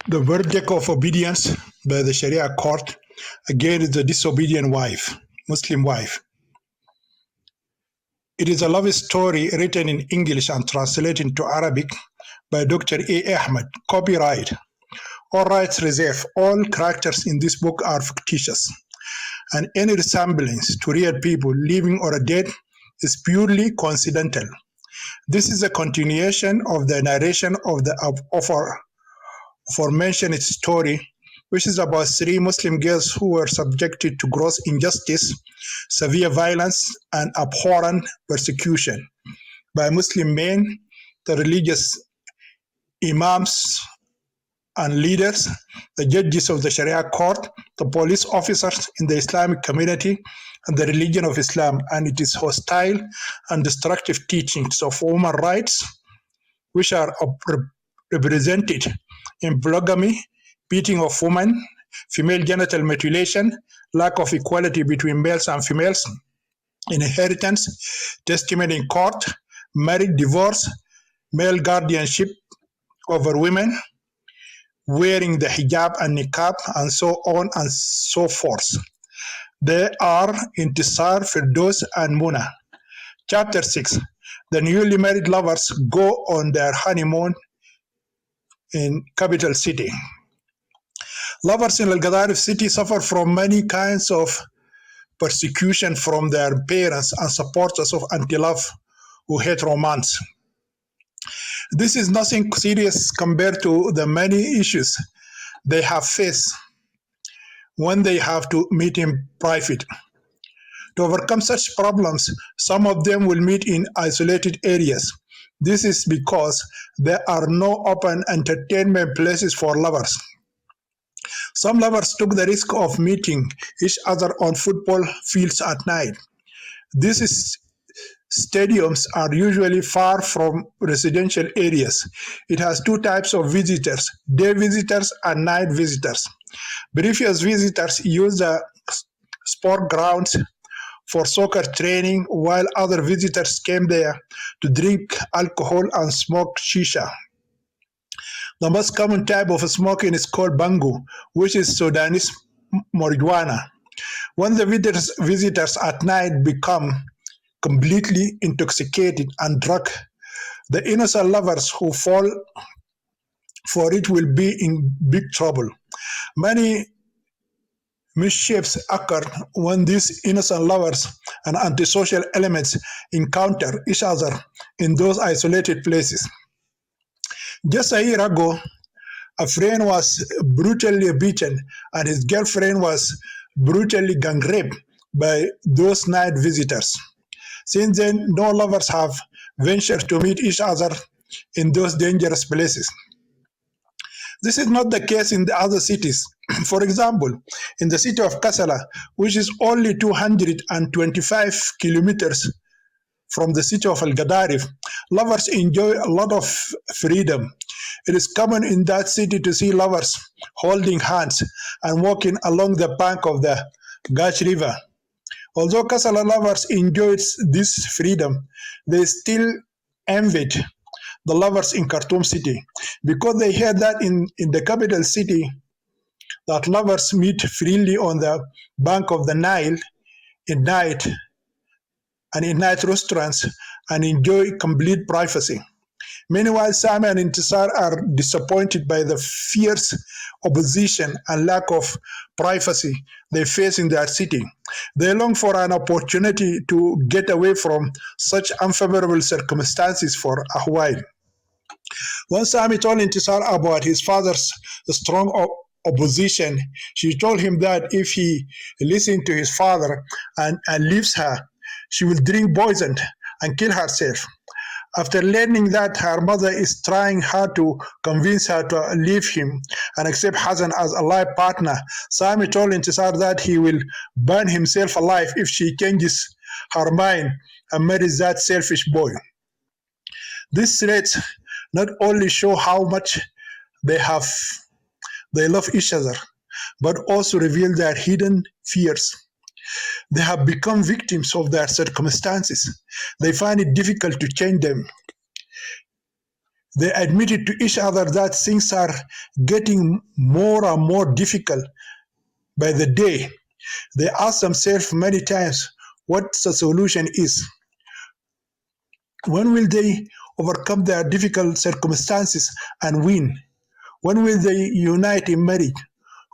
The verdict of obedience by the Sharia court against the disobedient wife, Muslim wife. It is a love story written in English and translated into Arabic by Dr. A. Ahmed. Copyright. All rights reserved. All characters in this book are fictitious, and any resemblance to real people, living or dead, is purely coincidental. This is a continuation of the narration of our aforementioned story, which is about three Muslim girls who were subjected to gross injustice, severe violence, and abhorrent persecution by Muslim men, the religious imams and leaders, the judges of the Sharia court, the police officers in the Islamic community, and the religion of Islam, and it is hostile and destructive teachings of human rights, which are represented in polygamy, beating of women, female genital mutilation, lack of equality between males and females, inheritance, testimony in court, marriage, divorce, male guardianship over women, wearing the hijab and niqab, and so on and so forth. They are Intisar, Firdaus, and Muna. Chapter 6. The newly married lovers go on their honeymoon in capital city. Lovers in Al-Gadarif city suffer from many kinds of persecution from their parents and supporters of anti-love who hate romance. This is nothing serious compared to the many issues they have faced when they have to meet in private. To overcome such problems, some of them will meet in isolated areas. This is because there are no open entertainment places for lovers. Some lovers took the risk of meeting each other on football fields at night. These stadiums are usually far from residential areas. It has two types of visitors, day visitors and night visitors. Previous visitors use the sport grounds for soccer training, while other visitors came there to drink alcohol and smoke shisha. The most common type of smoking is called bangu, which is Sudanese marijuana. When the visitors at night become completely intoxicated and drunk, the innocent lovers who fall for it will be in big trouble. Many mischiefs occur when these innocent lovers and antisocial elements encounter each other in those isolated places. Just a year ago, a friend was brutally beaten and his girlfriend was brutally gang raped by those night visitors. Since then, no lovers have ventured to meet each other in those dangerous places. This is not the case in the other cities. For example, in the city of Kassala, which is only 225 kilometers from the city of Al-Gadarif, lovers enjoy a lot of freedom. It is common in that city to see lovers holding hands and walking along the bank of the Gach River. Although Kassala lovers enjoyed this freedom, they still envied the lovers in Khartoum city because they heard that in the capital city that lovers meet freely on the bank of the Nile in night and in night restaurants and enjoy complete privacy. Meanwhile, Sami and Intisar are disappointed by the fierce opposition and lack of privacy they face in their city. They long for an opportunity to get away from such unfavorable circumstances for a while. When Sami told Intisar about his father's strong opposition, she told him that if he listened to his father and leaves her, she will drink poison and kill herself. After learning that her mother is trying hard to convince her to leave him and accept Hassan as a life partner, Sami told Intisar that he will burn himself alive if she changes her mind and marries that selfish boy. These threats not only show how much they love each other, but also reveal their hidden fears. They have become victims of their circumstances. They find it difficult to change them. They admitted to each other that things are getting more and more difficult by the day. They asked themselves many times what the solution is. When will they overcome their difficult circumstances and win? When will they unite in marriage?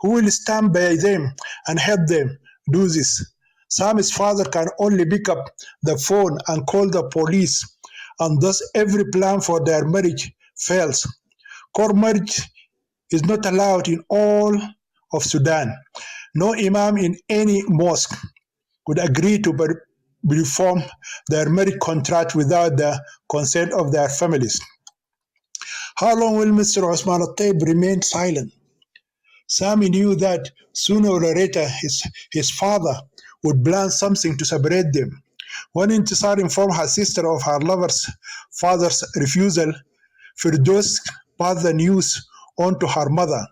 Who will stand by them and help them do this? Sam's father can only pick up the phone and call the police, and thus every plan for their marriage fails. Court marriage is not allowed in all of Sudan. No imam in any mosque would agree to reform their marriage contract without the consent of their families. How long will Mr. Osman al-Taib remain silent? Sami knew that sooner or later his father would plan something to separate them. When Intisar informed her sister of her lover's father's refusal, Firdaus passed the news on to her mother.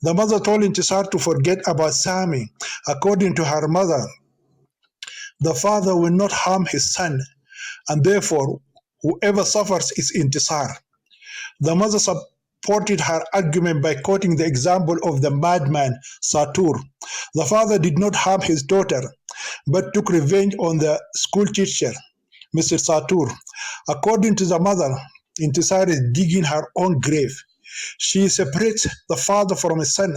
The mother told Intisar to forget about Sami. According to her mother, the father will not harm his son, and therefore whoever suffers is Intisar. The mother supported her argument by quoting the example of the madman Satur. The father did not harm his daughter, but took revenge on the school teacher, Mr. Satur. According to the mother, Intisar is digging her own grave. She separates the father from his son,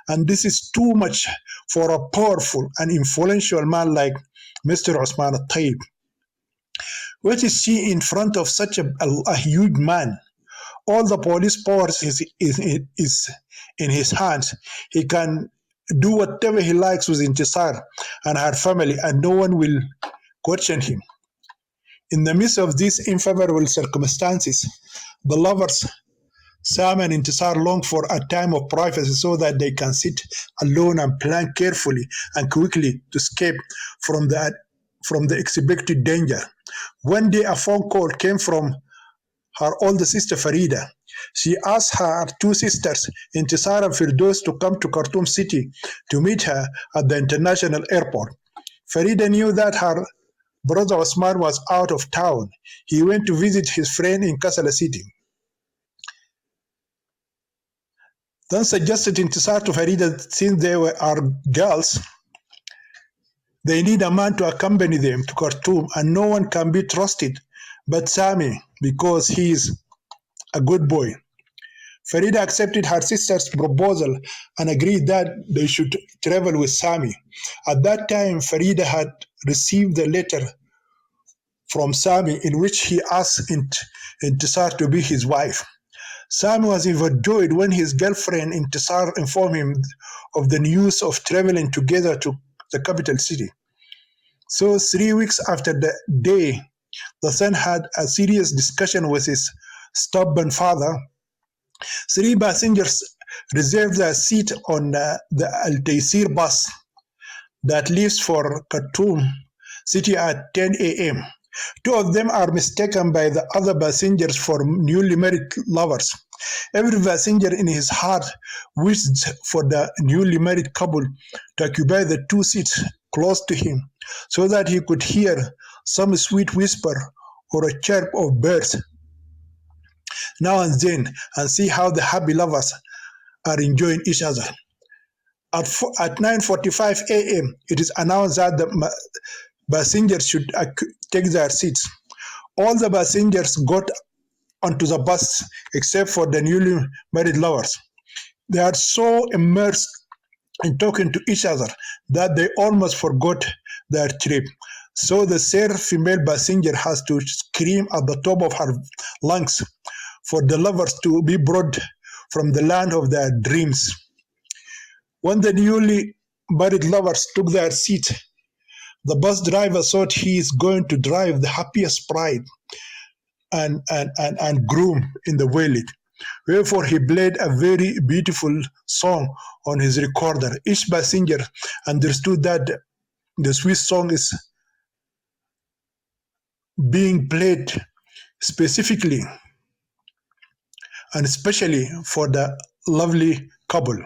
and this is too much for a powerful and influential man like Mr. Osman al-Taib. What is she in front of such a huge man? All the police powers is in his hands. He can do whatever he likes with Intisar and her family, and no one will question him. In the midst of these unfavorable circumstances, the lovers Sam and Intisar long for a time of privacy so that they can sit alone and plan carefully and quickly to escape from the expected danger. One day a phone call came from her older sister Farida. She asked her two sisters, Intisar and Firdaus, to come to Khartoum city to meet her at the international airport. Farida knew that her brother Osman was out of town. He went to visit his friend in Kassala city. Then suggested Intisar to Farida, since they are girls, they need a man to accompany them to Khartoum, and no one can be trusted but Sami because he is a good boy. Farida accepted her sister's proposal and agreed that they should travel with Sami. At that time, Farida had received a letter from Sami in which he asked Intisar to be his wife. Sami was overjoyed when his girlfriend Intisar informed him of the news of traveling together to the capital city. So 3 weeks after the day, the son had a serious discussion with his stubborn father. 3 passengers reserved their seat on the Al-Taysir bus that leaves for Khartoum city at 10 a.m. 2 of them are mistaken by the other passengers for newly married lovers. Every passenger in his heart wished for the newly married couple to occupy the 2 seats close to him so that he could hear some sweet whisper or a chirp of birds now and then and see how the happy lovers are enjoying each other. At 9:45 a.m., it is announced that the passengers should take their seats. All the passengers got onto the bus except for the newly married lovers. They are so immersed in talking to each other that they almost forgot their trip. So the third female passenger has to scream at the top of her lungs for the lovers to be brought from the land of their dreams. When the newly married lovers took their seat, the bus driver thought he is going to drive the happiest bride and groom in the village. Wherefore he played a very beautiful song on his recorder. Each passenger understood that the sweet song is being played specifically and especially for the lovely couple.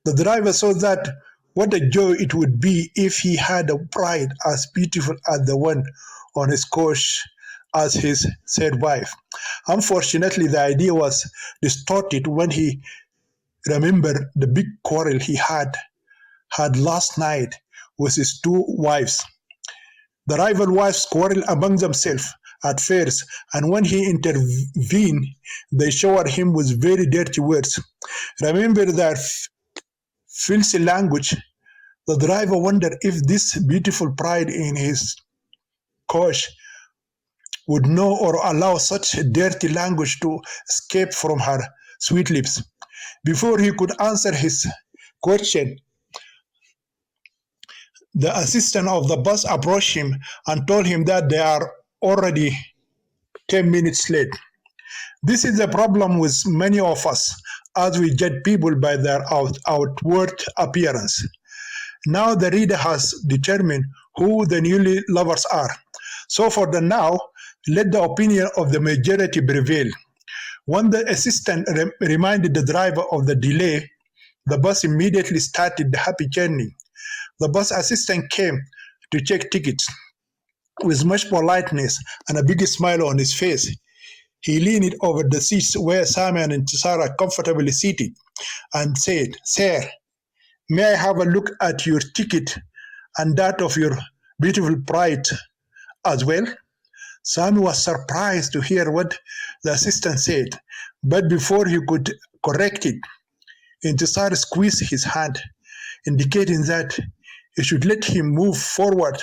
The driver saw that what a joy it would be if he had a bride as beautiful as the one on his coach as his said wife. Unfortunately, the idea was distorted when he remembered the big quarrel he had last night with his two wives. The rival wives quarreled among themselves at first, and when he intervened, they showered him with very dirty words. Remember their filthy language. The driver wondered if this beautiful bride in his coach would know or allow such dirty language to escape from her sweet lips. Before he could answer his question, the assistant of the bus approached him and told him that they are already 10 minutes late. This is the problem with many of us, as we judge people by their outward appearance. Now the reader has determined who the newly lovers are. So for the now, let the opinion of the majority prevail. When the assistant reminded the driver of the delay, the bus immediately started the happy journey. The bus assistant came to check tickets. With much politeness and a big smile on his face, he leaned over the seats where Sammy and Intisar are comfortably seated and said, "Sir, may I have a look at your ticket and that of your beautiful bride as well?" Sammy was surprised to hear what the assistant said, but before he could correct it, Intisar squeezed his hand, indicating that he should let him move forward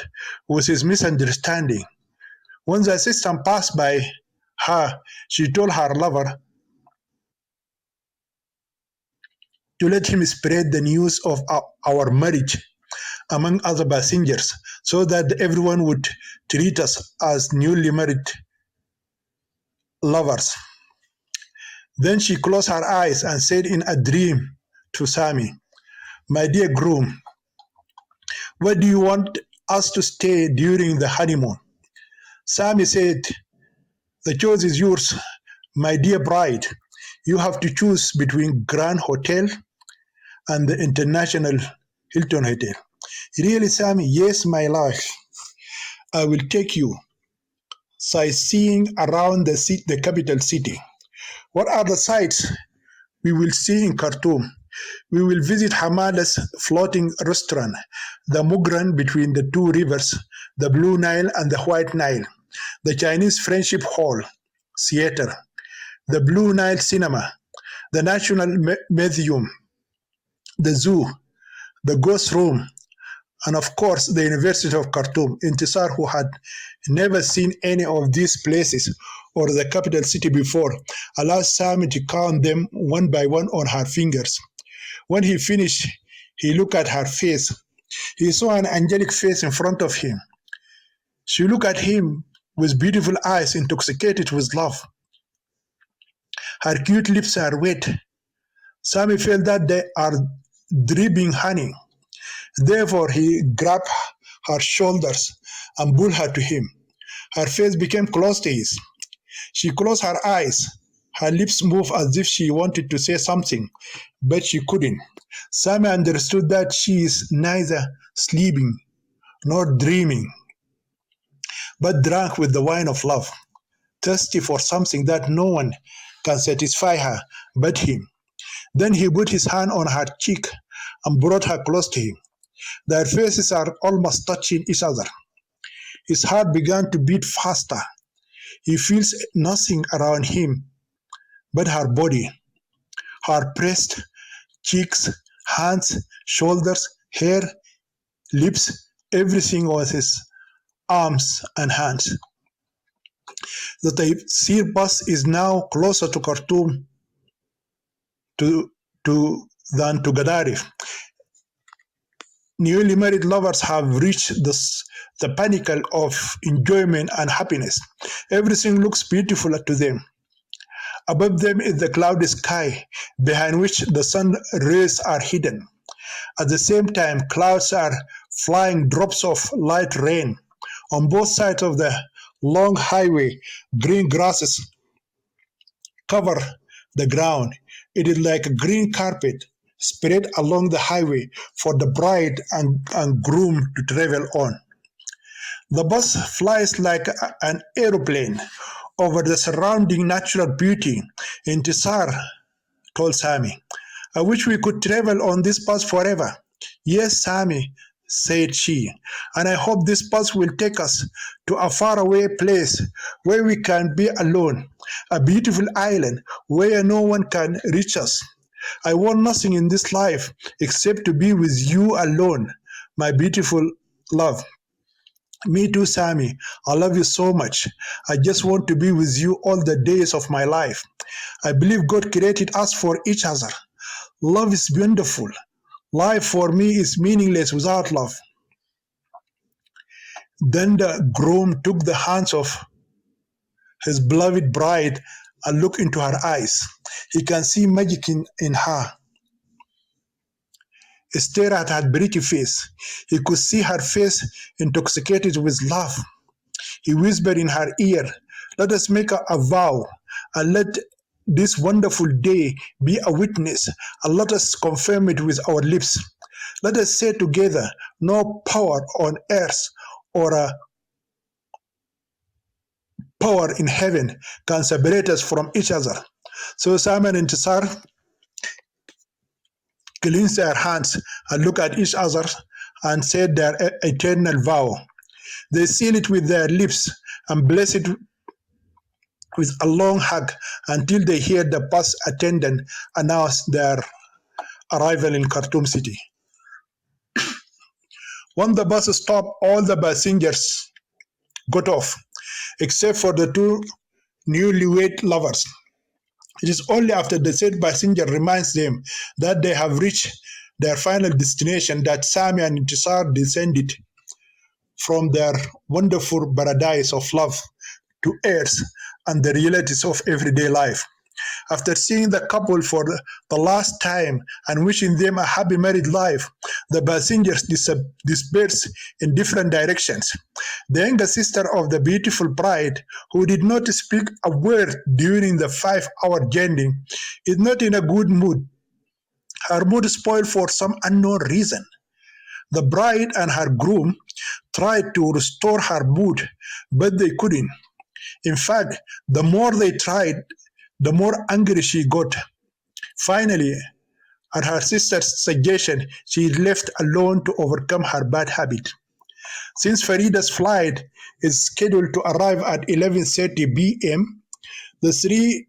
with his misunderstanding. When the assistant passed by her, she told her lover to let him spread the news of our marriage among other passengers so that everyone would treat us as newly married lovers. Then she closed her eyes and said in a dream to Sammy, "My dear groom, where do you want us to stay during the honeymoon?" Sammy said, "The choice is yours, my dear bride. You have to choose between Grand Hotel and the International Hilton Hotel." "Really, Sammy?" "Yes, my life. I will take you sightseeing around the capital city. What are the sights we will see in Khartoum? We will visit Hamada's floating restaurant, the Mugran between the two rivers, the Blue Nile and the White Nile, the Chinese Friendship Hall, theater, the Blue Nile Cinema, the National Museum, the zoo, the Ghost Room, and of course the University of Khartoum." Intisar, who had never seen any of these places or the capital city before, allowed Sami to count them one by one on her fingers. When he finished, he looked at her face. He saw an angelic face in front of him. She looked at him with beautiful eyes intoxicated with love. Her cute lips are wet. Sami felt that they are dripping honey. Therefore, he grabbed her shoulders and pulled her to him. Her face became close to his. She closed her eyes. Her lips moved as if she wanted to say something, but she couldn't. Sami understood that she is neither sleeping nor dreaming, but drunk with the wine of love, thirsty for something that no one can satisfy her but him. Then he put his hand on her cheek and brought her close to him. Their faces are almost touching each other. His heart began to beat faster. He feels nothing around him but her body, her breast, cheeks, hands, shoulders, hair, lips, everything on his arms and hands. The Taysir bus is now closer to Khartoum to, than to Gaddarif. Newly married lovers have reached the pinnacle of enjoyment and happiness. Everything looks beautiful to them. Above them is the cloudy sky, behind which the sun rays are hidden. At the same time, clouds are flying drops of light rain. On both sides of the long highway, green grasses cover the ground. It is like a green carpet spread along the highway for the bride and groom to travel on. The bus flies like an aeroplane over the surrounding natural beauty. Intisar told Sami, I wish we could travel on this bus forever. Yes, Sami, said she, and I hope this bus will take us to a faraway place where we can be alone, a beautiful island where no one can reach us. I want nothing in this life except to be with you alone, my beautiful love. Me too, Sammy. I love you so much. I just want to be with you all the days of my life. I believe God created us for each other. Love is beautiful. Life for me is meaningless without love. Then the groom took the hands of his beloved bride and looked into her eyes. He can see magic in her. Stare at her pretty face. He could see her face intoxicated with love. He whispered in her ear, let us make a vow and let this wonderful day be a witness and let us confirm it with our lips. Let us say together, no power on earth or a power in heaven can separate us from each other. So Simon and Tisar cleansed their hands and looked at each other and said their eternal vow. They sealed it with their lips and blessed it with a long hug until they heard the bus attendant announce their arrival in Khartoum city. When the bus stopped, all the passengers got off, except for the two newlywed lovers. It is only after the said passenger reminds them that they have reached their final destination that Sami and Intisar descended from their wonderful paradise of love to earth and the realities of everyday life. After seeing the couple for the last time and wishing them a happy married life, the passengers dispersed in different directions. The younger sister of the beautiful bride, who did not speak a word during the 5-hour journey, is not in a good mood. Her mood spoiled for some unknown reason. The bride and her groom tried to restore her mood, but they couldn't. In fact, the more they tried, the more angry she got. Finally, at her sister's suggestion, she is left alone to overcome her bad habit. Since Farida's flight is scheduled to arrive at 11:30 p.m., the three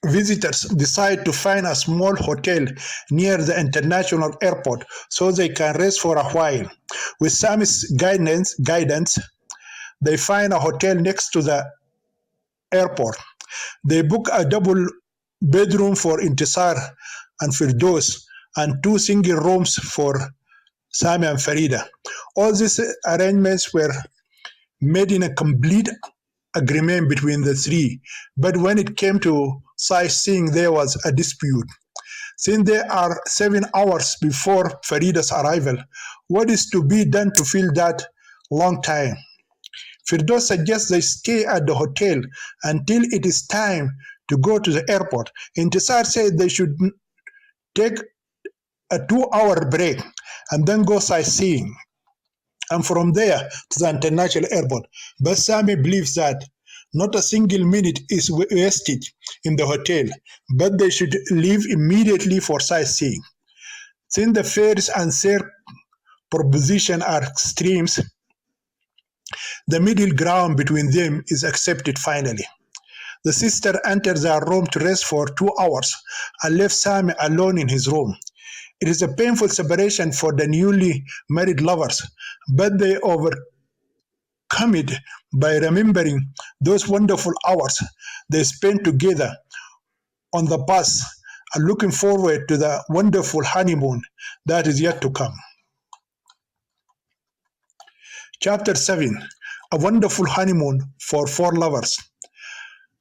visitors decide to find a small hotel near the international airport so they can rest for a while. With Sammy's guidance, they find a hotel next to the airport. They book a double bedroom for Intisar and Firdos and 2 single rooms for Sami and Farida. All these arrangements were made in a complete agreement between the three, but when it came to sightseeing, there was a dispute. Since they are 7 hours before Farida's arrival, what is to be done to fill that long time? Firdaus suggests they stay at the hotel until it is time to go to the airport. Intisar said they should take a 2-hour break and then go sightseeing, and from there to the international airport. But Sami believes that not a single minute is wasted in the hotel, but they should leave immediately for sightseeing. Since the fares and share proposition are extremes, the middle ground between them is accepted finally. The sister entered their room to rest for 2 hours and left Sami alone in his room. It is a painful separation for the newly married lovers, but they overcome it by remembering those wonderful hours they spent together on the bus and looking forward to the wonderful honeymoon that is yet to come. Chapter 7: A Wonderful Honeymoon for Four Lovers.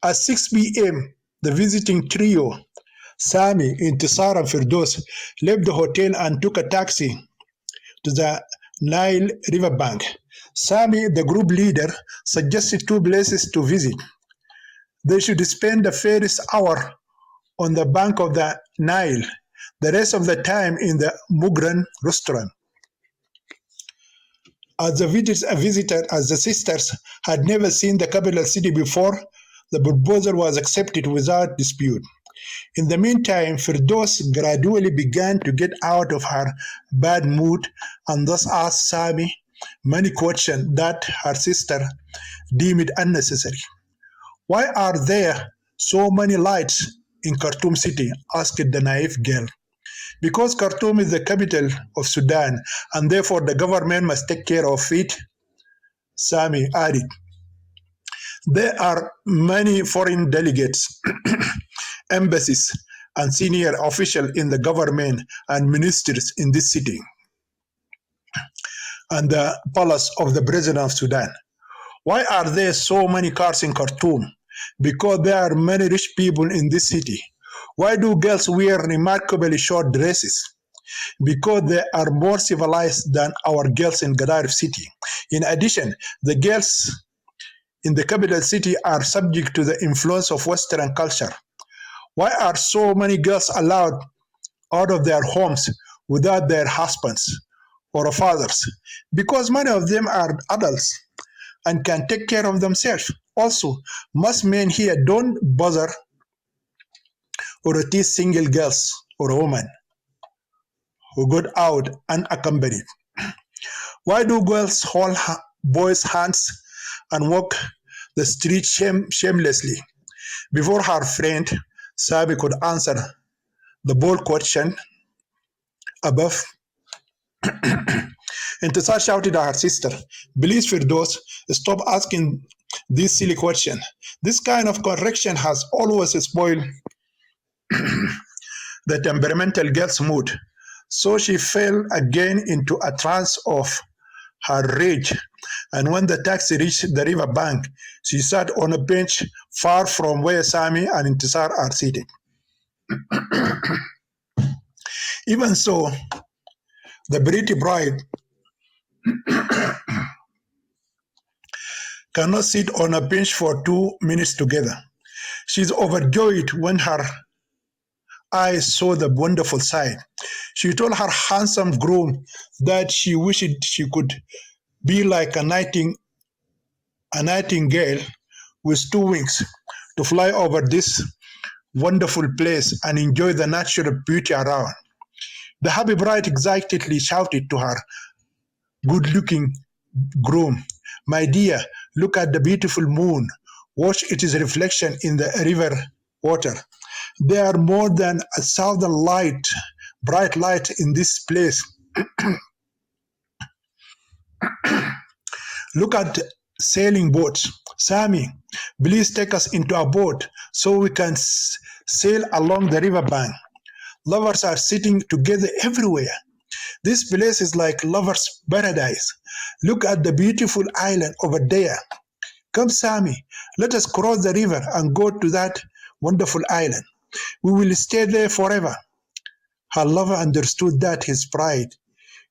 At 6 p.m., the visiting trio, Sami, Intisar, and Firdos, left the hotel and took a taxi to the Nile riverbank. Sami, the group leader, suggested 2 places to visit. They should spend the first hour on the bank of the Nile, the rest of the time in the Mugran restaurant. As the sisters had never seen the capital city before, the proposal was accepted without dispute. In the meantime, Firdaus gradually began to get out of her bad mood and thus asked Sami many questions that her sister deemed unnecessary. Why are there so many lights in Khartoum city? Asked the naive girl. Because Khartoum is the capital of Sudan and therefore the government must take care of it, Sami added. There are many foreign delegates, embassies, and senior officials in the government and ministers in this city and the palace of the president of Sudan. Why are there so many cars in Khartoum? Because there are many rich people in this city. Why do girls wear remarkably short dresses? Because they are more civilized than our girls in Gadaref city. In addition, the girls in the capital city are subject to the influence of Western culture. Why are so many girls allowed out of their homes without their husbands or fathers? Because many of them are adults and can take care of themselves. Also, most men here don't bother or tease single girls or women who got out unaccompanied. Why do girls hold boys' hands and walk the street shamelessly? Before her friend Sabi could answer the bold question above, Intisar shouted at her sister, Please, Firdaus, stop asking this silly question. This kind of correction has always spoiled the temperamental girl's mood. So she fell again into a trance of her rage. And when the taxi reached the river bank, she sat on a bench far from where Sami and Intisar are seated. Even so, the pretty bride cannot sit on a bench for 2 minutes together. She's overjoyed when her eyes saw the wonderful sight. She told her handsome groom that she wished she could be like a nightingale with 2 wings to fly over this wonderful place and enjoy the natural beauty around. The happy bride excitedly shouted to her good-looking groom, My dear, look at the beautiful moon. Watch its reflection in the river water. There are more than 1,000 bright lights in this place. Look at sailing boats. Sami, please take us into a boat so we can sail along the river bank. Lovers are sitting together everywhere. This place is like lovers' paradise. Look at the beautiful island over there. Come, Sami, let us cross the river and go to that wonderful island. We will stay there forever. Her lover understood that his pride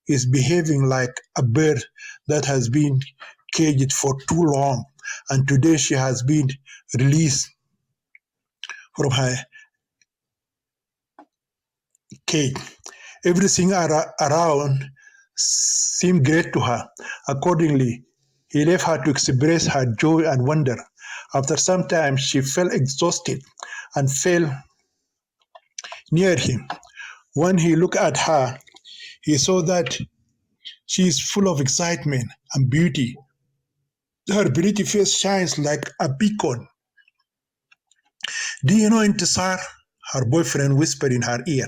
is behaving like a bird that has been caged for too long, and today she has been released from her cage. Everything around seemed great to her. Accordingly, he left her to express her joy and wonder. After some time, she felt exhausted and fell near him. When he looked at her, he saw that she is full of excitement and beauty. Her pretty face shines like a beacon. Do you know, Intisar? Her boyfriend whispered in her ear.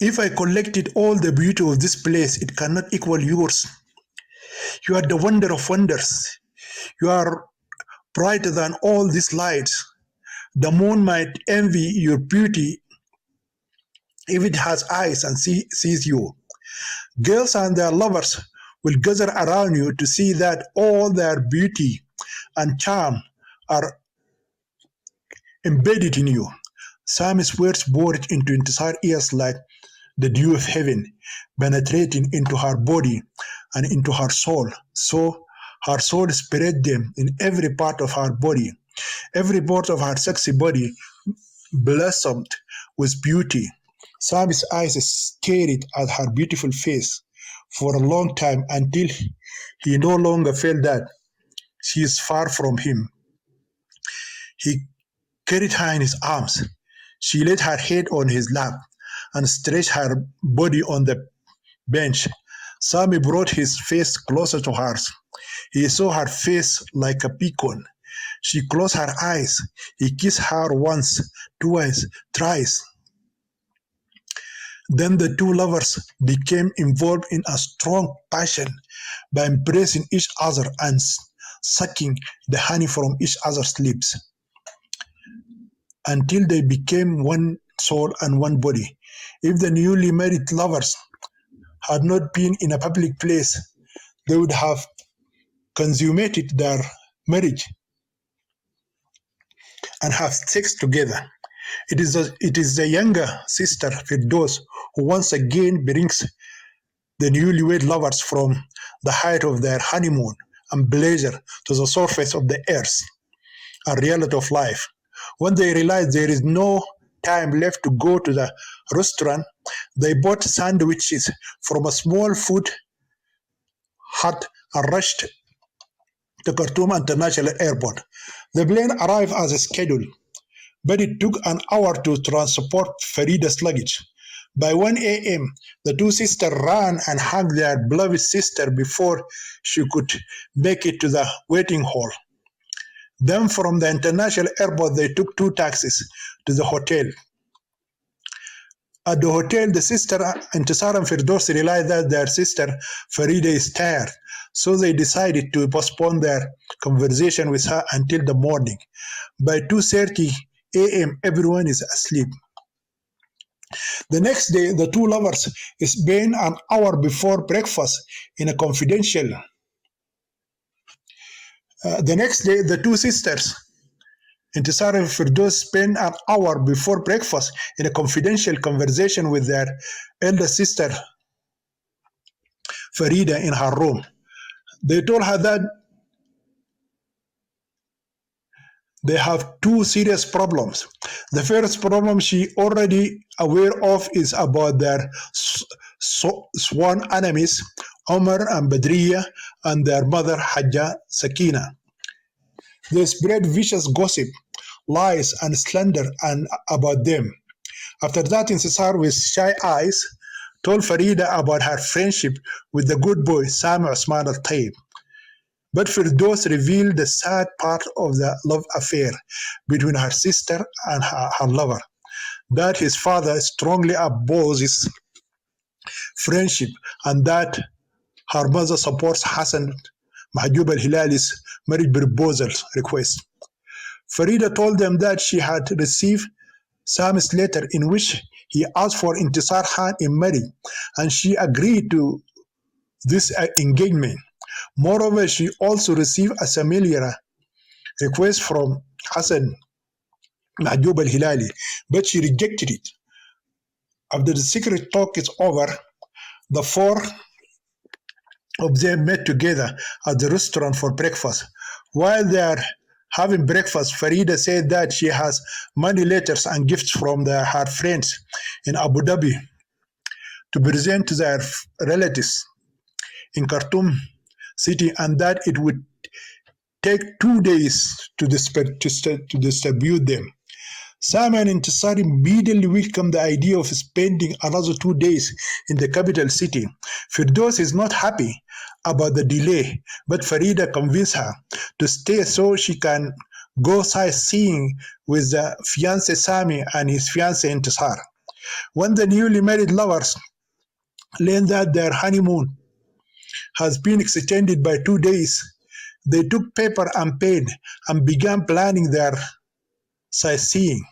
If I collected all the beauty of this place, it cannot equal yours. You are the wonder of wonders. You are brighter than all these lights. The moon might envy your beauty if it has eyes and sees you. Girls and their lovers will gather around you to see that all their beauty and charm are embedded in you. Sami's words bored into Intisar's ears like the dew of heaven, penetrating into her body and into her soul. So her soul spread them in every part of her body. Every part of her sexy body blossomed with beauty. Sammy's eyes stared at her beautiful face for a long time until he no longer felt that she is far from him. He carried her in his arms. She laid her head on his lap and stretched her body on the bench. Sammy brought his face closer to hers. He saw her face like a peacock. She closed her eyes. He kissed her once, twice, thrice. Then the two lovers became involved in a strong passion by embracing each other and sucking the honey from each other's lips until they became one soul and one body. If the newly married lovers had not been in a public place, they would have consummated their marriage and have sex together. It is the younger sister, Firdos, who once again brings the newlywed lovers from the height of their honeymoon and pleasure to the surface of the earth and reality of life. When they realize there is no time left to go to the restaurant, they bought sandwiches from a small food hut and rushed to Khartoum International Airport. The plane arrived as scheduled, but it took an hour to transport Farida's luggage. By 1 a.m., the two sisters ran and hugged their beloved sister before she could make it to the waiting hall. Then from the international airport, they took two taxis to the hotel. At the hotel, the sister Intisar and Firdaus realized that their sister Farida is tired, so they decided to postpone their conversation with her until the morning. By 2:30 a.m., everyone is asleep. The next day, the two lovers spent an hour before breakfast in a confidential. The next day, the two sisters, Intisar and Firdaus, spent an hour before breakfast in a confidential conversation with their elder sister, Farida, in her room. They told her that they have two serious problems. The first problem she already aware of is about their sworn enemies, Omar and Badriya, and their mother, Hajja Sakina. They spread vicious gossip, lies, and slander about them. After that, Intisar, with shy eyes, told Farida about her friendship with the good boy Sami Osman al-Tayyib. But Firdaus revealed the sad part of the love affair between her sister and her lover, that his father strongly opposes friendship and that her mother supports Hassan Mahjoub al-Hilali's marriage proposal request. Farida told them that she had received Sam's letter in which he asked for Intisar Khan in marriage, and she agreed to this engagement. Moreover, she also received a similar request from Hassan Mahjoub al-Hilali, but she rejected it. After the secret talk is over, the four of them met together at the restaurant for breakfast. While they are having breakfast, Farida said that she has money letters and gifts from her friends in Abu Dhabi to present to their relatives in Khartoum city, and that it would take 2 days to distribute them. Sami and Intisar immediately welcomed the idea of spending another 2 days in the capital city. Firdaus is not happy about the delay, but Farida convinced her to stay so she can go sightseeing with the fiancé Sami and his fiancée Intisar. When the newly married lovers learned that their honeymoon has been extended by 2 days, they took paper and pen and began planning their sightseeing.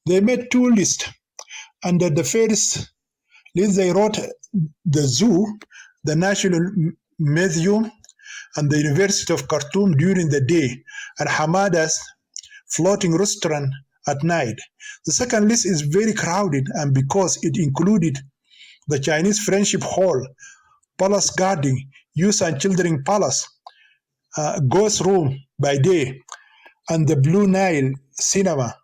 They made two lists. Under the first list, they wrote the zoo, the National Museum, and the University of Khartoum during the day, and Hamada's floating restaurant at night. The second list is very crowded, and because it included the Chinese Friendship Hall, Palace Garden, Youth and Children Palace, Ghost Room by day, and the Blue Nile Cinema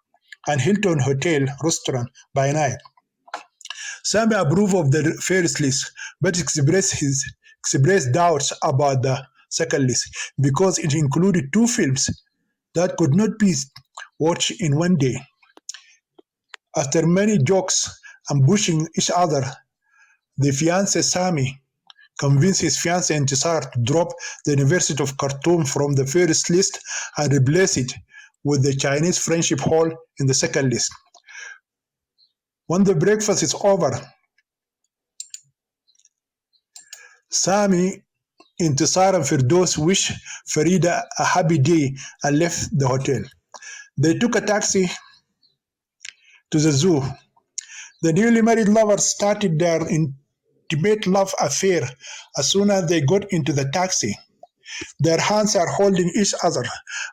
and Hilton Hotel Restaurant by night. Sami approved of the first list, but expressed doubts about the second list because it included two films that could not be watched in one day. After many jokes and pushing each other, the fiancé Sami convinced his fiancée Intisar to drop the University of Khartoum from the first list and replace it with the Chinese Friendship Hall in the second list. When the breakfast is over, Sami, Intisar, and Firdos wish Farida a happy day and left the hotel. They took a taxi to the zoo. The newly married lovers started their intimate love affair as soon as they got into the taxi. Their hands are holding each other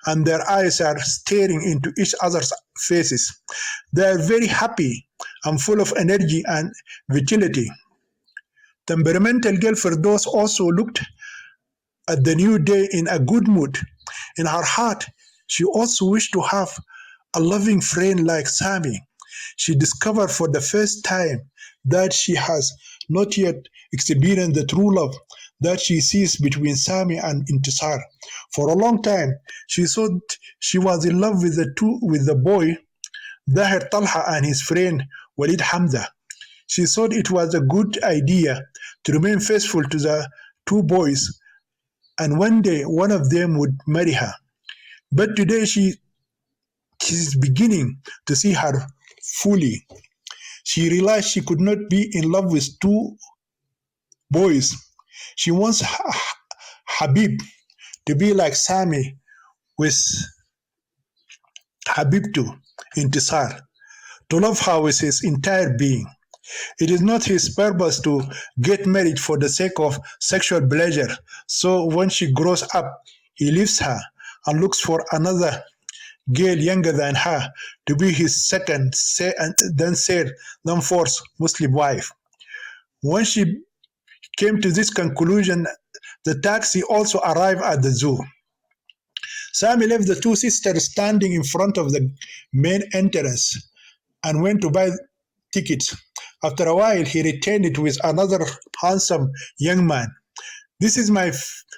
and their eyes are staring into each other's faces. They are very happy and full of energy and vitality. Temperamental girl Firdos also looked at the new day in a good mood. In her heart, she also wished to have a loving friend like Sami. She discovered for the first time that she has not yet experienced the true love that she sees between Sami and Intisar. For a long time, she thought she was in love with the boy Dahir Talha and his friend Walid Hamza. She thought it was a good idea to remain faithful to the two boys, and one day one of them would marry her. But today she is beginning to see her fully. She realized she could not be in love with two boys. She wants Habib to be like Sami with Habib to Intisar, to love her with his entire being. It is not his purpose to get married for the sake of sexual pleasure. So when she grows up, he leaves her and looks for another girl younger than her to be his second, then third, then fourth Muslim wife. When she came to this conclusion, the taxi also arrived at the zoo. Sami left the two sisters standing in front of the main entrance and went to buy tickets. After a while, he returned it with another handsome young man. This is my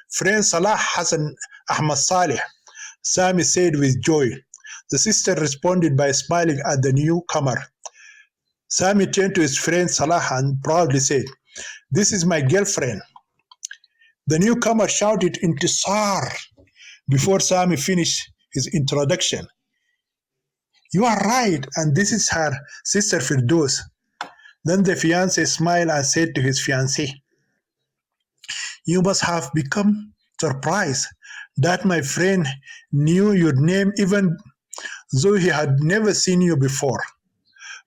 friend Salah Hassan Ahmad Saleh, Sami said with joy. The sister responded by smiling at the newcomer. Sami turned to his friend Salah and proudly said, "This is my girlfriend." The newcomer shouted Intisar before Sami finished his introduction. "You are right, and this is her sister Firdos." Then the fiancé smiled and said to his fiancée, "You must have become surprised that my friend knew your name even though he had never seen you before.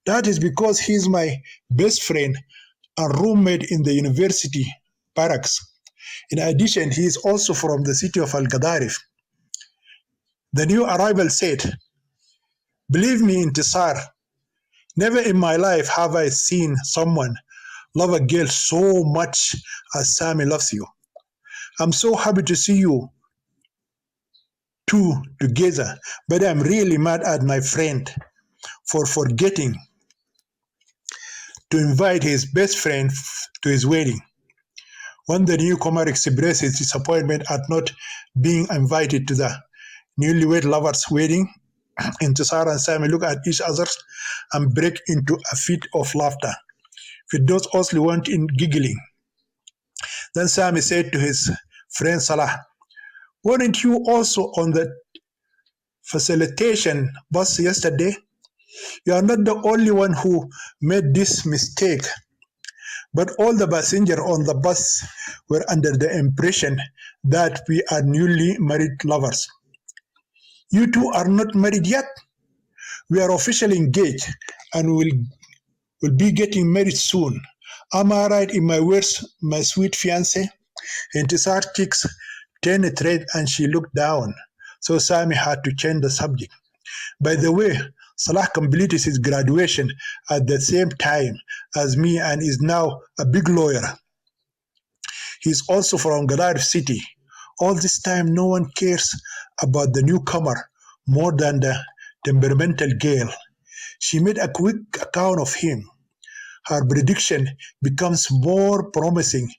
That is because he is my best friend and roommate in the university barracks. In addition, he is also from the city of Al-Gadarif." The new arrival said, "Believe me, Intisar, never in my life have I seen someone love a girl so much as Sami loves you. I'm so happy to see you two together, but I'm really mad at my friend for forgetting to invite his best friend to his wedding." When the newcomer expressed his disappointment at not being invited to the newlywed lovers' wedding, Intisar and Sami look at each other and break into a fit of laughter. Firdaus also went in giggling. Then Sami said to his friend Salah, "Weren't you also on the facilitation bus yesterday? You are not the only one who made this mistake, but all the passengers on the bus were under the impression that we are newly married lovers. You two are not married yet. We are officially engaged and will be getting married soon. Am I right in my words, my sweet fiancé?" Intisar cheeks turned red and she looked down, so Sami had to change the subject. "By the way, Salah completed his graduation at the same time as me and is now a big lawyer. He's also from Gadarif city. All this time no one cares about the newcomer more than the temperamental girl. She made a quick account of him. Her prediction becomes more promising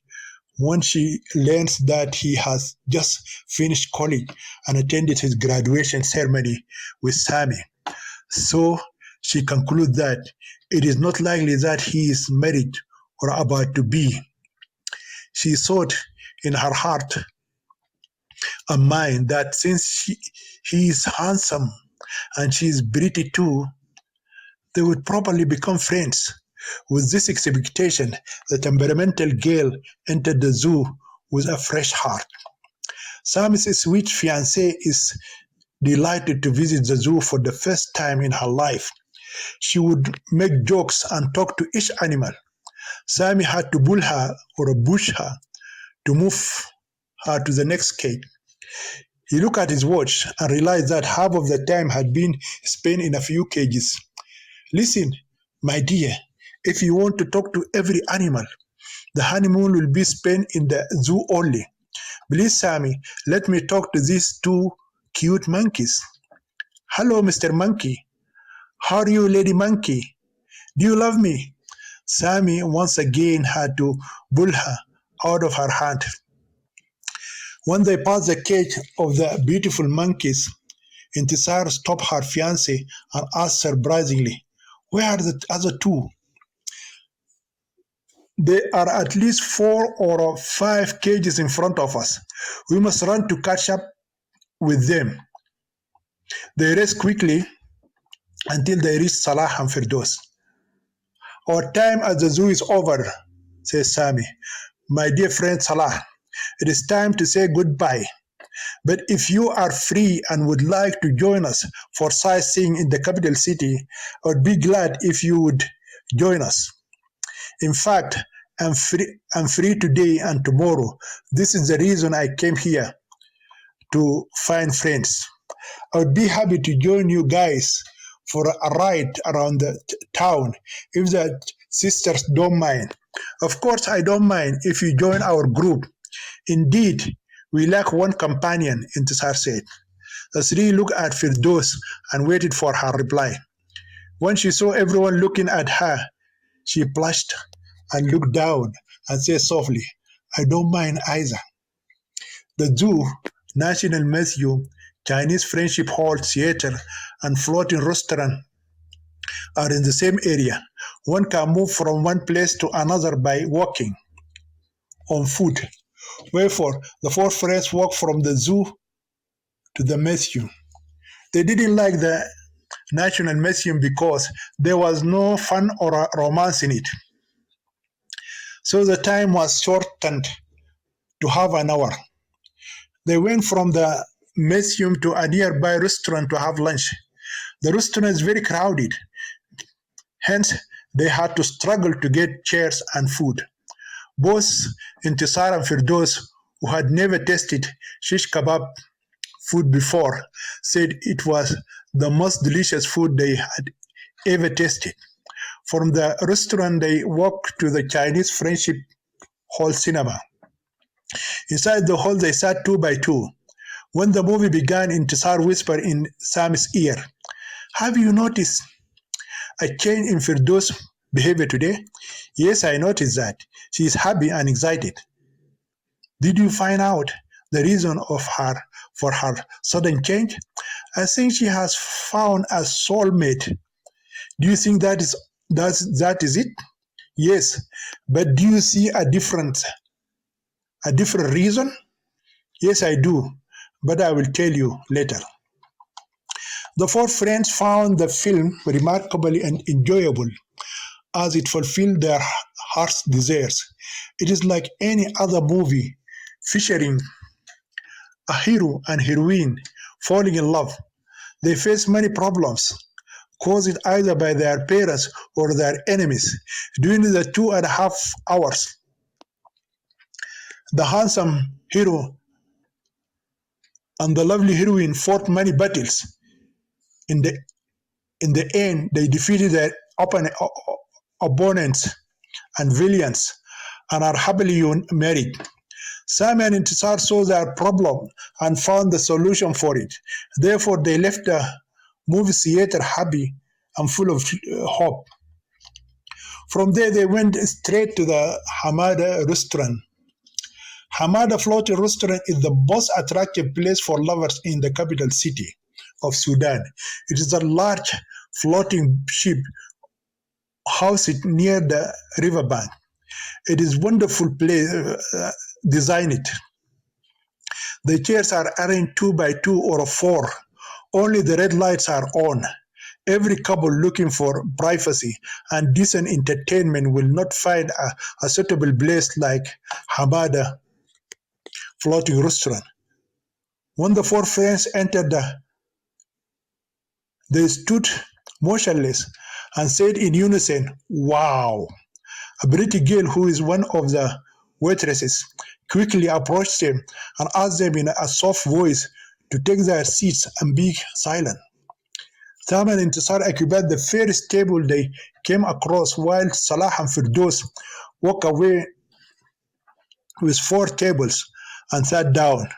when she learns that he has just finished college and attended his graduation ceremony with Sammy. So she concludes that it is not likely that he is married or about to be. She thought in her heart and mind that since he is handsome and she is pretty too, they would probably become friends. With this expectation, the temperamental girl entered the zoo with a fresh heart. Sam's sweet fiancée is delighted to visit the zoo for the first time in her life. She would make jokes and talk to each animal. Sammy had to bull her or push her to move her to the next cage. He looked at his watch and realized that half of the time had been spent in a few cages. Listen, my dear, if you want to talk to every animal, the honeymoon will be spent in the zoo only. Please, Sammy, let me talk to these two cute monkeys. Hello, Mr. Monkey. How are you, Lady Monkey? Do you love me? Sammy once again had to pull her out of her hand. When they passed the cage of the beautiful monkeys, Intisar stopped her fiancé and asked surprisingly, "Where are the other two?" There are at least 4 or 5 cages in front of us. We must run to catch up with them. They raced quickly until they reached Salah and Firdos. Our time at the zoo is over, says Sami. My dear friend Salah, it is time to say goodbye. But if you are free and would like to join us for sightseeing in the capital city, I would be glad if you would join us. In fact, I'm free today and tomorrow. This is the reason I came here to find friends. I would be happy to join you guys for a ride around the town if the sisters don't mind. Of course, I don't mind if you join our group. Indeed, we lack one companion, Intisar said. The three looked at Firdos and waited for her reply. When she saw everyone looking at her, she blushed and looked down and said softly, I don't mind either. The zoo, National Museum, Chinese Friendship Hall Theater, and floating restaurant are in the same area. One can move from one place to another by walking on foot. Wherefore, the four friends walked from the zoo to the museum. They didn't like the National Museum because there was no fun or romance in it. So the time was shortened to half an hour. They went from the museum to a nearby restaurant to have lunch. The restaurant is very crowded. Hence, they had to struggle to get chairs and food. Both Intisar and Firdos, who had never tasted shish kebab food before, said it was the most delicious food they had ever tasted. From the restaurant, they walked to the Chinese Friendship Hall cinema. Inside the hall, they sat two by two. When the movie began, Intisar whispered in Sam's ear, Have you noticed a change in Firdos' behavior today? Yes, I noticed that. She is happy and excited. Did you find out the reason for her sudden change? I think she has found a soulmate. Do you think that is it? Yes, but do you see a different reason? Yes, I do, but I will tell you later. The four friends found the film remarkable and enjoyable as it fulfilled their heart's desires. It is like any other movie featuring a hero and heroine falling in love. They face many problems caused either by their parents or their enemies. During the 2.5 hours, the handsome hero and the lovely heroine fought many battles. In the end, they defeated their opponents and villains and are happily married. Sam and Intisar saw their problem and found the solution for it. Therefore, they left the movie theater happy and full of hope. From there, they went straight to the Hamada restaurant. Hamada Floating Restaurant is the most attractive place for lovers in the capital city of Sudan. It is a large floating ship housed near the riverbank. It is wonderful place, design it. The chairs are arranged two by two or four. Only the red lights are on. Every couple looking for privacy and decent entertainment will not find a suitable place like Hamada Floating Restaurant. When the four friends entered, they stood motionless and said in unison, "Wow." A pretty girl who is one of the waitresses quickly approached them and asked them in a soft voice to take their seats and be silent. Sam and Intisar occupied the first table they came across, while Salah and Firdos walked away with four tables and sat down.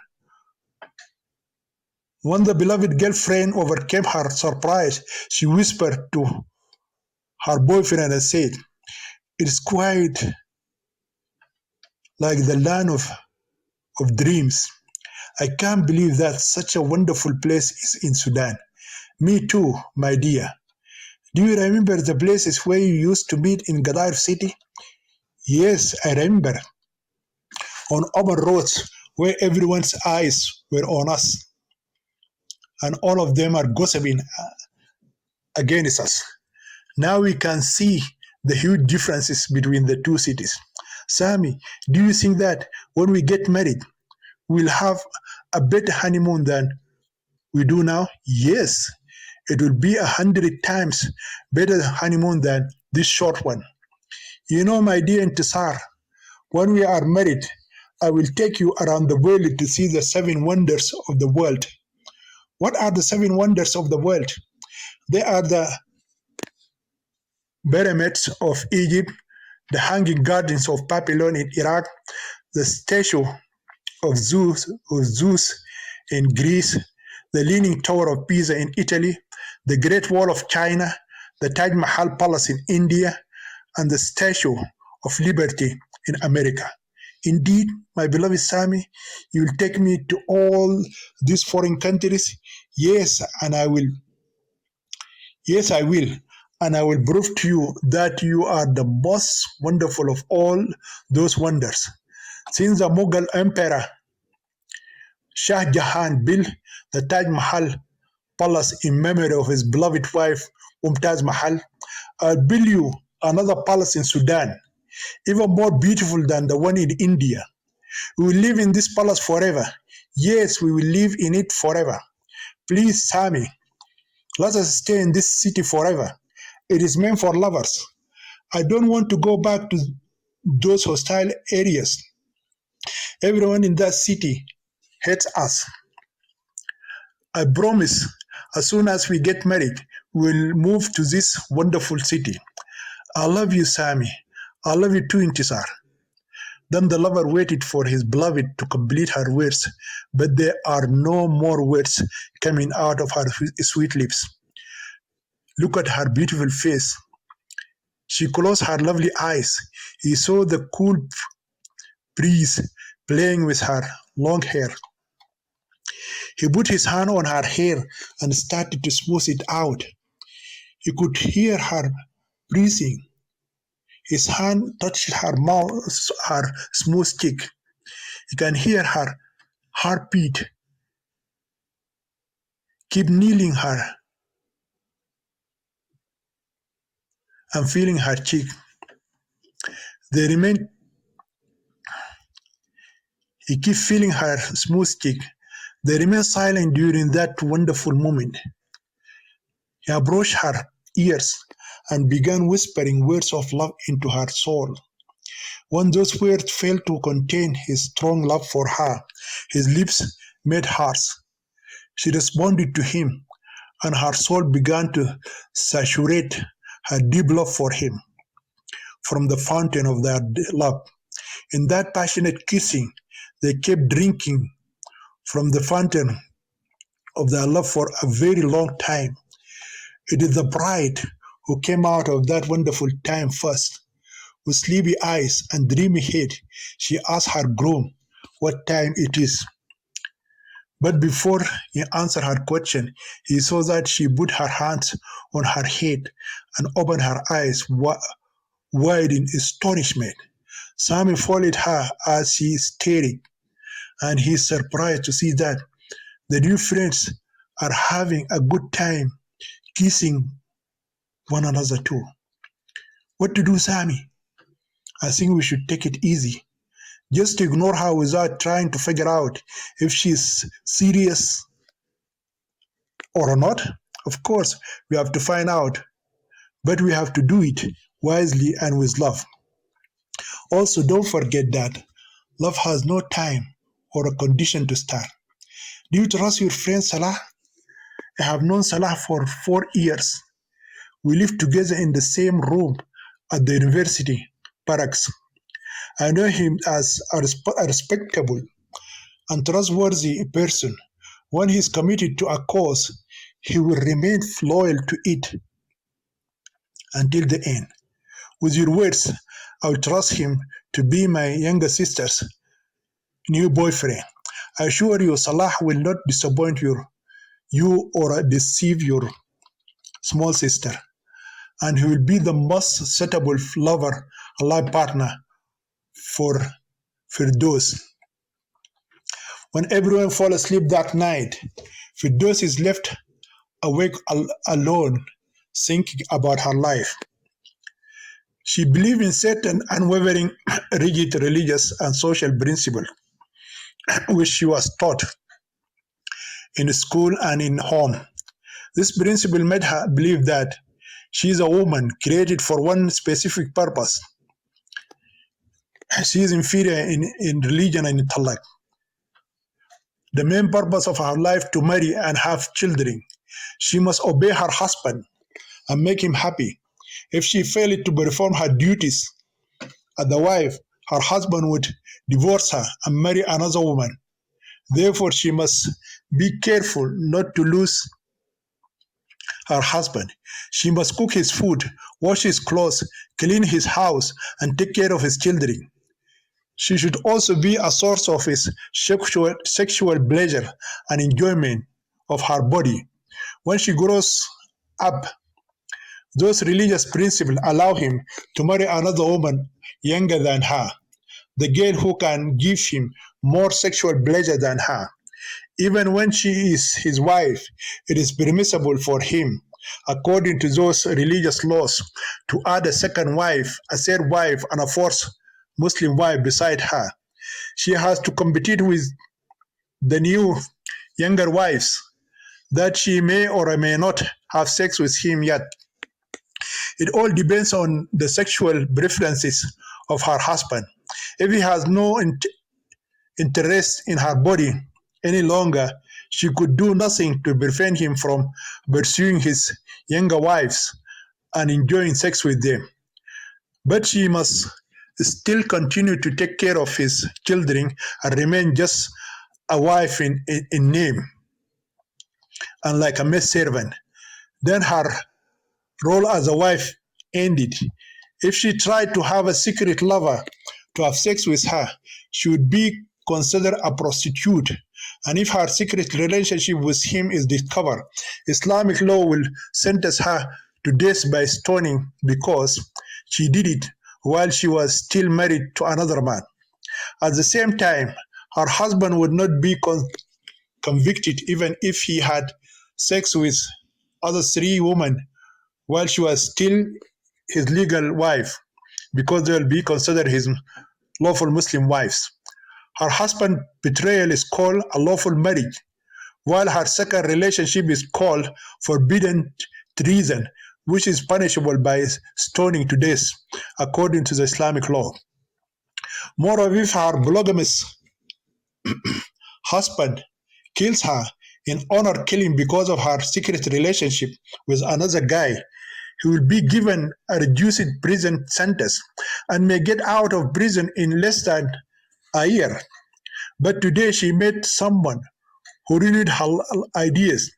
When the beloved girlfriend overcame her surprise, she whispered to her boyfriend and said, "It's quite like the land of dreams. I can't believe that such a wonderful place is in Sudan." "Me too, my dear. Do you remember the places where you used to meet in Gadar City?" "Yes, I remember. On open roads where everyone's eyes were on us, and all of them are gossiping against us. Now we can see the huge differences between the two cities." "Sami, do you think that when we get married, we'll have a better honeymoon than we do now?" "Yes, it will be 100 times better honeymoon than this short one. You know, my dear Intisar, when we are married, I will take you around the world to see the seven wonders of the world." "What are the seven wonders of the world?" "They are the pyramids of Egypt, the hanging gardens of Babylon in Iraq, the statue of Zeus in Greece, the Leaning Tower of Pisa in Italy, the Great Wall of China, the Taj Mahal Palace in India, and the Statue of Liberty in America. Indeed, my beloved Sami, you will take me to all these foreign countries." "Yes, and I will. Yes, I will. And I will prove to you that you are the most wonderful of all those wonders." Since the Mughal Emperor Shah Jahan built the Taj Mahal Palace in memory of his beloved wife Mumtaz Mahal, I'll build you another palace in Sudan, even more beautiful than the one in India. We will live in this palace forever. Yes, we will live in it forever. Please, Sami, let us stay in this city forever. It is meant for lovers. I don't want to go back to those hostile areas. Everyone in that city hates us. I promise, as soon as we get married, we'll move to this wonderful city. I love you, Sami. I love you too, Intisar. Then the lover waited for his beloved to complete her words, but there are no more words coming out of her sweet lips. Look at her beautiful face. She closed her lovely eyes. He saw the cool breeze playing with her long hair. He put his hand on her hair and started to smooth it out. He could hear her breathing. His hand touched her mouth, her smooth cheek. He can hear her heartbeat. Keep kneeling her and feeling her cheek. They remain. He keep feeling her smooth cheek. They remained silent during that wonderful moment. He approached her ears and began whispering words of love into her soul. When those words failed to contain his strong love for her, his lips met hers. She responded to him, and her soul began to saturate her deep love for him from the fountain of their love. In that passionate kissing, they kept drinking from the fountain of their love for a very long time. It is the bride who came out of that wonderful time first. With sleepy eyes and dreamy head, she asked her groom what time it is. But before he answered her question, he saw that she put her hands on her head and opened her eyes wide in astonishment. Sammy followed her as she stared, and he is surprised to see that the new friends are having a good time kissing one another too. What to do, Sammy? I think we should take it easy. Just ignore her without trying to figure out if she's serious or not. Of course, we have to find out, but we have to do it wisely and with love. Also, don't forget that love has no time or a condition to start. Do you trust your friend Salah? I have known Salah for 4 years. We live together in the same room at the university barracks. I know him as a respectable and trustworthy person. When he is committed to a cause, he will remain loyal to it until the end. With your words, I will trust him to be my younger sister's new boyfriend. I assure you, Salah will not disappoint you or deceive your small sister, and he will be the most suitable lover and life partner for Firdaus. When everyone falls asleep that night, Firdaus is left awake alone, thinking about her life. She believed in certain unwavering, rigid religious and social principles, which she was taught in school and in home. This principle made her believe that she is a woman created for one specific purpose. She is inferior in religion and intellect. The main purpose of her life to marry and have children. She must obey her husband and make him happy. If she failed to perform her duties as the wife, her husband would divorce her and marry another woman. Therefore, she must be careful not to lose her husband. She must cook his food, wash his clothes, clean his house, and take care of his children. She should also be a source of his sexual pleasure and enjoyment of her body. When she grows up, those religious principles allow him to marry another woman younger than her, the girl who can give him more sexual pleasure than her. Even when she is his wife, it is permissible for him, according to those religious laws, to add a second wife, a third wife, and a fourth Muslim wife beside her. She has to compete with the new younger wives that she may or may not have sex with him yet. It all depends on the sexual preferences of her husband. If he has no interest in her body any longer, she could do nothing to prevent him from pursuing his younger wives and enjoying sex with them. But she must still continue to take care of his children and remain just a wife in name and like a maid servant. Then her role as a wife ended. If she tried to have a secret lover to have sex with her, she would be considered a prostitute. And if her secret relationship with him is discovered, Islamic law will sentence her to death by stoning because she did it while she was still married to another man. At the same time, her husband would not be convicted even if he had sex with other 3 women while she was still his legal wife, because they will be considered his lawful Muslim wives. Her husband's betrayal is called a lawful marriage, while her second relationship is called forbidden treason, which is punishable by stoning to death, according to the Islamic law. Moreover, if her polygamous husband kills her in honor killing because of her secret relationship with another guy, he will be given a reduced prison sentence and may get out of prison in less than a year. But today she met someone who renewed her ideas.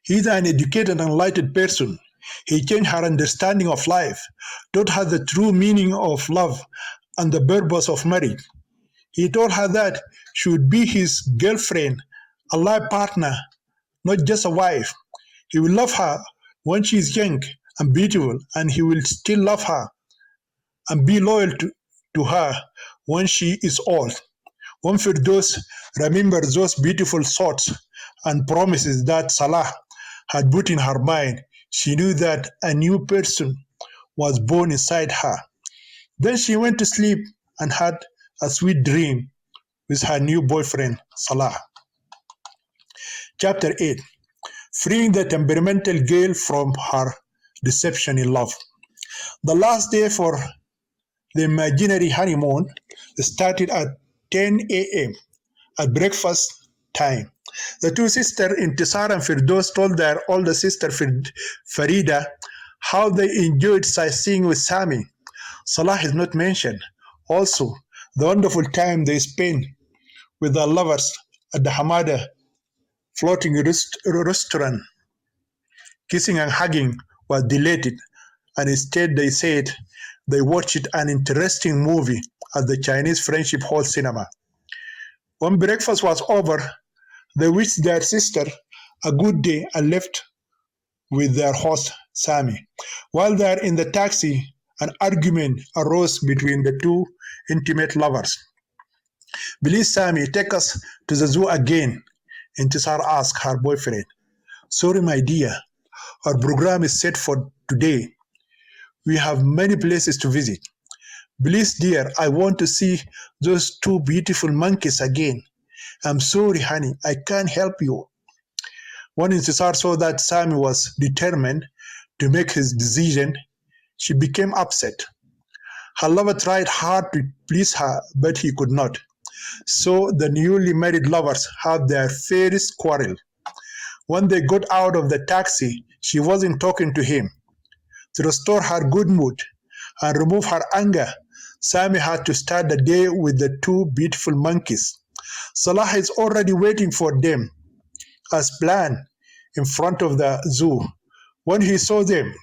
He is an educated and enlightened person. He changed her understanding of life, taught her the true meaning of love and the purpose of marriage. He told her that she would be his girlfriend, a life partner, not just a wife. He will love her when she is young and beautiful, and he will still love her and be loyal to her when she is old. When Firdaus remembered those beautiful thoughts and promises that Salah had put in her mind, she knew that a new person was born inside her. Then she went to sleep and had a sweet dream with her new boyfriend, Salah. Chapter 8. Freeing the temperamental girl from her deception in love. The last day for the imaginary honeymoon started at 10 a.m. at breakfast time. The two sisters, Intisar and Firdaus, told their older sister Farida how they enjoyed sightseeing with Sami. Salah is not mentioned. Also, the wonderful time they spent with their lovers at the Hamada floating restaurant. Kissing and hugging was deleted, and instead they said they watched an interesting movie at the Chinese Friendship Hall cinema. When breakfast was over, they wished their sister a good day and left with their host, Sami. While they are in the taxi, an argument arose between the two intimate lovers. Please, Sami, take us to the zoo again, Intisar asked her boyfriend. Sorry, my dear, our program is set for today. We have many places to visit. Please, dear, I want to see those two beautiful monkeys again. I'm sorry, honey, I can't help you. When Intisar saw that Sami was determined to make his decision, she became upset. Her lover tried hard to please her, but he could not. So the newly married lovers had their first quarrel. When they got out of the taxi, she wasn't talking to him. To restore her good mood and remove her anger, Sami had to start the day with the two beautiful monkeys. Salah is already waiting for them, as planned, in front of the zoo. When he saw them,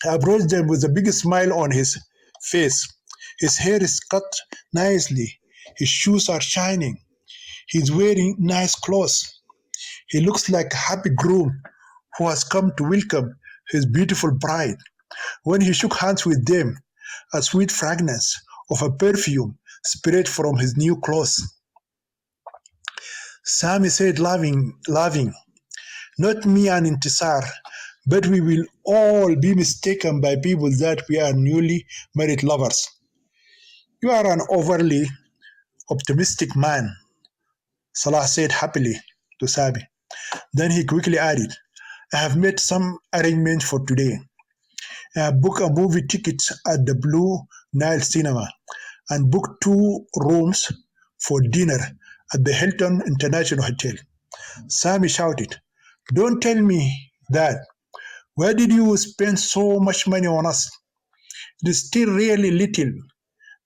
he approached them with a big smile on his face. His hair is cut nicely. His shoes are shining. He's wearing nice clothes. He looks like a happy groom who has come to welcome his beautiful bride. When he shook hands with them, a sweet fragrance of a perfume spread from his new clothes. Sami said, laughing, not me and Intisar, but we will all be mistaken by people that we are newly married lovers. You are an overly optimistic man, Salah said happily to Sami. Then he quickly added, I have made some arrangements for today. I have booked a movie ticket at the Blue Nile Cinema and booked 2 rooms for dinner at the Hilton International Hotel. Sami shouted, don't tell me that. Where did you spend so much money on us? It is still really little.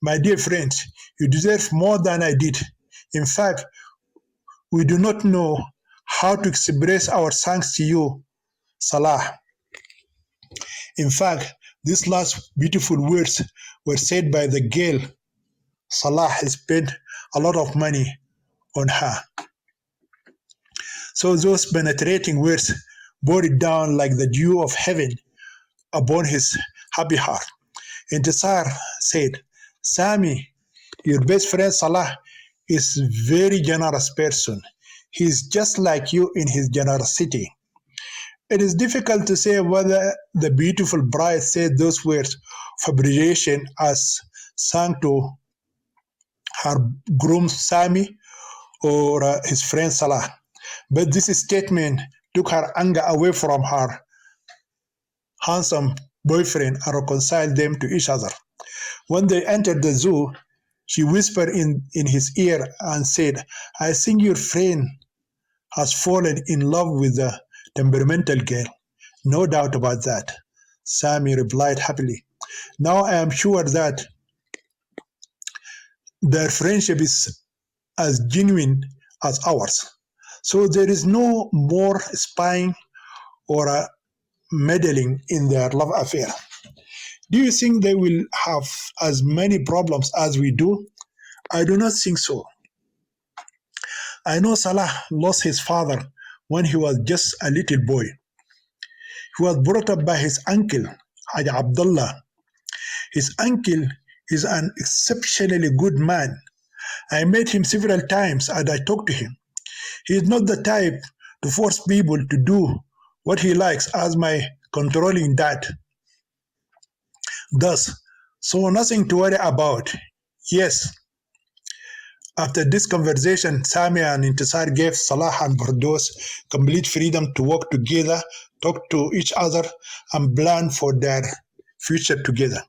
My dear friends, you deserve more than I did. In fact, we do not know how to express our thanks to you, Salah. In fact, these last beautiful words were said by the girl. Salah spent a lot of money on her. So those penetrating words bore it down like the dew of heaven upon his happy heart. Intisar said, Sami, your best friend Salah is a very generous person. He is just like you in his generosity. It is difficult to say whether the beautiful bride said those words of appreciation as sung to her groom Sami or his friend Salah. But this statement took her anger away from her handsome boyfriend and reconciled them to each other. When they entered the zoo, she whispered in his ear and said, I think your friend has fallen in love with the temperamental girl. No doubt about that, Sami replied happily. Now I am sure that their friendship is as genuine as ours. So there is no more spying or meddling in their love affair. Do you think they will have as many problems as we do? I do not think so. I know Salah lost his father when he was just a little boy. He was brought up by his uncle, Haji Abdullah. His uncle is an exceptionally good man. I met him several times and I talked to him. He is not the type to force people to do what he likes as my controlling dad does. So nothing to worry about. Yes, after this conversation, Sami and Intisar gave Salah and Bardos complete freedom to work together, talk to each other, and plan for their future together.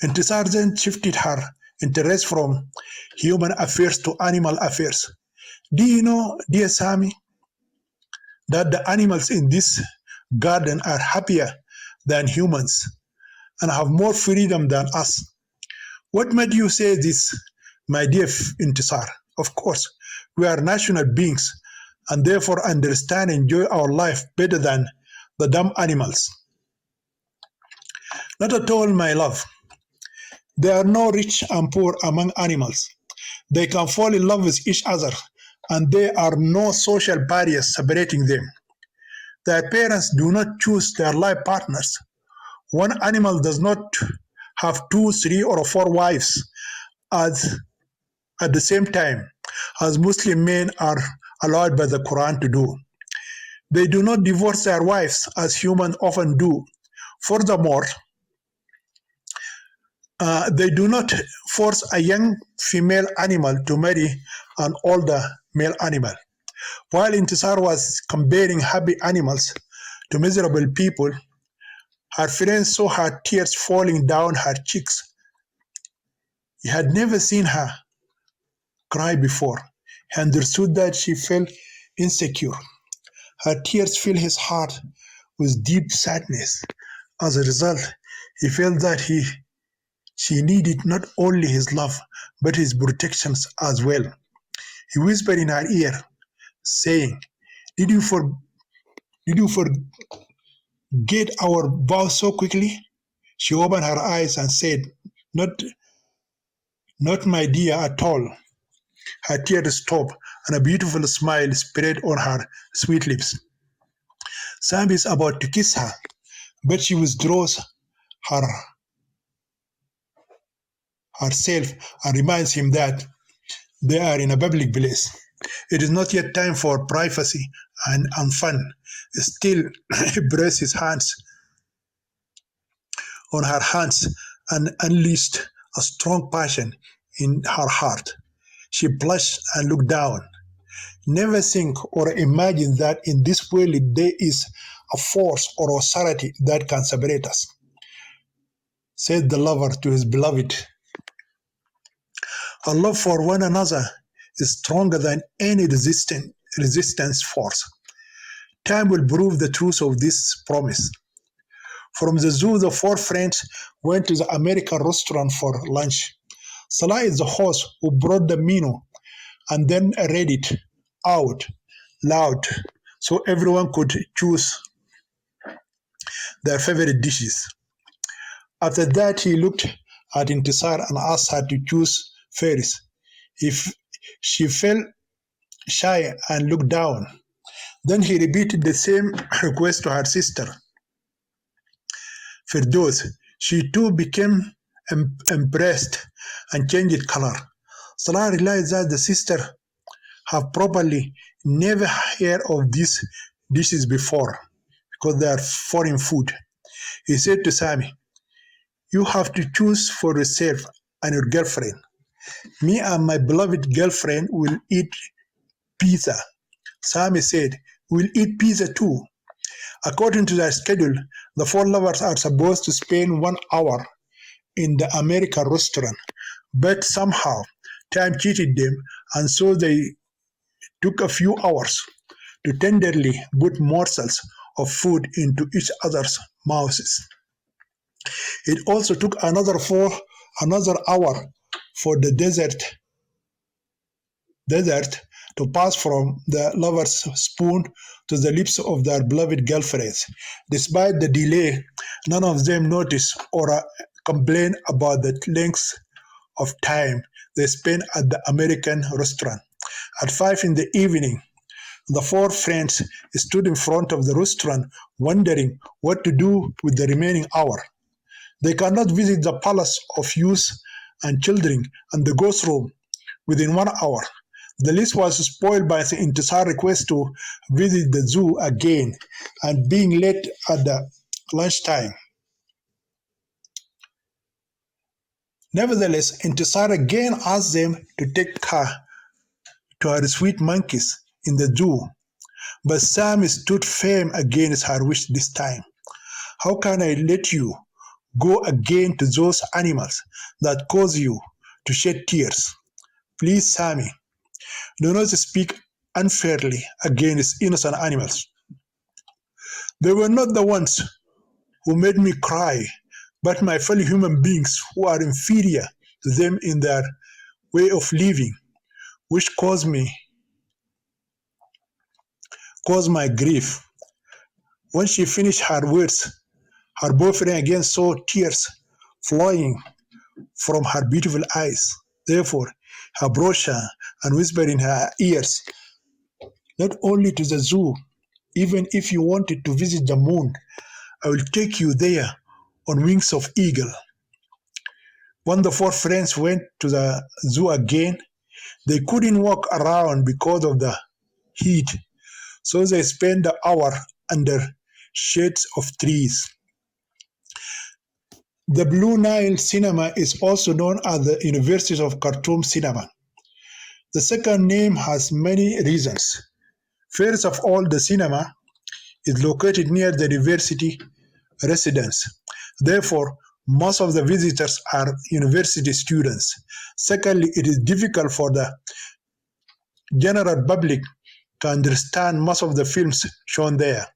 Intisar then shifted her interest from human affairs to animal affairs. Do you know, dear Sami, that the animals in this garden are happier than humans and have more freedom than us? What made you say this, my dear Intisar? Of course, we are national beings and therefore understand and enjoy our life better than the dumb animals. Not at all, my love. There are no rich and poor among animals. They can fall in love with each other, and there are no social barriers separating them. Their parents do not choose their life partners. One animal does not have two, three, or four wives as at the same time, as Muslim men are allowed by the Quran to do. They do not divorce their wives as humans often do. Furthermore, they do not force a young female animal to marry an older male animal. While Intisar was comparing happy animals to miserable people, her friends saw her tears falling down her cheeks. He had never seen her cry before. He understood that she felt insecure. Her tears filled his heart with deep sadness. As a result, he felt that she needed not only his love, but his protections as well. He whispered in her ear, saying, Did you forget our vow so quickly? She opened her eyes and said, Not, not my dear at all. Her tears stopped, and a beautiful smile spread on her sweet lips. Sam is about to kiss her, but she withdraws her herself and reminds him that they are in a public place. It is not yet time for privacy and fun. Still, he pressed his hands on her hands and unleashed a strong passion in her heart. She blushed and looked down. Never think or imagine that in this world there is a force or authority that can separate us, said the lover to his beloved. Our love for one another is stronger than any resistance force. Time will prove the truth of this promise. From the zoo, the four friends went to the American restaurant for lunch. Salah is the host who brought the menu and then read it out loud so everyone could choose their favorite dishes. After that, he looked at Intisar and asked her to choose first. If she felt shy and looked down, then he repeated the same request to her sister. Firdaus, she too became impressed and changed color. Salah realized that the sister have probably never heard of these dishes before because they are foreign food. He said to Sami, You have to choose for yourself and your girlfriend. Me and my beloved girlfriend will eat pizza. Sami said, We'll eat pizza too. According to their schedule, the four lovers are supposed to spend 1 hour in the American restaurant, but somehow time cheated them, and so they took a few hours to tenderly put morsels of food into each other's mouths. It also took another hour for the dessert to pass from the lover's spoon to the lips of their beloved girlfriends. Despite the delay, none of them noticed or complained about the length of time they spent at the American restaurant. At 5 in the evening, the four friends stood in front of the restaurant, wondering what to do with the remaining hour. They cannot visit the palace of youth and children and the ghost room within 1 hour. The list was spoiled by the Intisar request to visit the zoo again and being late at the lunchtime. Nevertheless, Intisar again asked them to take her to her sweet monkeys in the zoo, but Sam stood firm against her wish this time. How can I let you go again to those animals that cause you to shed tears? Please, Sammy, do not speak unfairly against innocent animals. They were not the ones who made me cry, but my fellow human beings who are inferior to them in their way of living, which caused my grief. When she finished her words, her boyfriend again saw tears flowing from her beautiful eyes. Therefore, he approached her and whispered in her ears, not only to the zoo, even if you wanted to visit the moon, I will take you there on wings of eagle. When the four friends went to the zoo again, they couldn't walk around because of the heat, so they spent the hour under shades of trees. The Blue Nile Cinema is also known as the University of Khartoum Cinema. The second name has many reasons. First of all, the cinema is located near the university residence. Therefore, most of the visitors are university students. Secondly, it is difficult for the general public to understand most of the films shown there.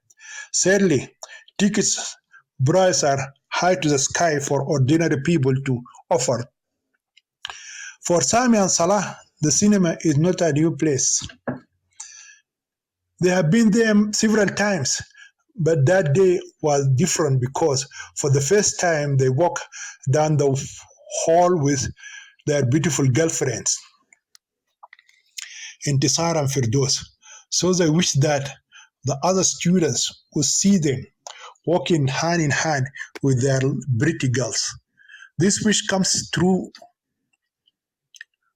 Thirdly, tickets prices are high to the sky for ordinary people to afford. For Sami and Salah, the cinema is not a new place. They have been there several times, but that day was different because for the first time they walked down the hall with their beautiful girlfriends, Intisar and Firdos. So they wished that the other students would see them walking hand in hand with their pretty girls. This wish comes true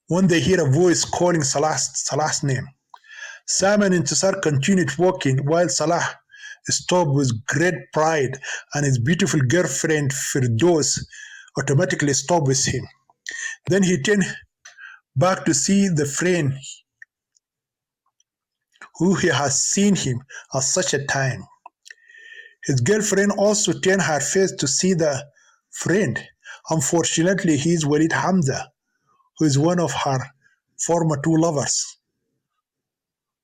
when they hear a voice calling Salah's name. Sam and Intisar continued walking while Salah stopped with great pride and his beautiful girlfriend Firdos automatically stopped with him. Then he turned back to see the friend who he has seen him at such a time. His girlfriend also turned her face to see the friend. Unfortunately, he is Walid Hamza, who is one of her former two lovers.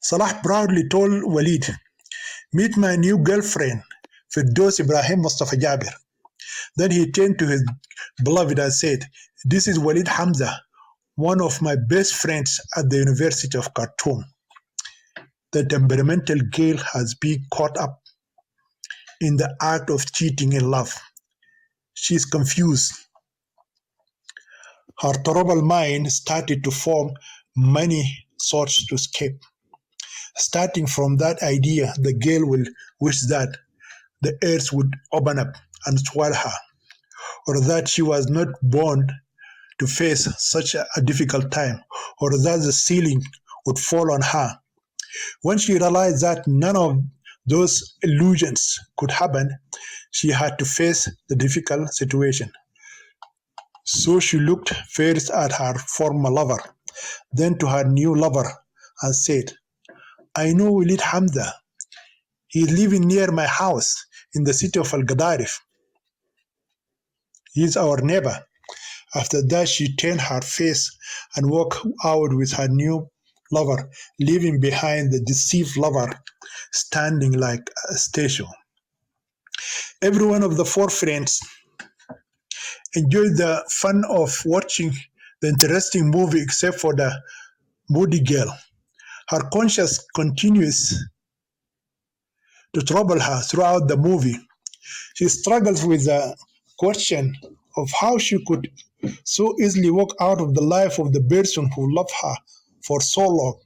Salah proudly told Walid, meet my new girlfriend, Firdos Ibrahim Mustafa Jabir. Then he turned to his beloved and said, this is Walid Hamza, one of my best friends at the University of Khartoum. The temperamental girl has been caught up in the act of cheating in love. She is confused. Her terrible mind started to form many thoughts to escape. Starting from that idea, the girl will wish that the earth would open up and swallow her, or that she was not born to face such a difficult time, or that the ceiling would fall on her. When she realized that none of those illusions could happen, she had to face the difficult situation. So she looked first at her former lover, then to her new lover, and said, I know Walid Hamza. He is living near my house in the city of Al Gadarif. He is our neighbor. After that, she turned her face and walked out with her new lover, leaving behind the deceived lover standing like a statue. Every one of the four friends enjoyed the fun of watching the interesting movie except for the moody girl. Her conscience continues to trouble her throughout the movie. She struggles with the question of how she could so easily walk out of the life of the person who loved her for so long.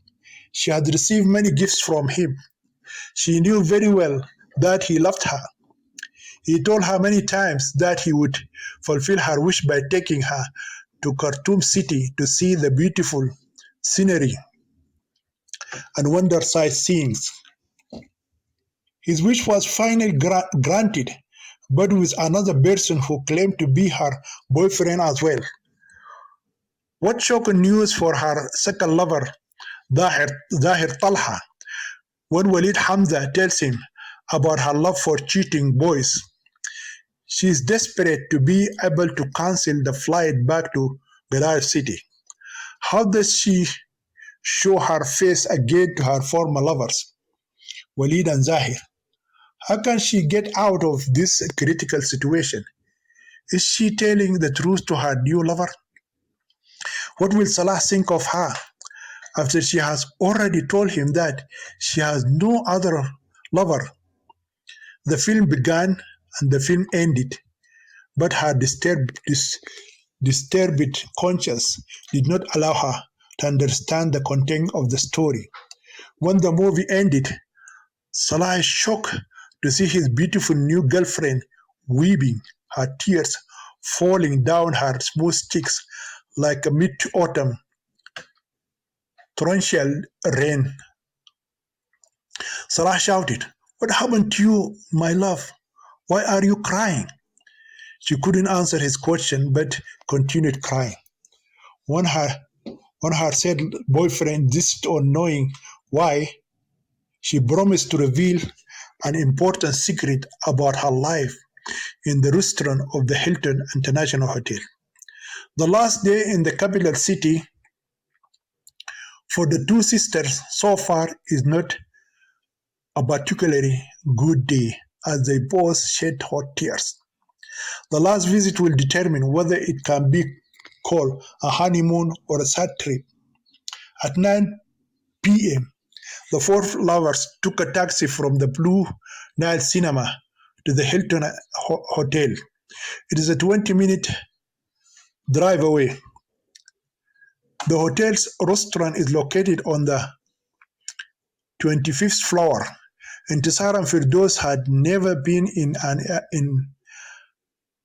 She had received many gifts from him. She knew very well that he loved her. He told her many times that he would fulfill her wish by taking her to Khartoum city to see the beautiful scenery and wonder sightseeing. His wish was finally granted, but with another person who claimed to be her boyfriend as well. What shocking news for her second lover, Zahir Talha, when Walid Hamza tells him about her love for cheating boys. She is desperate to be able to cancel the flight back to Belarus City. How does she show her face again to her former lovers, Walid and Zahir? How can she get out of this critical situation? Is she telling the truth to her new lover? What will Salah think of her after she has already told him that she has no other lover? The film began and the film ended, but her disturbed conscience did not allow her to understand the content of the story. When the movie ended, Salah is shocked to see his beautiful new girlfriend weeping, her tears falling down her smooth cheeks like a mid-autumn torrential rain. Salah shouted, "What happened to you, my love? Why are you crying?" She couldn't answer his question but continued crying. When her said boyfriend insisted on knowing why, she promised to reveal an important secret about her life in the restaurant of the Hilton International Hotel. The last day in the capital city for the two sisters so far is not a particularly good day as they both shed hot tears. The last visit will determine whether it can be called a honeymoon or a sad trip. At 9 p.m., the four lovers took a taxi from the Blue Nile Cinema to the Hilton Hotel. It is a 20-minute drive away. The hotel's restaurant is located on the 25th floor. Intisar and Firdaus had never been in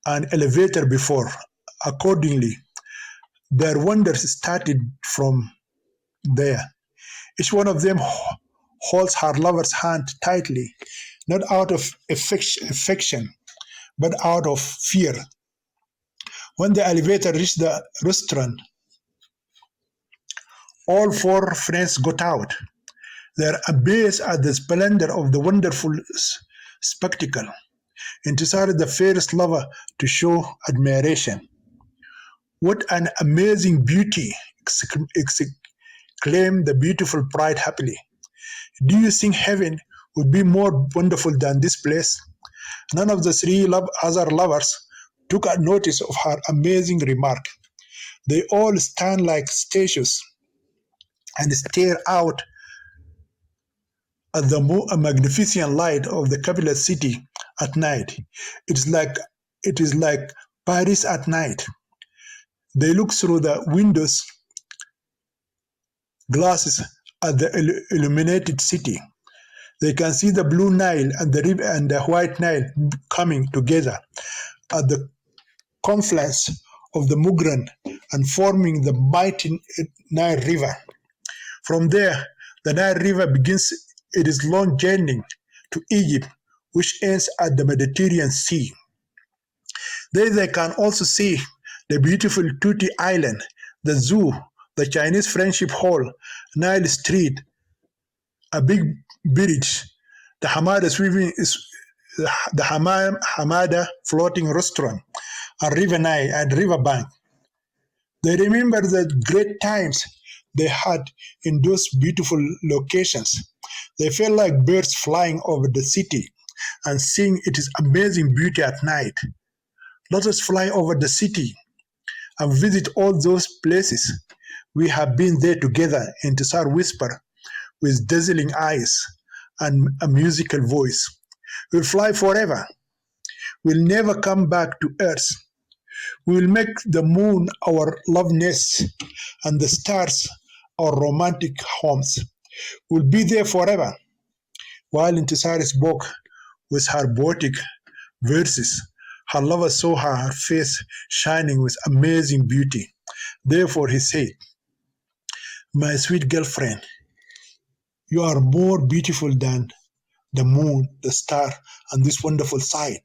an elevator before. Accordingly, their wonders started from there. Each one of them holds her lover's hand tightly, not out of affection, but out of fear. When the elevator reached the restaurant, all four friends got out. They are amazed at the splendor of the wonderful spectacle. Intisar is the fairest lover to show admiration. "What an amazing beauty!" exclaimed the beautiful bride happily. "Do you think heaven would be more wonderful than this place?" None of the three other lovers took notice of her amazing remark. They all stand like statues and stare out at the magnificent light of the capital city at night. It is like Paris at night. They look through the windows glasses at the illuminated city. They can see the Blue Nile and the river and the White Nile coming together at the confluence of the Mugran and forming the mighty Nile River. From there, the Nile River begins its long journey to Egypt, which ends at the Mediterranean Sea. There they can also see the beautiful Tuti Island, the zoo, the Chinese Friendship Hall, Nile Street, a big bridge, the Hamada floating restaurant, and River Nile and riverbank. They remember the great times they had in those beautiful locations. They felt like birds flying over the city and seeing its amazing beauty at night. Let us fly over the city and visit all those places. We have been there together, Intisar whispered with dazzling eyes and a musical voice. We'll fly forever. We'll never come back to Earth. We will make the moon our love nest and the stars our romantic homes. We'll be there forever. While Intisari spoke with her poetic verses, her lover saw her face shining with amazing beauty. Therefore, he said, "My sweet girlfriend, you are more beautiful than the moon, the star, and this wonderful sight.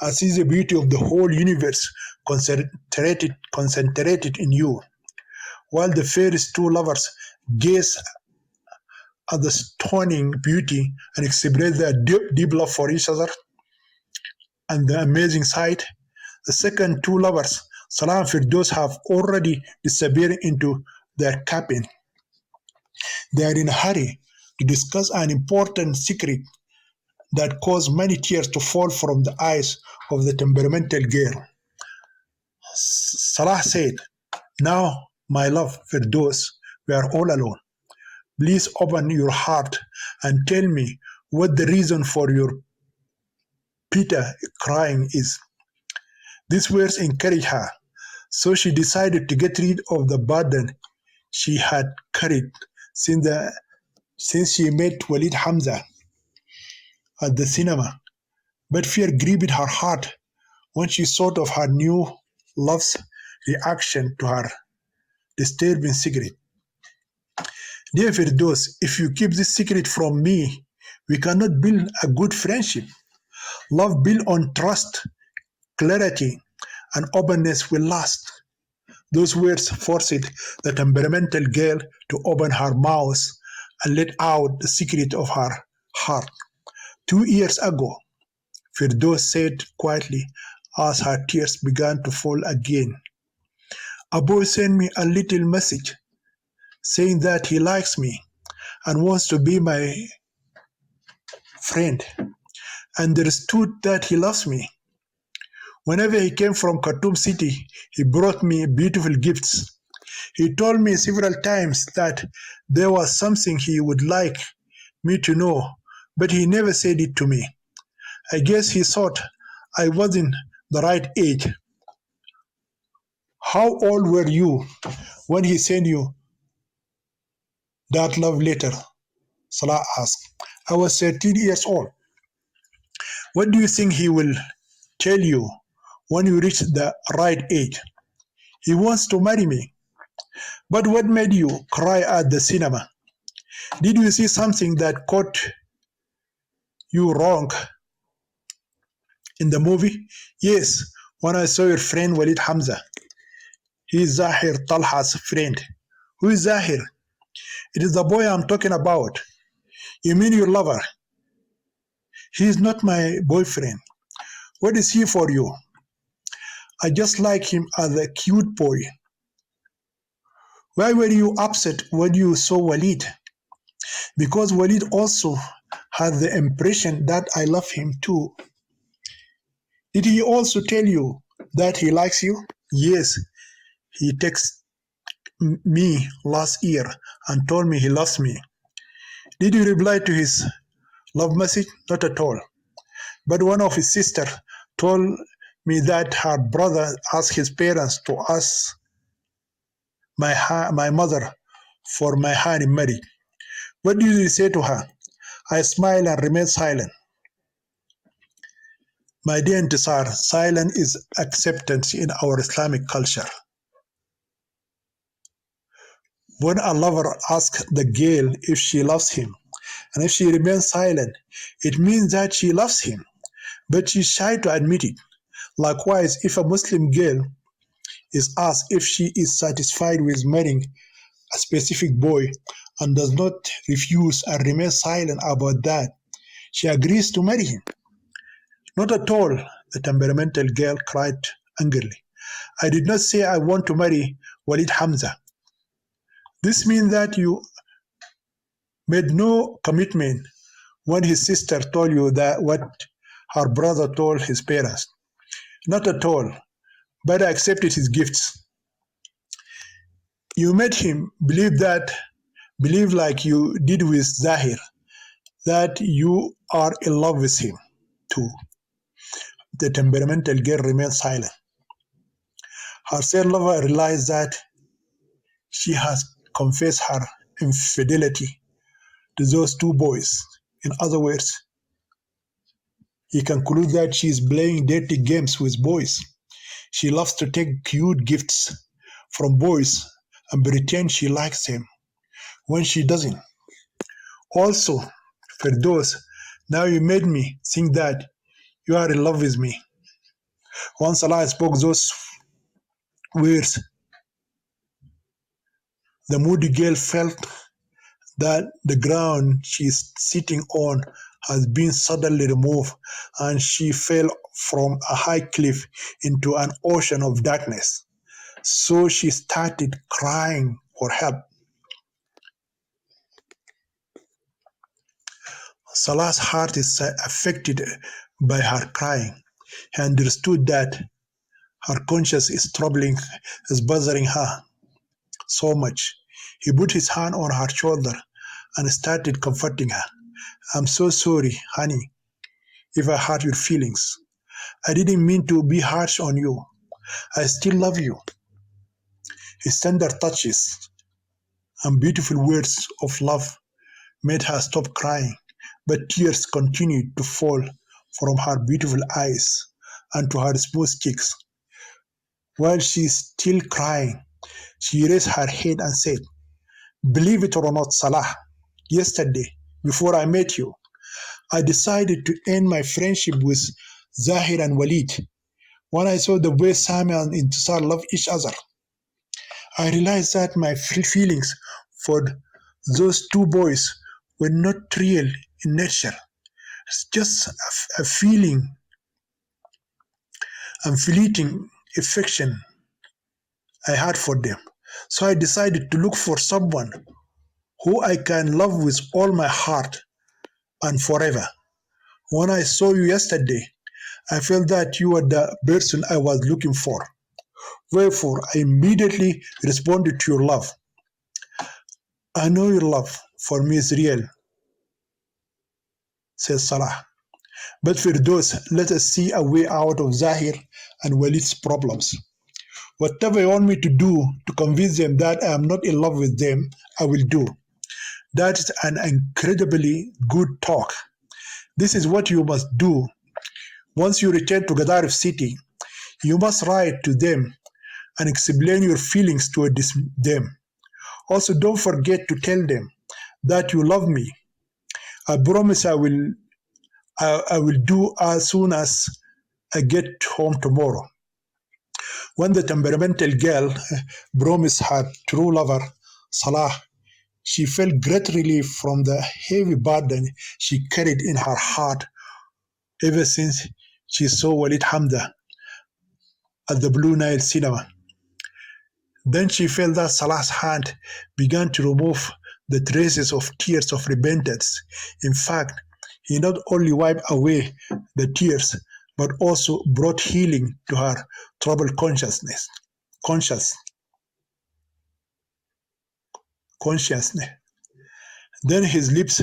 I see the beauty of the whole universe concentrated in you." While the fairest two lovers gaze at the stunning beauty and express their deep love for each other and the amazing sight, the second two lovers, Salah and Firdaus, have already disappeared into their cabin. They are in a hurry to discuss an important secret that caused many tears to fall from the eyes of the temperamental girl. Salah said, "Now, my love, Firdaus, we are all alone. Please open your heart and tell me what the reason for your Peter crying is." These words encouraged her, so she decided to get rid of the burden she had carried since she met Walid Hamza at the cinema. But fear gripped her heart when she thought of her new love's reaction to her disturbing secret. "Dear Firdaus, if you keep this secret from me, we cannot build a good friendship. Love built on trust, clarity, and openness will last." Those words forced the temperamental girl to open her mouth and let out the secret of her heart. "2 years ago," Firdaus said quietly as her tears began to fall again, "a boy sent me a little message saying that he likes me and wants to be my friend, and understood that he loves me. Whenever he came from Khartoum city, he brought me beautiful gifts. He told me several times that there was something he would like me to know, but he never said it to me. I guess he thought I wasn't the right age." "How old were you when he sent you that love letter?" Salah asked. "I was 13 years old." "What do you think he will tell you when you reach the right age?" "He wants to marry me." "But what made you cry at the cinema? Did you see something that caught you wrong in the movie?" "Yes, when I saw your friend Walid Hamza." "He is Zahir Talha's friend." "Who is Zahir?" "It is the boy I'm talking about." "You mean your lover?" "He is not my boyfriend." "What is he for you?" "I just like him as a cute boy." "Why were you upset when you saw Walid?" "Because Walid also had the impression that I love him too." "Did he also tell you that he likes you?" "Yes, he texted me last year and told me he loves me." "Did you reply to his love message?" "Not at all. But one of his sisters told me that her brother asked his parents to ask my mother for my hand in marriage." "What did you say to her?" I smiled and remained silent. My dear Intisar, silence is acceptance in our Islamic culture. When a lover asks the girl if she loves him, and if she remains silent, it means that she loves him, but she's shy to admit it. Likewise, if a Muslim girl is asked if she is satisfied with marrying a specific boy and does not refuse and remain silent about that, she agrees to marry him. "Not at all," the temperamental girl cried angrily. "I did not say I want to marry Walid Hamza. This means that you made no commitment when his sister told you that what her brother told his parents." "Not at all, but I accepted his gifts." "You made him believe that Believe like you did with Zahir that you are in love with him too. The temperamental girl remained silent. Her said lover realized that she has confessed her infidelity to those two boys. In other words, he concludes that she is playing dirty games with boys. She loves to take cute gifts from boys and pretend she likes them when she doesn't. Also, Firdos, now you made me think that you are in love with me. Once Allah spoke those words, the moody girl felt that the ground she is sitting on has been suddenly removed and she fell from a high cliff into an ocean of darkness. So she started crying for help. Salah's heart is affected by her crying. He understood that her conscience is troubling, is bothering her so much. He put his hand on her shoulder and started comforting her. I'm so sorry, honey, if I hurt your feelings. I didn't mean to be harsh on you. I still love you. His tender touches and beautiful words of love made her stop crying, but tears continued to fall from her beautiful eyes and to her smooth cheeks. While she is still crying, she raised her head and said, believe it or not, Salah, yesterday, before I met you, I decided to end my friendship with Zahir and Walid. When I saw the way Sami and Intisar love each other, I realized that my feelings for those two boys were not real in nature. It's just a feeling and fleeting affection I had for them. So I decided to look for someone who I can love with all my heart and forever. When I saw you yesterday, I felt that you were the person I was looking for. Wherefore, I immediately responded to your love. I know your love for me is real, says Salah. But for those, let us see a way out of Zahir and Walid's problems. Whatever you want me to do to convince them that I am not in love with them, I will do. That is an incredibly good talk. This is what you must do. Once you return to Gadarif city, you must write to them and explain your feelings towards them. Also, don't forget to tell them that you love me. I promise I will do as soon as I get home tomorrow. When the temperamental girl promised her true lover, Salah, she felt great relief from the heavy burden she carried in her heart ever since she saw Walid Hamda at the Blue Nile cinema. Then she felt that Salah's hand began to remove the traces of tears of repentance. In fact, he not only wiped away the tears, but also brought healing to her troubled conscious, consciousness. Then his lips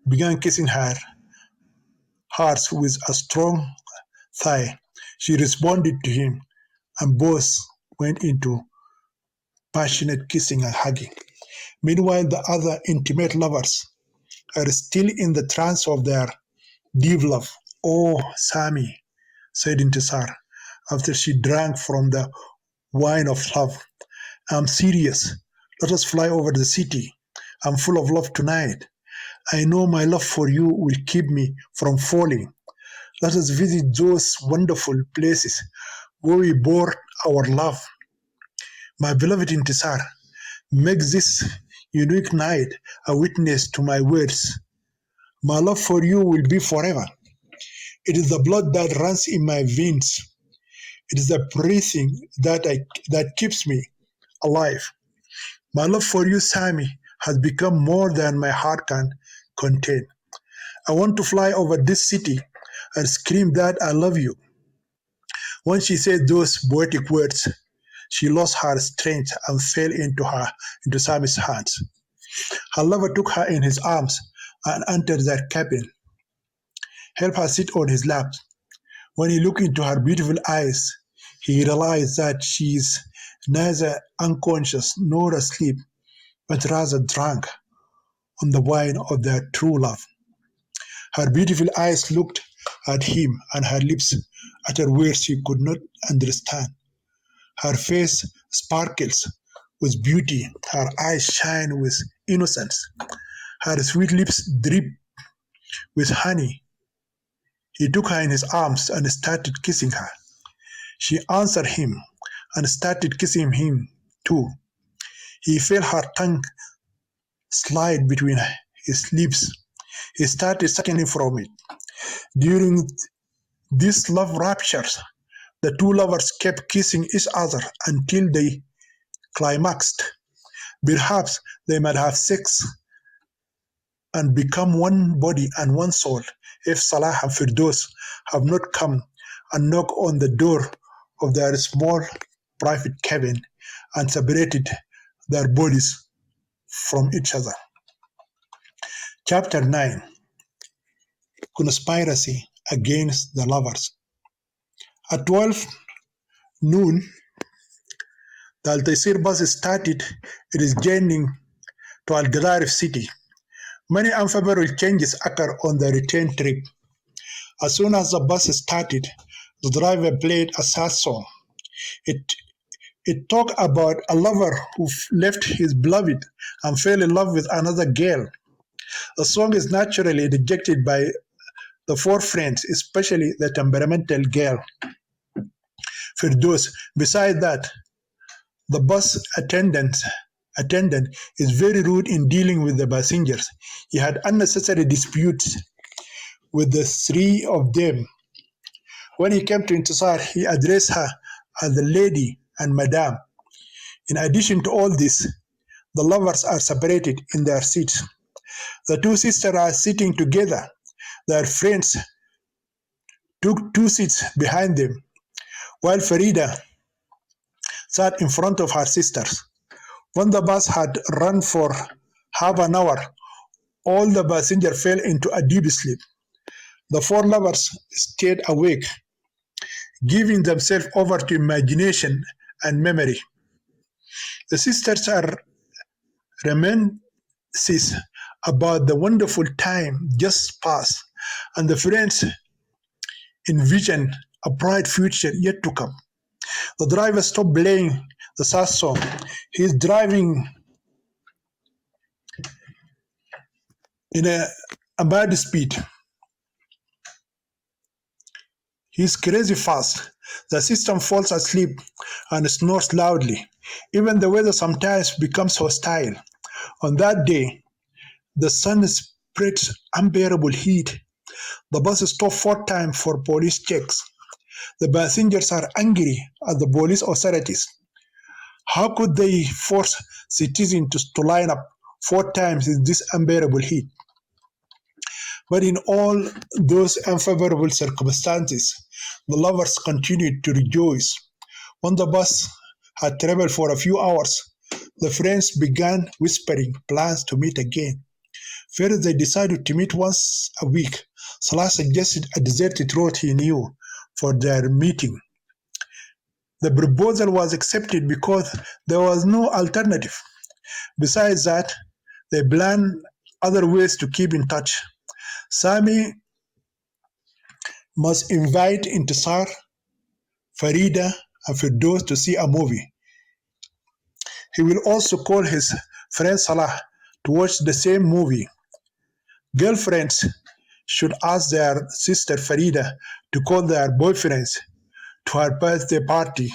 began kissing her heart with a strong sigh. She responded to him, and both went into passionate kissing and hugging. Meanwhile, the other intimate lovers are still in the trance of their deep love. Oh, Sami, said Intisar, after she drank from the wine of love. I'm serious. Let us fly over the city. I'm full of love tonight. I know my love for you will keep me from falling. Let us visit those wonderful places where we bore our love. My beloved Intisar, make this unique night a witness to my words. My love for you will be forever. It is the blood that runs in my veins. It is the breathing that keeps me alive. My love for you, Sami, has become more than my heart can contain. I want to fly over this city and scream that I love you. When she said those poetic words, she lost her strength and fell into Sami's hands. Her lover took her in his arms and entered their cabin, helped her sit on his lap. When he looked into her beautiful eyes, he realized that she is neither unconscious nor asleep, but rather drunk on the wine of their true love. Her beautiful eyes looked at him, and her lips uttered words he could not understand. Her face sparkles with beauty, her eyes shine with innocence, her sweet lips drip with honey. He took her in his arms and started kissing her. She answered him and started kissing him too. He felt her tongue slide between his lips. He started sucking from it. During these love raptures, the two lovers kept kissing each other until they climaxed. Perhaps they might have sex and become one body and one soul if Salah and Firdaus have not come and knocked on the door of their small private cabin and separated their bodies from each other. Chapter 9: Conspiracy Against the Lovers. At 12 noon, the Al Taysir bus started its journey to Al Gadarif city. Many unfavorable changes occurred on the return trip. As soon as the bus started, the driver played a sad song. It talked about a lover who left his beloved and fell in love with another girl. The song is naturally rejected by the four friends, especially the temperamental girl, Firdaus. Besides that, the bus attendant is very rude in dealing with the passengers. He had unnecessary disputes with the three of them. When he came to Intisar, he addressed her as the lady and madam. In addition to all this, the lovers are separated in their seats. The two sisters are sitting together. Their friends took two seats behind them, while Farida sat in front of her sisters. When the bus had run for half an hour, all the passengers fell into a deep sleep. The four lovers stayed awake, giving themselves over to imagination and memory. The sisters are reminiscing about the wonderful time just past, and the friends envision a bright future yet to come. The driver stopped playing the sad song. He is driving in a bad speed. He's crazy fast. The system falls asleep and snores loudly. Even the weather sometimes becomes hostile. On that day, the sun spreads unbearable heat. The bus stops 4 times for police checks. The passengers are angry at the police authorities. How could they force citizens to line up 4 times in this unbearable heat? But in all those unfavorable circumstances, the lovers continued to rejoice. When the bus had traveled for a few hours, the friends began whispering plans to meet again. First, they decided to meet once a week. Salah suggested a deserted road he knew for their meeting. The proposal was accepted because there was no alternative. Besides that, they planned other ways to keep in touch. Sami must invite Intisar, Farida, and Firdaus to see a movie. He will also call his friend Salah to watch the same movie. Girlfriends should ask their sister Farida to call their boyfriends to her birthday party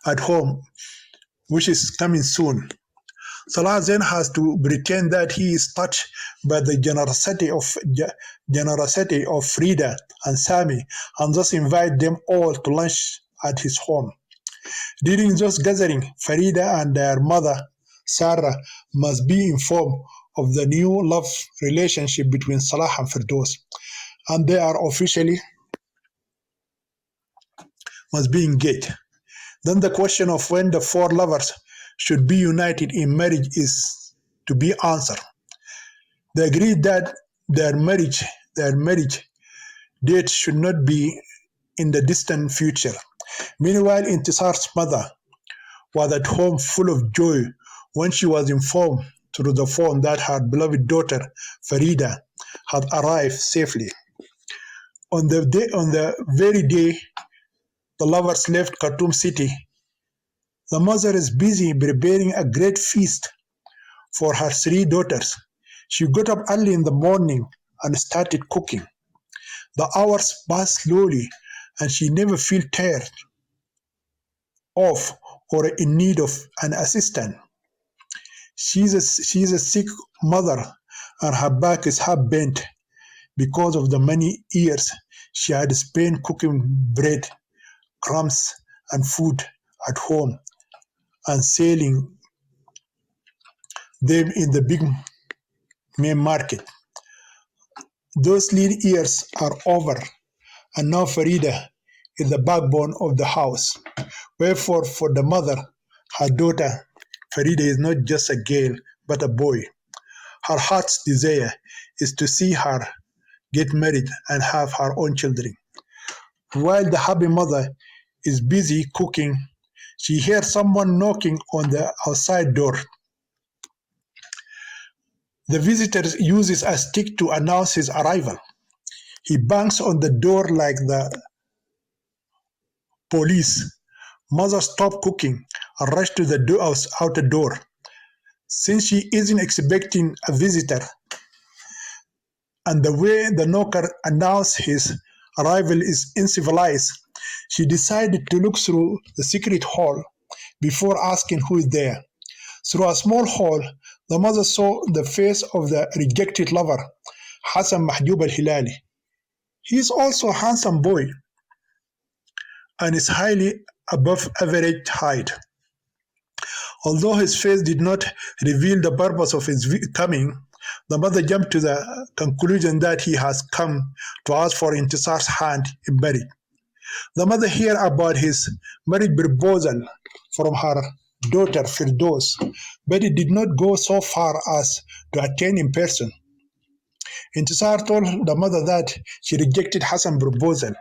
at home, which is coming soon. Salah then has to pretend that he is touched by the generosity of Frida and Sami and thus invite them all to lunch at his home. During this gathering, Farida and their mother, Sarah, must be informed of the new love relationship between Salah and Firdaus, and they are officially must be engaged. Then the question of when the four lovers should be united in marriage is to be answered. They agreed that their marriage date should not be in the distant future. Meanwhile, Intisar's mother was at home full of joy when she was informed through the phone that her beloved daughter Farida had arrived safely. On the very day the lovers left Khartoum city, the mother is busy preparing a great feast for her three daughters. She got up early in the morning and started cooking. The hours passed slowly, and she never felt tired of or in need of an assistant. She's a sick mother, and her back is half bent because of the many years she had spent cooking bread, crumbs, and food at home and selling them in the big main market. Those lean years are over, and now Farida is the backbone of the house. Wherefore, for the mother, her daughter Farida is not just a girl, but a boy. Her heart's desire is to see her get married and have her own children. While the happy mother is busy cooking, she hears someone knocking on the outside door. The visitor uses a stick to announce his arrival. He bangs on the door like the police. Mother stops cooking and rushes to the outer door. Since she isn't expecting a visitor, and the way the knocker announced his arrival is uncivilized, she decided to look through the secret hall before asking who is there. Through a small hole, the mother saw the face of the rejected lover, Hassan Mahjoub al-Hilali. He is also a handsome boy and is highly above average height. Although his face did not reveal the purpose of his coming, the mother jumped to the conclusion that he has come to ask for Intisar's hand in marriage. The mother heard about his marriage proposal from her daughter Firdos, but it did not go so far as to attend in person. Intisar told the mother that she rejected Hassan's proposal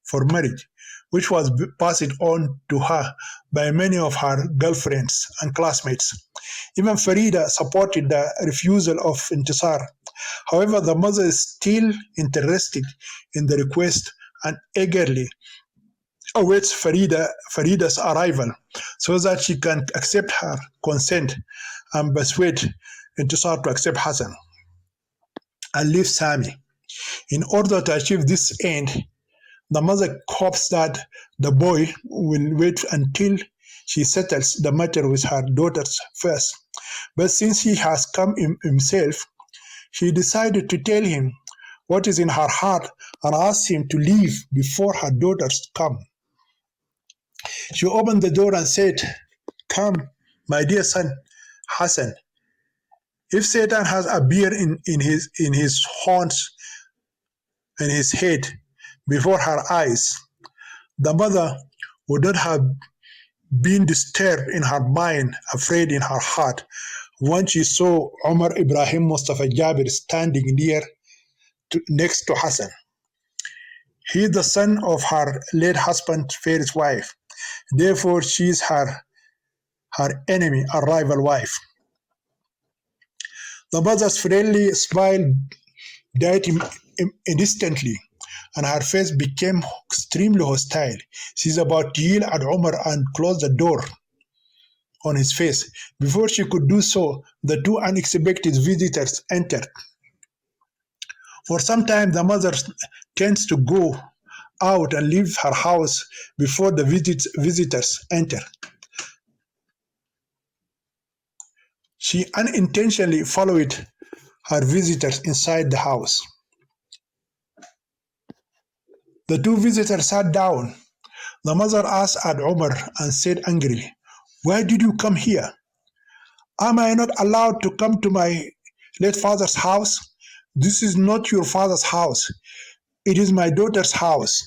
for marriage, which was passed on to her by many of her girlfriends and classmates. Even Farida supported the refusal of Intisar. However, the mother is still interested in the request and eagerly awaits Farida's arrival so that she can accept her consent and persuade Intisar to accept Hassan and leave Sami. In order to achieve this end, the mother hopes that the boy will wait until she settles the matter with her daughters first. But since he has come himself, she decided to tell him what is in her heart and ask him to leave before her daughters come. She opened the door and said, "Come, my dear son, Hassan. If Satan has appeared in his horns and his head before her eyes, the mother would not have been disturbed in her mind, afraid in her heart, when she saw Omar Ibrahim Mustafa Jabir standing next to Hassan. He is the son of her late husband's first wife. Therefore, she is her enemy and rival wife." The mother's friendly smile died instantly, and her face became extremely hostile. She's about to yell at Omar and close the door on his face. Before she could do so, the two unexpected visitors entered. For some time, the mother tends to go out and leave her house before the visitors enter. She unintentionally followed her visitors inside the house. The two visitors sat down. The mother asked at Omar and said angrily, "Why did you come here? Am I not allowed to come to my late father's house? This is not your father's house. It is my daughter's house."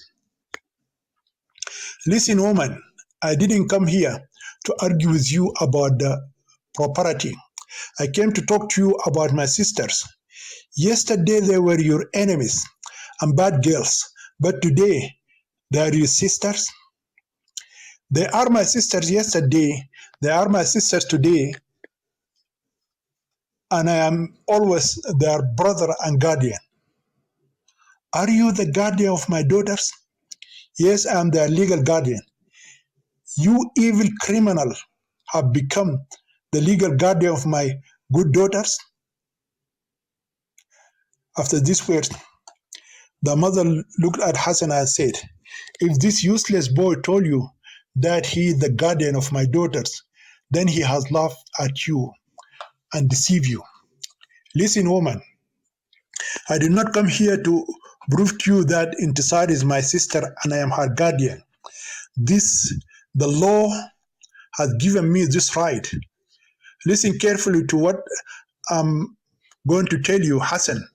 "Listen, woman, I didn't come here to argue with you about the property. I came to talk to you about my sisters. Yesterday they were your enemies and bad girls, but today they are your sisters. They are my sisters yesterday, they are my sisters today, and I am always their brother and guardian. Are you the guardian of my daughters? Yes, I am their legal guardian. You evil criminal have become the legal guardian of my good daughters. After these words, the mother looked at Hassan and said, if this useless boy told you that he is the guardian of my daughters, then he has laughed at you and deceived you. Listen, woman, I did not come here to prove to you that Intisar is my sister and I am her guardian. The law has given me this right. Listen carefully to what I'm going to tell you, Hassan.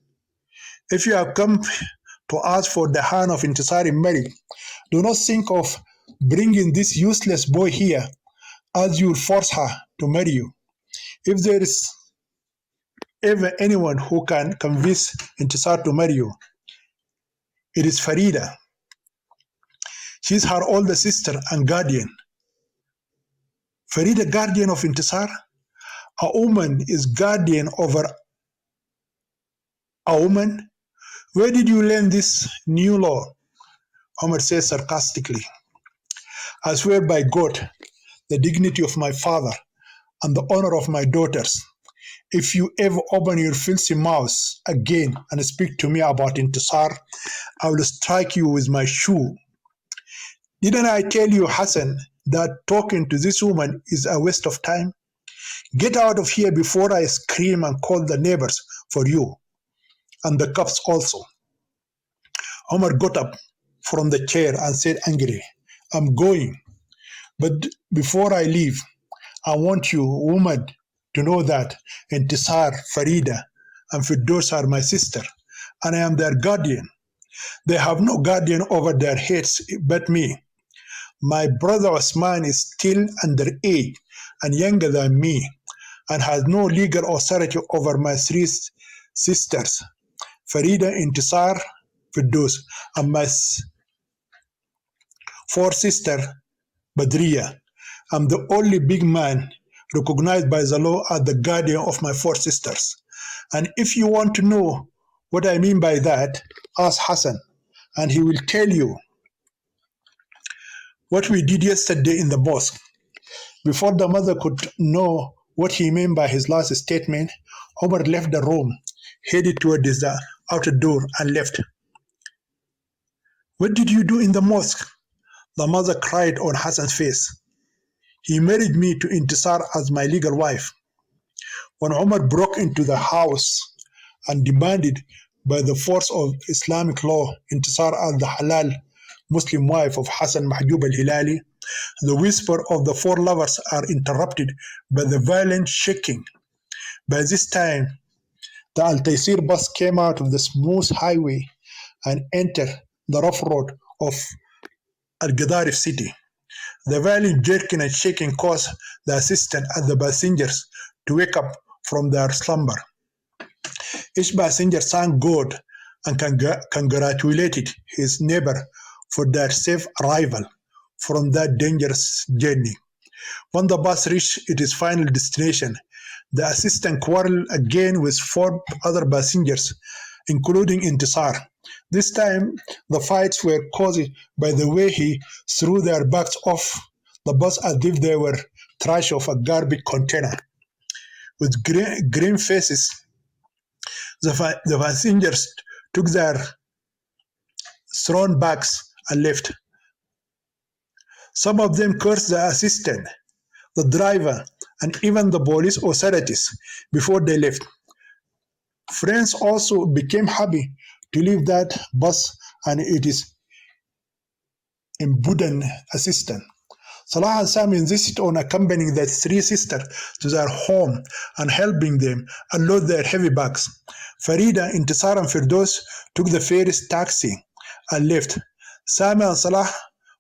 If you have come to ask for the hand of Intisar in marriage, do not think of bringing this useless boy here, as you will force her to marry you. If there is ever anyone who can convince Intisar to marry you, it is Farida. She is her older sister and guardian. Farida, guardian of Intisar? A woman is guardian over a woman? Where did you learn this new law? Omar says sarcastically. I swear by God, the dignity of my father, and the honor of my daughters, if you ever open your filthy mouth again and speak to me about Intisar, I will strike you with my shoe. Didn't I tell you, Hassan, that talking to this woman is a waste of time? Get out of here before I scream and call the neighbors for you, and the cops also. Omar got up from the chair and said angrily, I'm going, but before I leave, I want you, woman, to know that Intisar, Farida, and Firdaus are my sister, and I am their guardian. They have no guardian over their heads but me. My brother Osman is still underage and younger than me, and has no legal authority over my three sisters, Farida, Intisar, Firdaus, and my fourth sister, Badriya. I'm the only big man recognized by the law as the guardian of my four sisters. And if you want to know what I mean by that, ask Hassan, and he will tell you what we did yesterday in the mosque. Before the mother could know what he meant by his last statement, Omar left the room, headed toward the outer door, and left. What did you do in the mosque? The mother cried on Hassan's face. He married me to Intisar as my legal wife. When Omar broke into the house and demanded by the force of Islamic law Intisar as the halal Muslim wife of Hassan Mahjoub al-Hilali, the whisper of the four lovers are interrupted by the violent shaking. By this time, the Al-Taysir bus came out of the smooth highway and entered the rough road of Al-Gadarif city. The violent jerking and shaking caused the assistant and the passengers to wake up from their slumber. Each passenger thanked God and congratulated his neighbor for their safe arrival from that dangerous journey. When the bus reached its final destination, the assistant quarreled again with four other passengers, including Intisar. This time, the fights were caused by the way he threw their bags off the bus as if they were trash of a garbage container. With grim faces, the passengers took their thrown bags and left. Some of them cursed the assistant, the driver, and even the police authorities before they left. Friends also became happy to leave that bus and its emboldened assistant. Salah and Sami insisted on accompanying the three sisters to their home and helping them unload their heavy bags. Farida, Intisar, and Firdaus took the ferry's taxi and left. Sami and Salah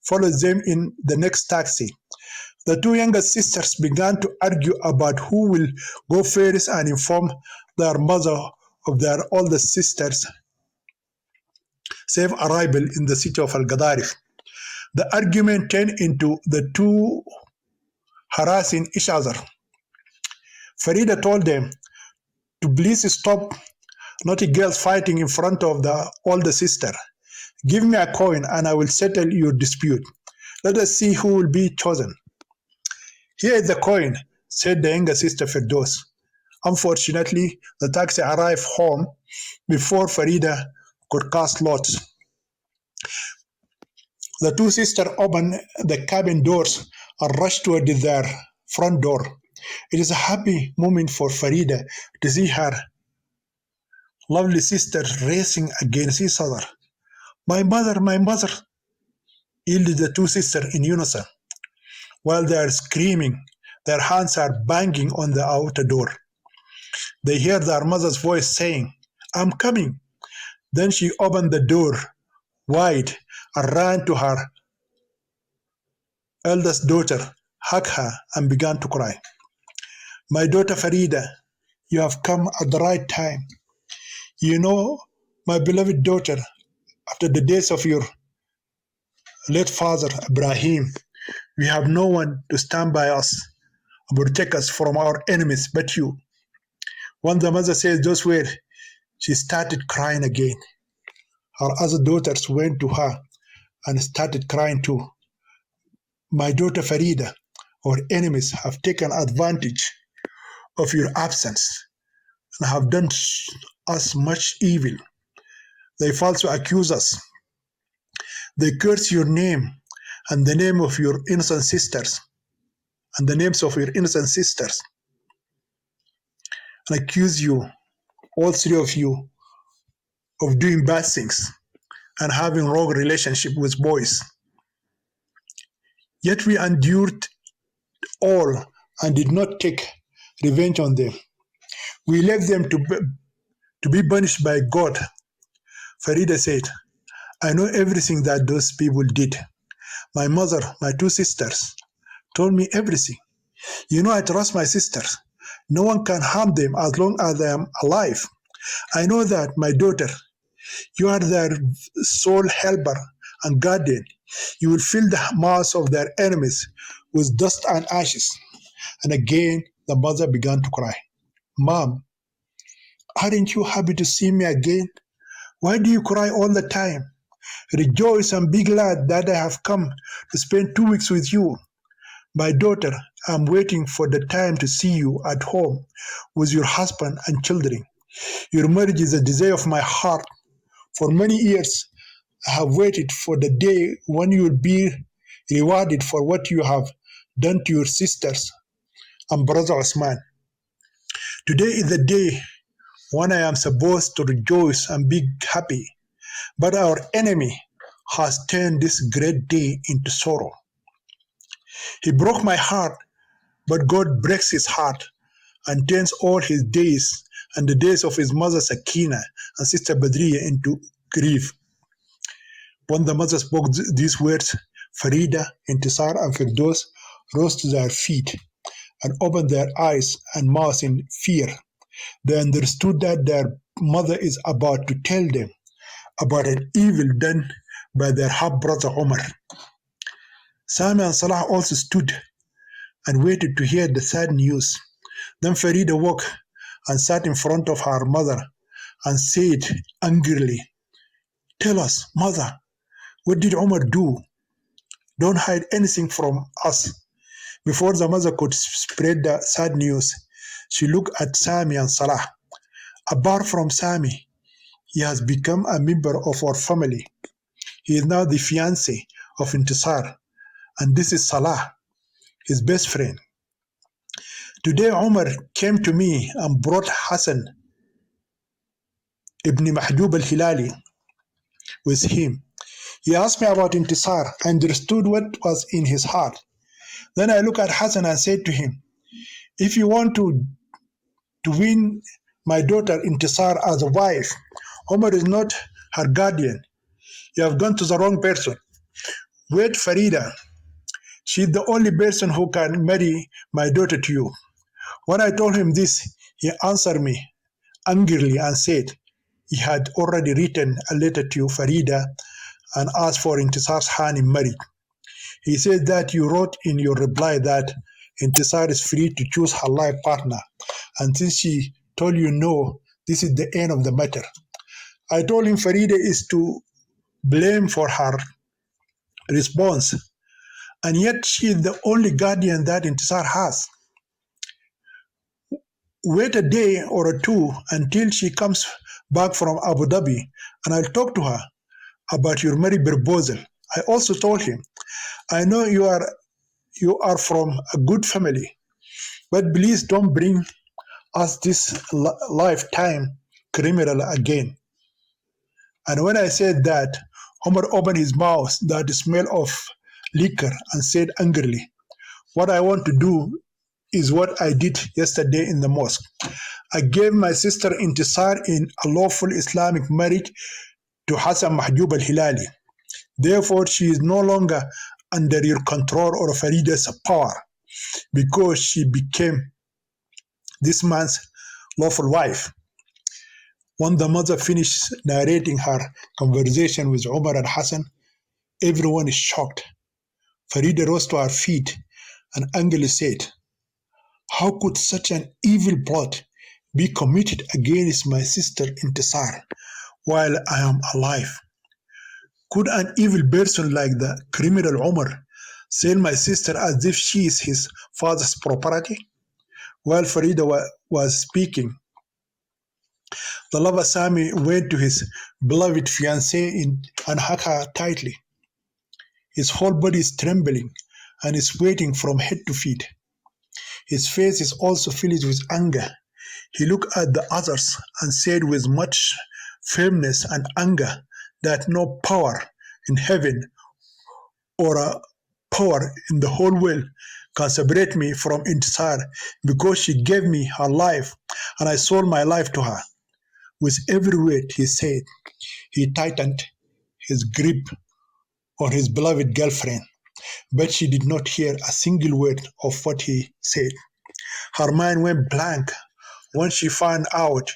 followed them in the next taxi. The two younger sisters began to argue about who will go first and inform their mother of their older sister's safe arrival in the city of Al-Gadarif. The argument turned into the two harassing each other. Farida told them to please stop naughty girls fighting in front of the older sister. Give me a coin and I will settle your dispute. Let us see who will be chosen. Here is the coin, said the younger sister Firdos. Unfortunately, the taxi arrived home before Farida could cast lots. The two sisters opened the cabin doors and rushed toward their front door. It is a happy moment for Farida to see her lovely sisters racing against each other. My mother, yelled the two sisters in unison. While they are screaming, their hands are banging on the outer door. They hear their mother's voice saying, I'm coming. Then she opened the door wide and ran to her eldest daughter, hugged her, and began to cry. My daughter Farida, you have come at the right time. You know, my beloved daughter, after the death of your late father, Ibrahim, we have no one to stand by us and protect us from our enemies but you. When the mother says those words, she started crying again. Her other daughters went to her and started crying too. My daughter Farida, our enemies have taken advantage of your absence and have done us much evil. They falsely accuse us. They curse your name and the name of your innocent sisters and the names of your innocent sisters and accuse you, all three of you, of doing bad things and having wrong relationship with boys. Yet we endured all and did not take revenge on them. We left them to be punished by God. Farida said, I know everything that those people did. My mother, my two sisters, told me everything. You know, I trust my sisters. No one can harm them as long as I am alive. I know that, my daughter, you are their sole helper and guardian. You will fill the mouths of their enemies with dust and ashes. And again, the mother began to cry. Mom, aren't you happy to see me again? Why do you cry all the time? Rejoice and be glad that I have come to spend 2 weeks with you. My daughter, I'm waiting for the time to see you at home with your husband and children. Your marriage is a desire of my heart. For many years, I have waited for the day when you will be rewarded for what you have done to your sisters and brother Osman. Today is the day when I am supposed to rejoice and be happy, but our enemy has turned this great day into sorrow. He broke my heart, but God breaks his heart and turns all his days and the days of his mother Sakina and sister Badriya into grief. When the mother spoke these words, Farida, Intisar, and Firdos rose to their feet and opened their eyes and mouths in fear. They understood that their mother is about to tell them about an evil done by their half-brother Omar. Sami and Salah also stood and waited to hear the sad news. Then Farida woke and sat in front of her mother and said angrily, Tell us, mother, what did Omar do? Don't hide anything from us. Before the mother could spread the sad news, she looked at Sami and Salah. Apart from Sami, he has become a member of our family. He is now the fiancé of Intisar, and this is Salah, his best friend. Today Omar came to me and brought Hassan ibn Mahjub al-Hilali with him. He asked me about Intisar and understood what was in his heart. Then I looked at Hassan and said to him, if you want to win my daughter Intisar as a wife, Omar is not her guardian. You have gone to the wrong person. Wait, Farida. She's the only person who can marry my daughter to you. When I told him this, he answered me angrily and said he had already written a letter to Farida and asked for Intisar's hand in marriage. He said that you wrote in your reply that Intisar is free to choose her life partner. And since she told you no, this is the end of the matter. I told him Farida is to blame for her response, and yet she is the only guardian that Intisar has. Wait a day or two until she comes back from Abu Dhabi, and I'll talk to her about your marriage proposal. I also told him, I know you are from a good family, but please don't bring us this lifetime criminal again. And when I said that, Omar opened his mouth that smelled of liquor and said angrily, what I want to do is what I did yesterday in the mosque. I gave my sister Intisar in a lawful Islamic marriage to Hassan Mahjoub al-Hilali. Therefore, she is no longer under your control or Farida's power because she became this man's lawful wife. When the mother finished narrating her conversation with Umar and Hassan, everyone is shocked. Farida rose to her feet and angrily said, how could such an evil plot be committed against my sister Intisar while I am alive? Could an evil person like the criminal Umar sell my sister as if she is his father's property? While Farida was speaking, the lover Sami went to his beloved fiancée and hugged her tightly. His whole body is trembling and is sweating from head to feet. His face is also filled with anger. He looked at the others and said with much firmness and anger that no power in heaven or a power in the whole world can separate me from Intisar because she gave me her life and I sold my life to her. With every word he said, he tightened his grip on his beloved girlfriend, but she did not hear a single word of what he said. Her mind went blank when she found out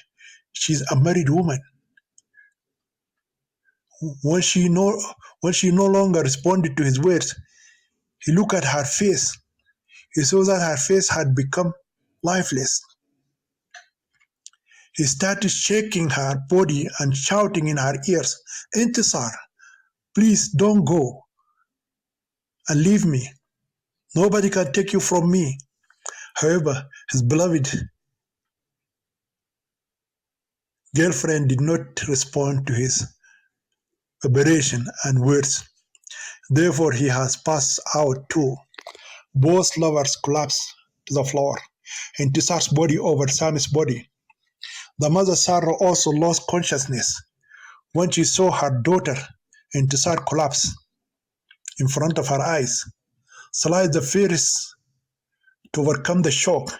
she's a married woman. When she no longer responded to his words, he looked at her face. He saw that her face had become lifeless. He started shaking her body and shouting in her ears, Intisar, please don't go and leave me. Nobody can take you from me. However, his beloved girlfriend did not respond to his aberration and words. Therefore, he has passed out too. Both lovers collapsed to the floor. Intisar's body over Sami's body. The mother Sarah also lost consciousness when she saw her daughter Intisar collapse in front of her eyes. Salah is the first to overcome the shock.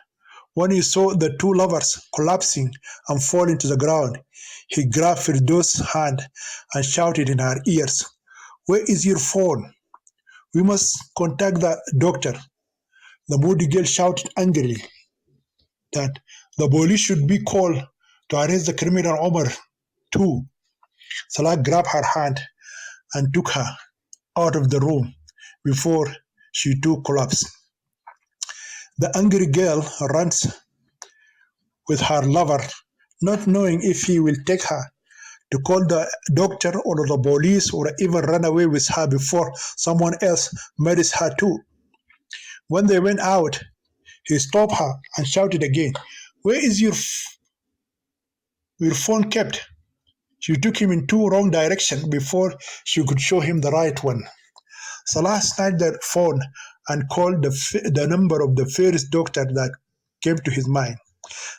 When he saw the two lovers collapsing and falling to the ground, he grabbed Firdau's hand and shouted in her ears, where is your phone? We must contact the doctor. The moody girl shouted angrily that the police should be called to arrest the criminal Omar too. Salah grabbed her hand and took her out of the room before she too collapsed. The angry girl runs with her lover, not knowing if he will take her to call the doctor or the police or even run away with her before someone else marries her too. When they went out, he stopped her and shouted again, where is your phone kept? She took him in two wrong directions before she could show him the right one. Salah snatched the phone and called the number of the first doctor that came to his mind.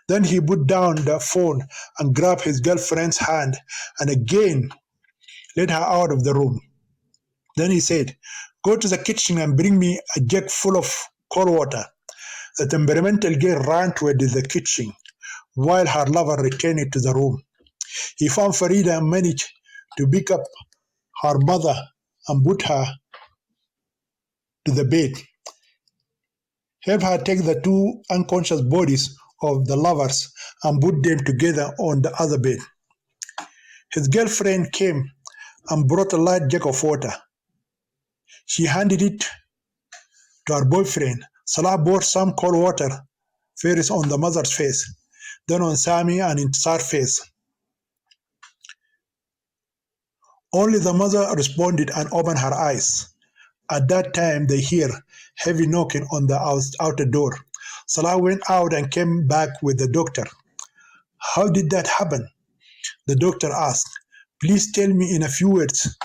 Then he put down the phone and grabbed his girlfriend's hand and again led her out of the room. Then he said, go to the kitchen and bring me a jug full of cold water. The temperamental girl ran toward the kitchen while her lover returned to the room. He found Farida and managed to pick up her mother and put her to the bed. Help her take the two unconscious bodies of the lovers and put them together on the other bed. His girlfriend came and brought a light jug of water. She handed it to her boyfriend. Salah poured some cold water first on the mother's face, then on Sami and Intisar's face. Only the mother responded and opened her eyes. At that time, they hear heavy knocking on the outer door. Salah went out and came back with the doctor. How did that happen? The doctor asked. Please tell me in a few words.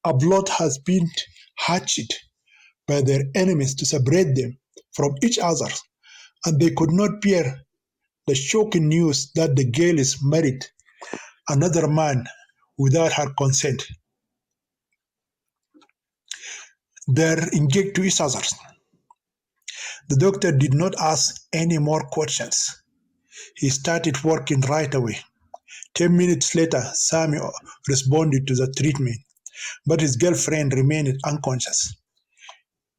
A plot has been hatched by their enemies to separate them from each other, and they could not bear the shocking news that the girl is married another man without her consent. They're engaged to each other. The doctor did not ask any more questions. He started working right away. 10 minutes later, Sami responded to the treatment, but his girlfriend remained unconscious.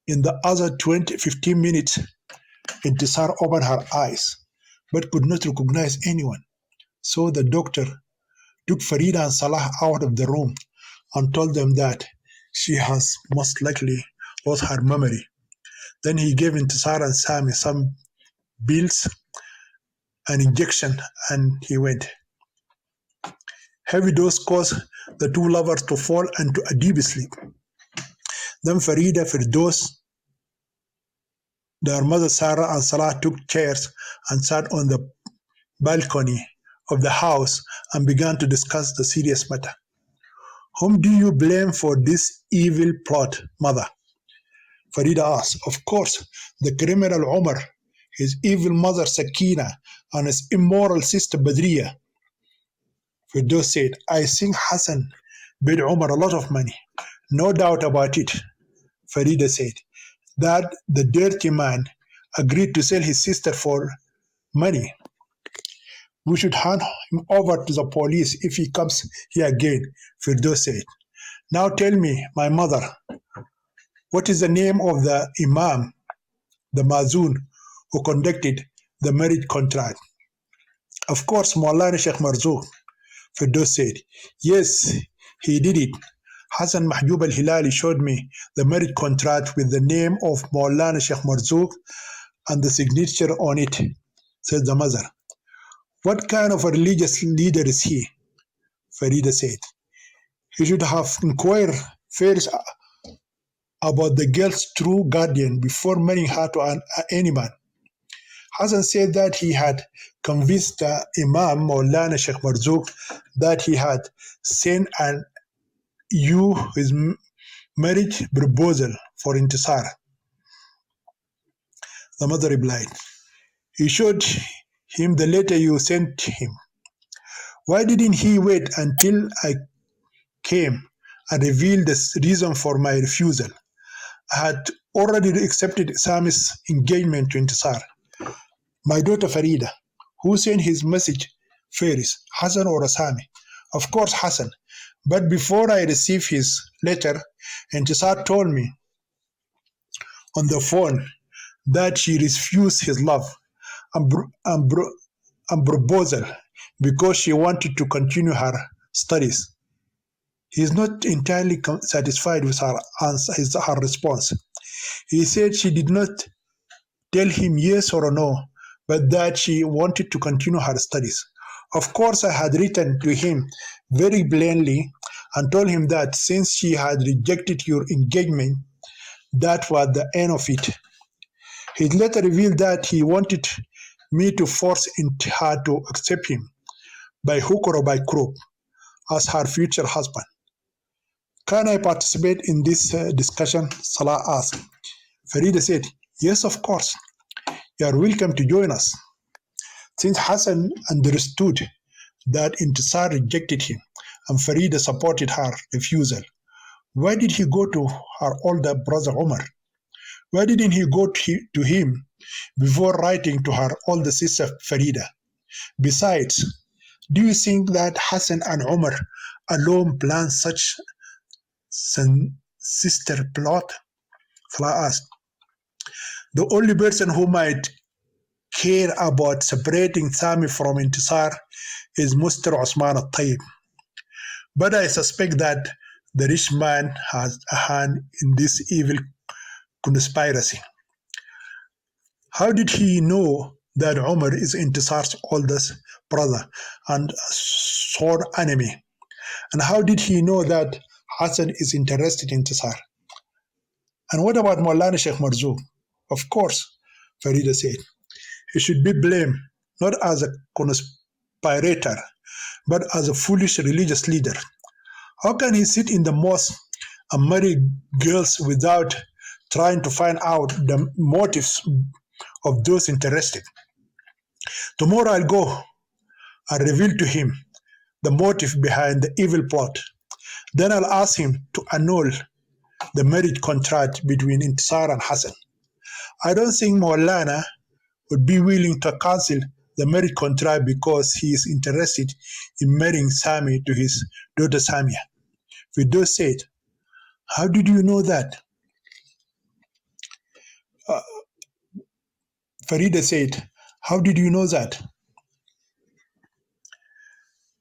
In the other 15 minutes, Intisar opened her eyes, but could not recognize anyone. So the doctor took Farida and Salah out of the room and told them that she has most likely lost her memory. Then he gave Intisar and Sami some pills and injection, and he went. Heavy dose caused the two lovers to fall into a deep sleep. Then Farida, Firdos, their mother Sarah and Salah took chairs and sat on the balcony of the house and began to discuss the serious matter. Whom do you blame for this evil plot, mother? Farida asked. Of course, the criminal Umar, his evil mother Sakina, and his immoral sister Badriya. Firdaus said, I think Hassan paid Umar a lot of money. No doubt about it. Farida said, that the dirty man agreed to sell his sister for money. We should hand him over to the police if he comes here again, Firdaus said. Now tell me, my mother, what is the name of the Imam, the Mazoon, who conducted the marriage contract? Of course, Maulana Sheikh Marzouk, Firdaus said. Yes, he did it. Hassan Mahjoub al-Hilali showed me the marriage contract with the name of Maulana Sheikh Marzouk and the signature on it, said the mother. What kind of a religious leader is he? Farida said. He should have inquired first about the girl's true guardian before marrying her to any man. Hassan said that he had convinced the Imam Maulana Sheikh Marzouk that he had sent his marriage proposal for Intisar. The mother replied, he showed him the letter you sent him. Why didn't he wait until I came and revealed the reason for my refusal? I had already accepted Sami's engagement to Intisar. My daughter Farida, who sent his message first, Hassan or Sami? Of course Hassan. But before I received his letter, Intisar told me on the phone that she refused his love and proposal because she wanted to continue her studies. He is not entirely satisfied with her answer, her response. He said she did not tell him yes or no, but that she wanted to continue her studies. Of course, I had written to him very plainly and told him that since she had rejected your engagement, that was the end of it. His letter revealed that he wanted me to force her to accept him, by hook or by crook, as her future husband. Can I participate in this discussion? Salah asked. Farida said, yes, of course. You are welcome to join us. Since Hassan understood that Intisar rejected him and Farida supported her refusal, why did he go to her older brother Umar? Why didn't he go to him before writing to her older sister Farida? Besides, do you think that Hassan and Umar alone planned such sinister plot? Salah asked. The only person who might care about separating Sami from Intisar is Mr. Osman al-Tayyib. But I suspect that the rich man has a hand in this evil conspiracy. How did he know that Umar is Intisar's oldest brother and sworn enemy? And how did he know that Hassan is interested in Intisar? And what about Maulana Sheikh Marzouk? Of course, Farida said. He should be blamed not as a conspirator, but as a foolish religious leader. How can he sit in the mosque and marry girls without trying to find out the motives of those interested? Tomorrow I'll go and reveal to him the motive behind the evil plot. Then I'll ask him to annul the marriage contract between Intisar and Hassan. I don't think Maulana would be willing to cancel the marriage contract because he is interested in marrying Sami to his daughter Samia. Firdaus said, how did you know that? Farida said, how did you know that?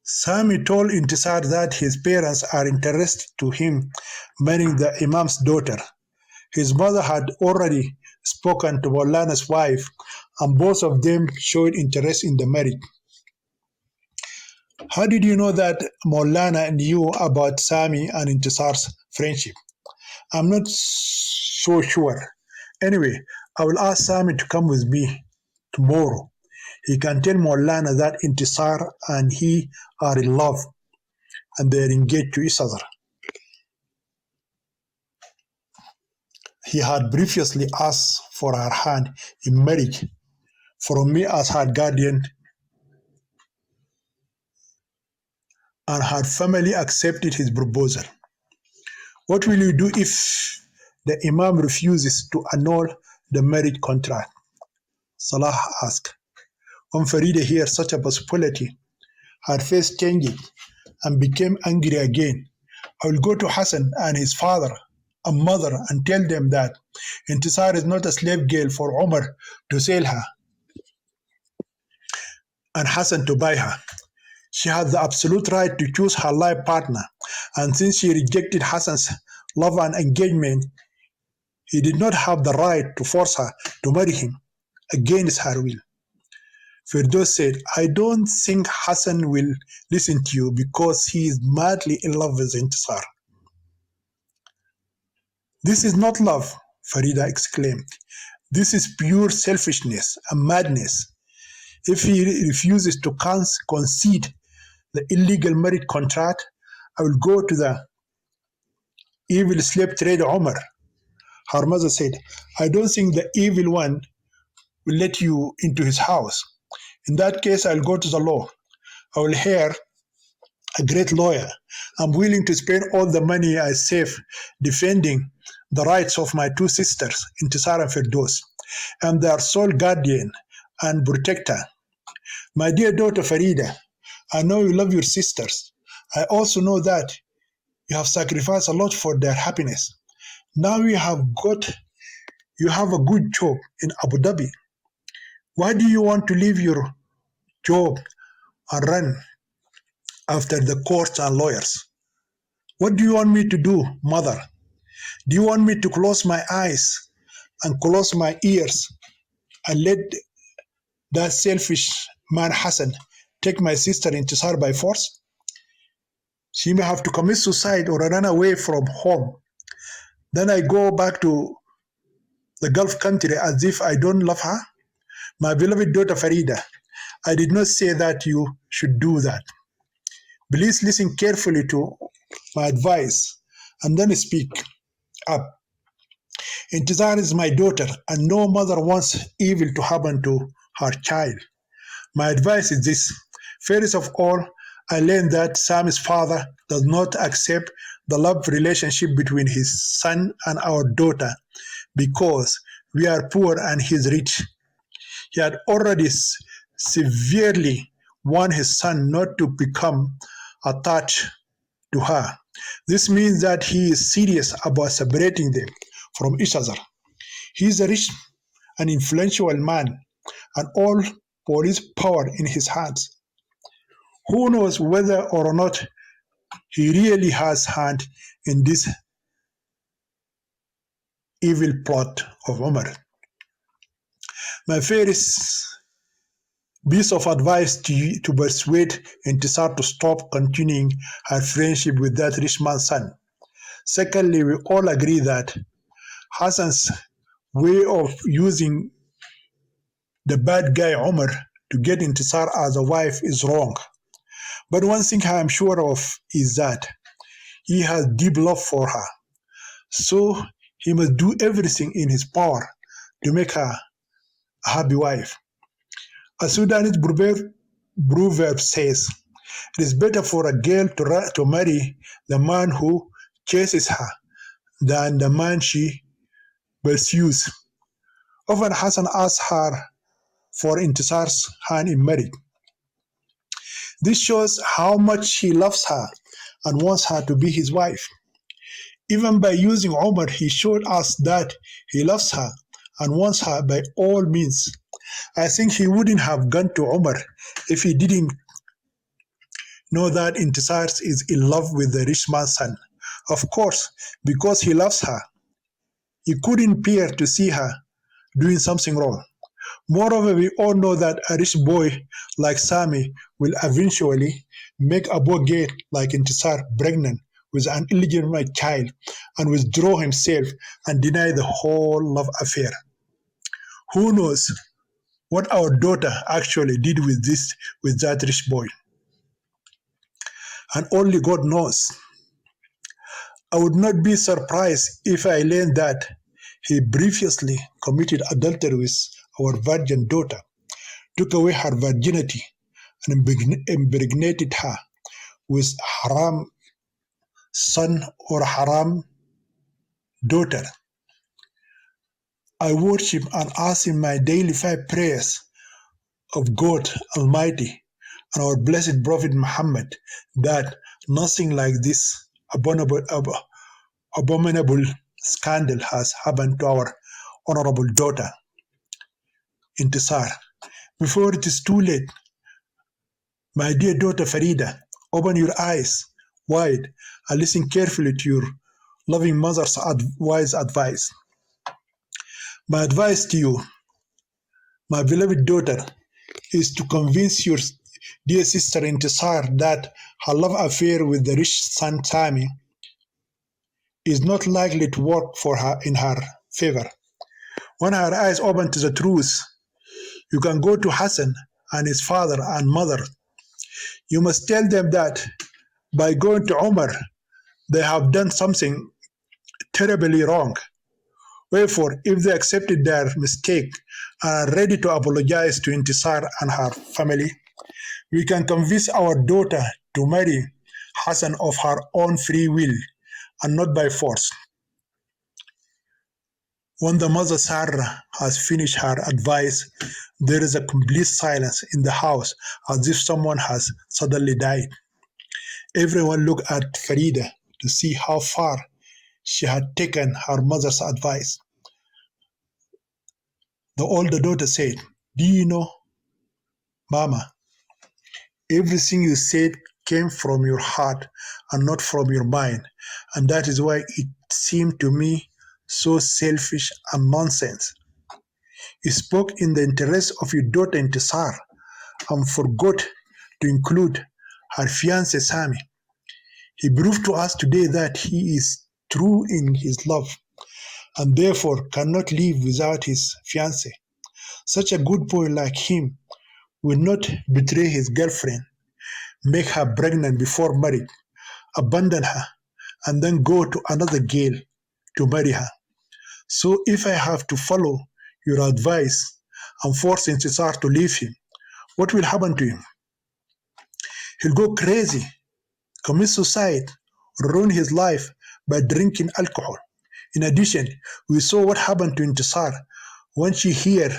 Sami told Intisar that his parents are interested to him marrying the Imam's daughter. His mother had already spoken to Maulana's wife, and both of them showed interest in the marriage. How did you know that Maulana knew about Sami and Intisar's friendship? I'm not so sure. Anyway, I will ask Sami to come with me tomorrow. He can tell Maulana that Intisar and he are in love and they are engaged to each other. He had previously asked for her hand in marriage from me as her guardian, and her family accepted his proposal. What will you do if the Imam refuses to annul the marriage contract? Salah asked. When Farida heard such a possibility, her face changed and became angry again. I will go to Hassan and his father and mother and tell them that Intisar is not a slave girl for Umar to sell her and Hassan to buy her. She has the absolute right to choose her life partner, and since she rejected Hassan's love and engagement, he did not have the right to force her to marry him against her will. Firdaus said, I don't think Hassan will listen to you because he is madly in love with Intisar. This is not love, Farida exclaimed. This is pure selfishness and madness. If he refuses to concede the illegal marriage contract, I will go to the evil slave trader Omar. Her mother said, I don't think the evil one will let you into his house. In that case, I'll go to the law. I will hire a great lawyer. I'm willing to spend all the money I save defending the rights of my two sisters, Intisar and Firdaus. I'm their sole guardian and protector. My dear daughter Farida, I know you love your sisters. I also know that you have sacrificed a lot for their happiness. Now you have a good job in Abu Dhabi. Why do you want to leave your job and run after the courts and lawyers? What do you want me to do, mother? Do you want me to close my eyes and close my ears and let that selfish man Hassan take my sister Intisar by force? She may have to commit suicide or run away from home. Then I go back to the Gulf country as if I don't love her? My beloved daughter Farida, I did not say that you should do that. Please listen carefully to my advice and then speak up. Intizar is my daughter, and no mother wants evil to happen to her child. My advice is this. First of all, I learned that Sam's father does not accept the love relationship between his son and our daughter because we are poor and he's rich. He had already severely warned his son not to become attached to her. This means that he is serious about separating them. from each other. He is a rich and influential man, and all police power in his hands. Who knows whether or not he really has hand in this evil plot of Umar? My first piece of advice to persuade Intisar to stop continuing her friendship with that rich man's son. Secondly, we all agree that Hassan's way of using the bad guy Umar to get Intisar as a wife is wrong. But one thing I am sure of is that he has deep love for her. So he must do everything in his power to make her a happy wife. A Sudanese proverb says, it is better for a girl to marry the man who chases her than the man she pursues. Often Hassan asks her for Intisar's hand in marriage. This shows how much he loves her and wants her to be his wife. Even by using Omar, he showed us that he loves her and wants her by all means. I think he wouldn't have gone to Omar if he didn't know that Intisar is in love with the rich man's son. Of course, because he loves her, he couldn't bear to see her doing something wrong. Moreover, we all know that a rich boy like Sami will eventually make a poor girl like Intisar pregnant with an illegitimate child and withdraw himself and deny the whole love affair. Who knows what our daughter actually did with that rich boy? And only God knows. I would not be surprised if I learned that he previously committed adultery with our virgin daughter, took away her virginity, and impregnated her with haram son or haram daughter. I worship and ask in my daily 5 prayers of God Almighty and our blessed Prophet Muhammad that nothing like this abominable scandal has happened to our honorable daughter, Intisar. Before it is too late, my dear daughter Farida, open your eyes wide and listen carefully to your loving mother's wise advice. My advice to you, my beloved daughter, is to convince your dear sister Intisar that her love affair with the rich son Sami is not likely to work for her in her favor. When her eyes open to the truth, you can go to Hassan and his father and mother. You must tell them that by going to Omar, they have done something terribly wrong. Wherefore, if they accepted their mistake and are ready to apologize to Intisar and her family, we can convince our daughter to marry Hassan of her own free will and not by force. When the mother Sarah has finished her advice, there is a complete silence in the house as if someone has suddenly died. Everyone looked at Farida to see how far she had taken her mother's advice. The older daughter said, do you know, Mama, everything you said came from your heart and not from your mind, and that is why it seemed to me so selfish and nonsense. You spoke in the interest of your daughter Intisar and forgot to include her fiancé Sami. He proved to us today that he is true in his love and therefore cannot live without his fiancée. Such a good boy like him will not betray his girlfriend, make her pregnant before marriage, abandon her, and then go to another girl to marry her. So if I have to follow your advice and force Intisar to leave him, what will happen to him? He'll go crazy, commit suicide, ruin his life by drinking alcohol. In addition, we saw what happened to Intisar when she heard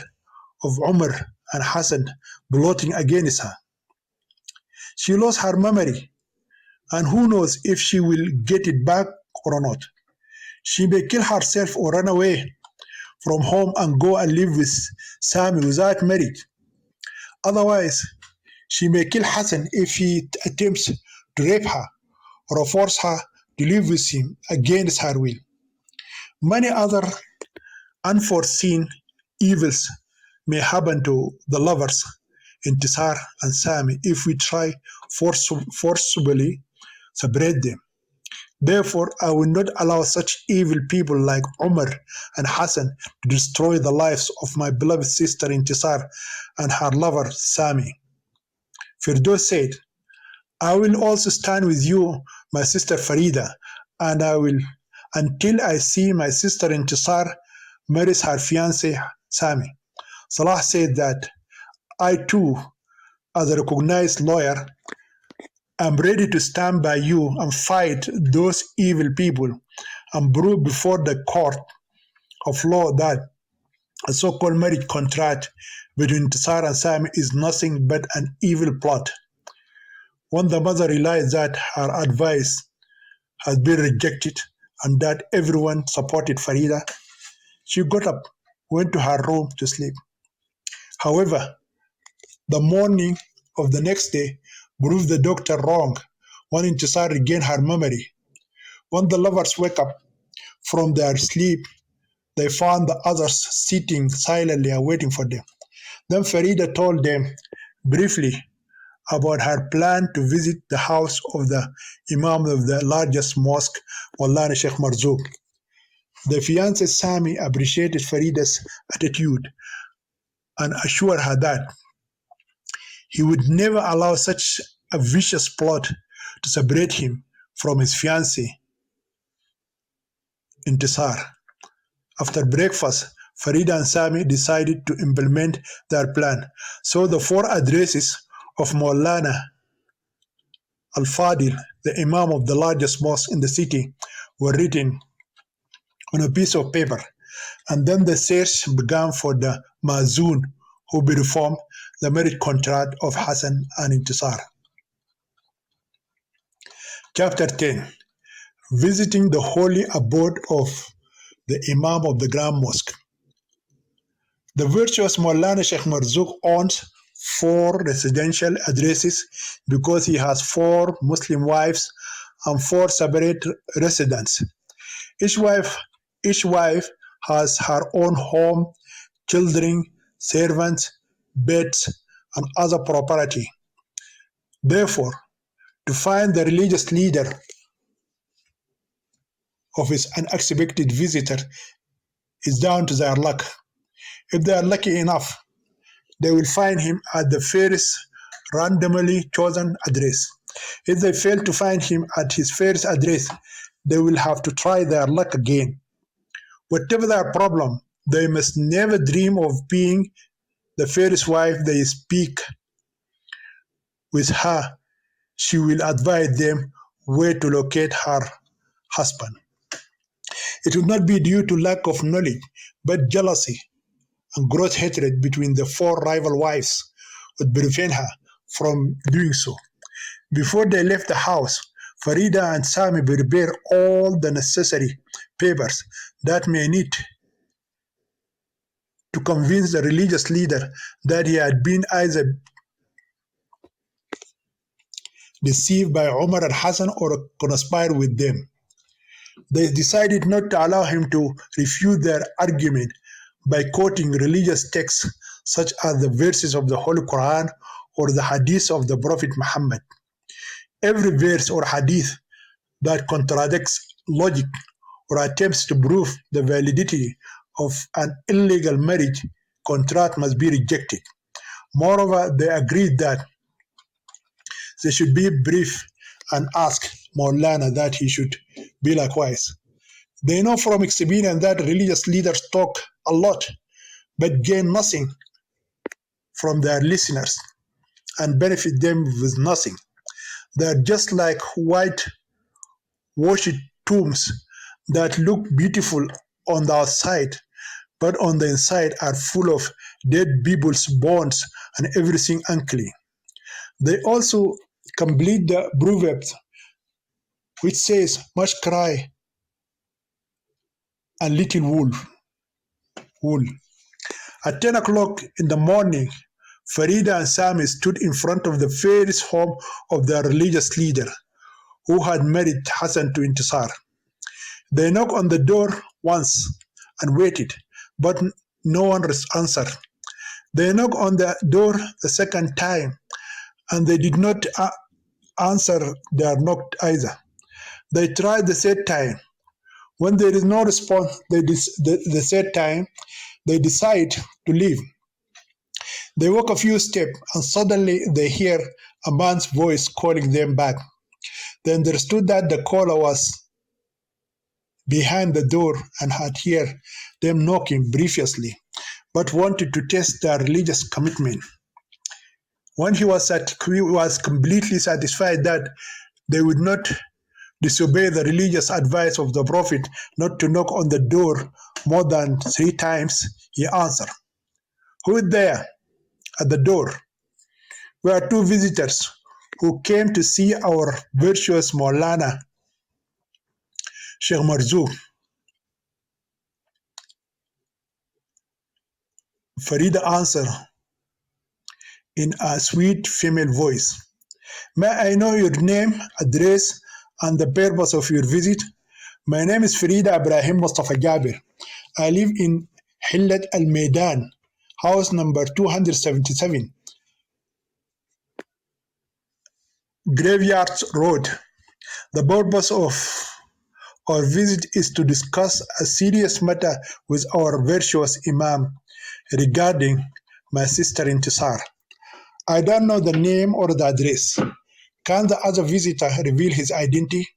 of Umar and Hassan plotting against her. She lost her memory, and who knows if she will get it back or not. She may kill herself or run away from home and go and live with Sami without marriage. Otherwise, she may kill Hassan if he attempts to rape her or force her to live with him against her will. Many other unforeseen evils may happen to the lovers Intisar and Sami if we try forcibly separate them. Therefore, I will not allow such evil people like Umar and Hassan to destroy the lives of my beloved sister Intisar and her lover Sami. Firdaus said, I will also stand with you, my sister Farida, and I will until I see my sister Intisar marries her fiance Sami. Salah said that I too, as a recognized lawyer, am ready to stand by you and fight those evil people and prove before the court of law that a so-called marriage contract between Intisar and Sami is nothing but an evil plot. When the mother realized that her advice has been rejected and that everyone supported Farida, she got up, went to her room to sleep. However, the morning of the next day proved the doctor wrong when Intisar regained her memory. When the lovers wake up from their sleep, they found the others sitting silently and waiting for them. Then Farida told them briefly about her plan to visit the house of the Imam of the largest mosque, Maulana Sheikh Marzouk. The fiancé Sami appreciated Farida's attitude and assured her that he would never allow such a vicious plot to separate him from his fiancée, Intisar. After breakfast, Farida and Sami decided to implement their plan. So the 4 addresses of Maulana Al-Fadil, the Imam of the largest mosque in the city, were written on a piece of paper. And then the search began for the Mazoon who would reform the marriage contract of Hassan and Intisar. Chapter 10. Visiting the holy abode of the Imam of the Grand Mosque. The virtuous Maulana Sheikh Marzouk owns 4 residential addresses because he has 4 Muslim wives and 4 separate residents. Each wife has her own home, children, servants, beds, and other property. Therefore, to find the religious leader of his unexpected visitor is down to their luck. If they are lucky enough, they will find him at the first randomly chosen address. If they fail to find him at his first address, they will have to try their luck again. Whatever their problem, they must never dream of being the first wife they speak with her. She will advise them where to locate her husband. It will not be due to lack of knowledge, but jealousy and gross hatred between the 4 rival wives would prevent her from doing so. Before they left the house, Farida and Sami prepared all the necessary papers that may need to convince the religious leader that he had been either deceived by Umar and Hassan or conspired with them. They decided not to allow him to refute their argument by quoting religious texts such as the verses of the Holy Quran or the hadith of the Prophet Muhammad. Every verse or hadith that contradicts logic or attempts to prove the validity of an illegal marriage contract must be rejected. Moreover, they agreed that they should be brief and ask Maulana that he should be likewise. They know from experience that religious leaders talk a lot but gain nothing from their listeners and benefit them with nothing. They are just like white washed tombs that look beautiful on the outside but on the inside are full of dead people's bones and everything unclean. They also complete the proverb which says, much cry and little wool. At 10 o'clock in the morning, Farida and Sami stood in front of the first home of their religious leader, who had married Hassan to Intisar. They knocked on the door once and waited, but no one answered. They knocked on the door the second time, and they did not answer their knock either. They tried the third time. When there is no response, the third time, they decide to leave. They walk a few steps, and suddenly they hear a man's voice calling them back. They understood that the caller was behind the door and had heard them knocking previously, but wanted to test their religious commitment. When he was completely satisfied that they would not disobey the religious advice of the Prophet not to knock on the door more than 3 times, he answered, "Who is there at the door?" "We are 2 visitors who came to see our virtuous Maulana, Sheikh Marzouk." Farida answered in a sweet female voice, "May I know your name, address, and the purpose of your visit?" "My name is Farida Ibrahim Mustafa Jabir. I live in Hillat Al Maidan, house number 277, Graveyard Road. The purpose of our visit is to discuss a serious matter with our virtuous Imam regarding my sister Intisar. I don't know the name or the address. Can the other visitor reveal his identity?"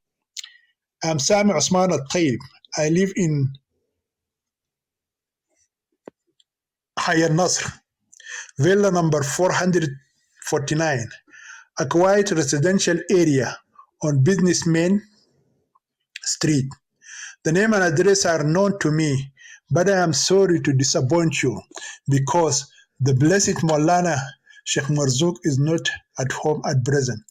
"I'm Sami Osman Al-Tayyib. I live in Hayy Nasr, villa number 449, a quiet residential area on Businessman Street. The name and address are known to me, but I am sorry to disappoint you because the blessed Maulana Sheikh Marzouk is not at home at present.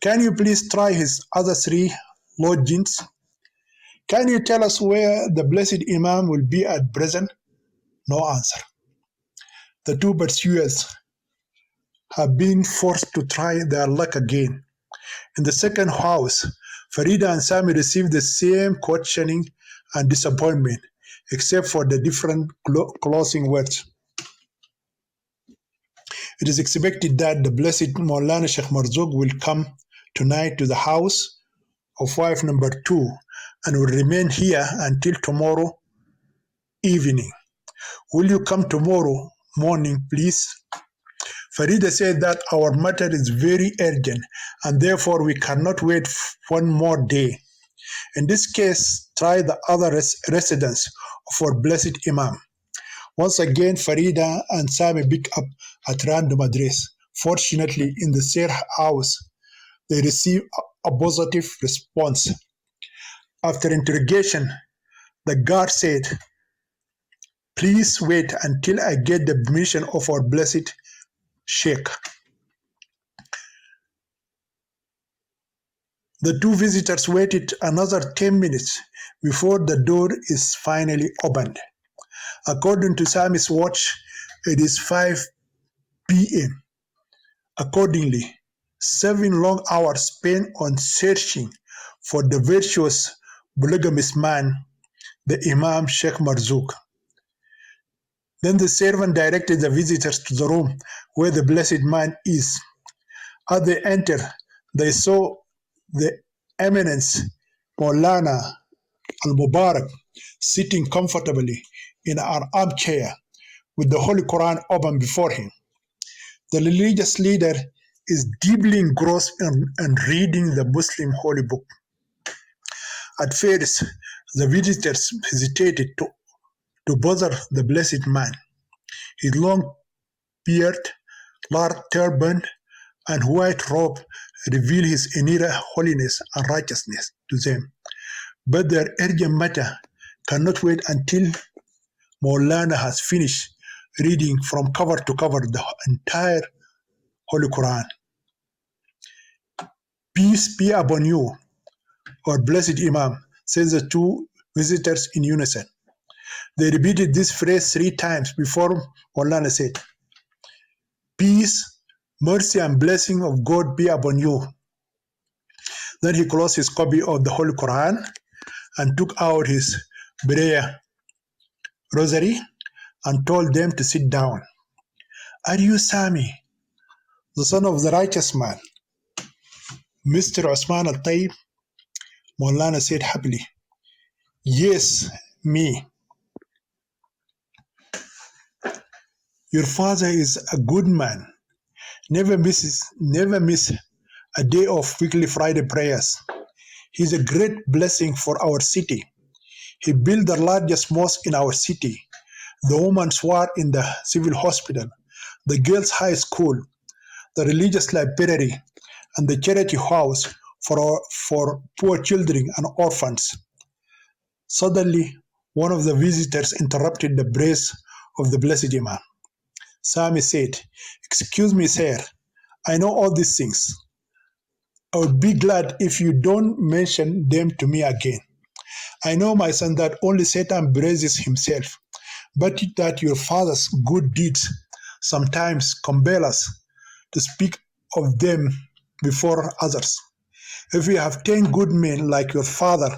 Can you please try his other 3 lodgings? Can you tell us where the blessed Imam will be at present?" No answer. The 2 pursuers have been forced to try their luck again. In the second house, Farida and Sami received the same questioning and disappointment, except for the different closing words. It is expected that the blessed Maulana Sheikh Marzouk will come tonight to the house of wife number 2 and will remain here until tomorrow evening. Will you come tomorrow morning, please? Farida said that our matter is very urgent and therefore we cannot wait one more day. In this case, try the other residence of our blessed Imam. Once again, Farida and Sami pick up at random address. Fortunately, in the third house, they receive a positive response. After interrogation, the guard said, "Please wait until I get the permission of our blessed Sheikh." The 2 visitors waited another 10 minutes before the door is finally opened. According to Sami's watch, it is 5 p.m. Accordingly, 7 long hours spent on searching for the virtuous polygamous man, the Imam Sheikh Marzouk. Then the servant directed the visitors to the room where the blessed man is. As they entered, they saw the eminence Maulana Al-Mubarak sitting comfortably in an armchair with the Holy Quran open before him. The religious leader is deeply engrossed in reading the Muslim holy book. At first, the visitors hesitated to bother the blessed man. His long beard, large turban, and white robe reveal his inner holiness and righteousness to them. But their urgent matter cannot wait until Maulana has finished reading from cover to cover the entire Holy Quran. "Peace be upon you, our blessed Imam," says the 2 visitors in unison. They repeated this phrase 3 times before Maulana said, "Peace, mercy, and blessing of God be upon you." Then he closed his copy of the Holy Quran and took out his prayer rosary and told them to sit down. "Are you Sami, the son of the righteous man, Mr. Osman al-Tayyib?" Maulana said happily, "Yes, me. Your father is a good man. Never miss a day of weekly Friday prayers. He's a great blessing for our city. He built the largest mosque in our city, the women's ward in the civil hospital, the girls' high school, the religious library, and the charity house for poor children and orphans." Suddenly, one of the visitors interrupted the praise of the blessed Imam. Sami said, "Excuse me, sir, I know all these things. I would be glad if you don't mention them to me again. I know, my son, that only Satan praises himself, but that your father's good deeds sometimes compel us to speak of them before others. If we have 10 good men like your father,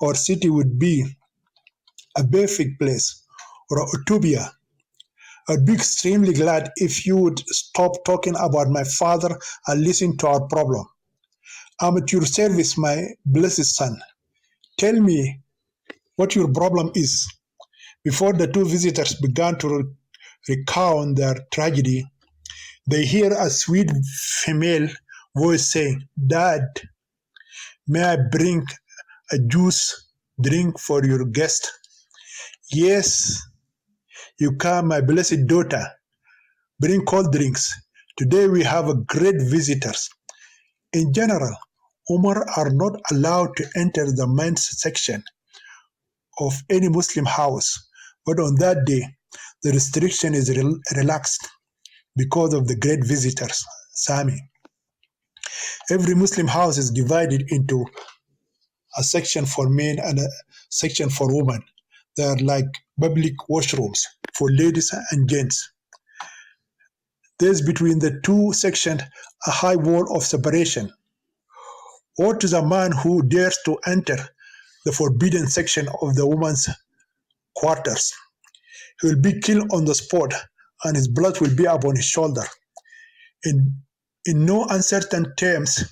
our city would be a perfect place or a utopia. I'd be extremely glad if you would stop talking about my father and listen to our problem. I'm at your service, my blessed son. Tell me what your problem is." Before the two visitors began to recount their tragedy, they hear a sweet female voice saying, "Dad, may I bring a juice drink for your guest?" "Yes, you can, my blessed daughter. Bring cold drinks. Today we have a great visitors." In general, women are not allowed to enter the men's section of any Muslim house, but on that day, the restriction is relaxed because of the great visitors, Sami. Every Muslim house is divided into a section for men and a section for women. They are like public washrooms for ladies and gents. There's between the two sections a high wall of separation. Woe to the man who dares to enter the forbidden section of the woman's quarters. He will be killed on the spot, and his blood will be upon his shoulder. In, in no uncertain terms,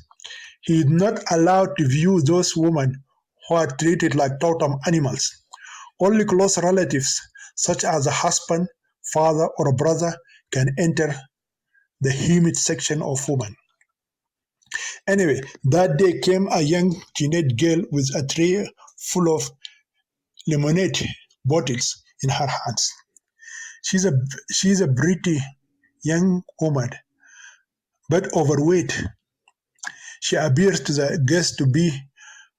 he is not allowed to view those women who are treated like totem animals. Only close relatives, such as a husband, father, or a brother, can enter the humid section of women. Anyway, that day came a young teenage girl with a tray full of lemonade bottles in her hands. She's a pretty young woman, but overweight. She appears to the guests to be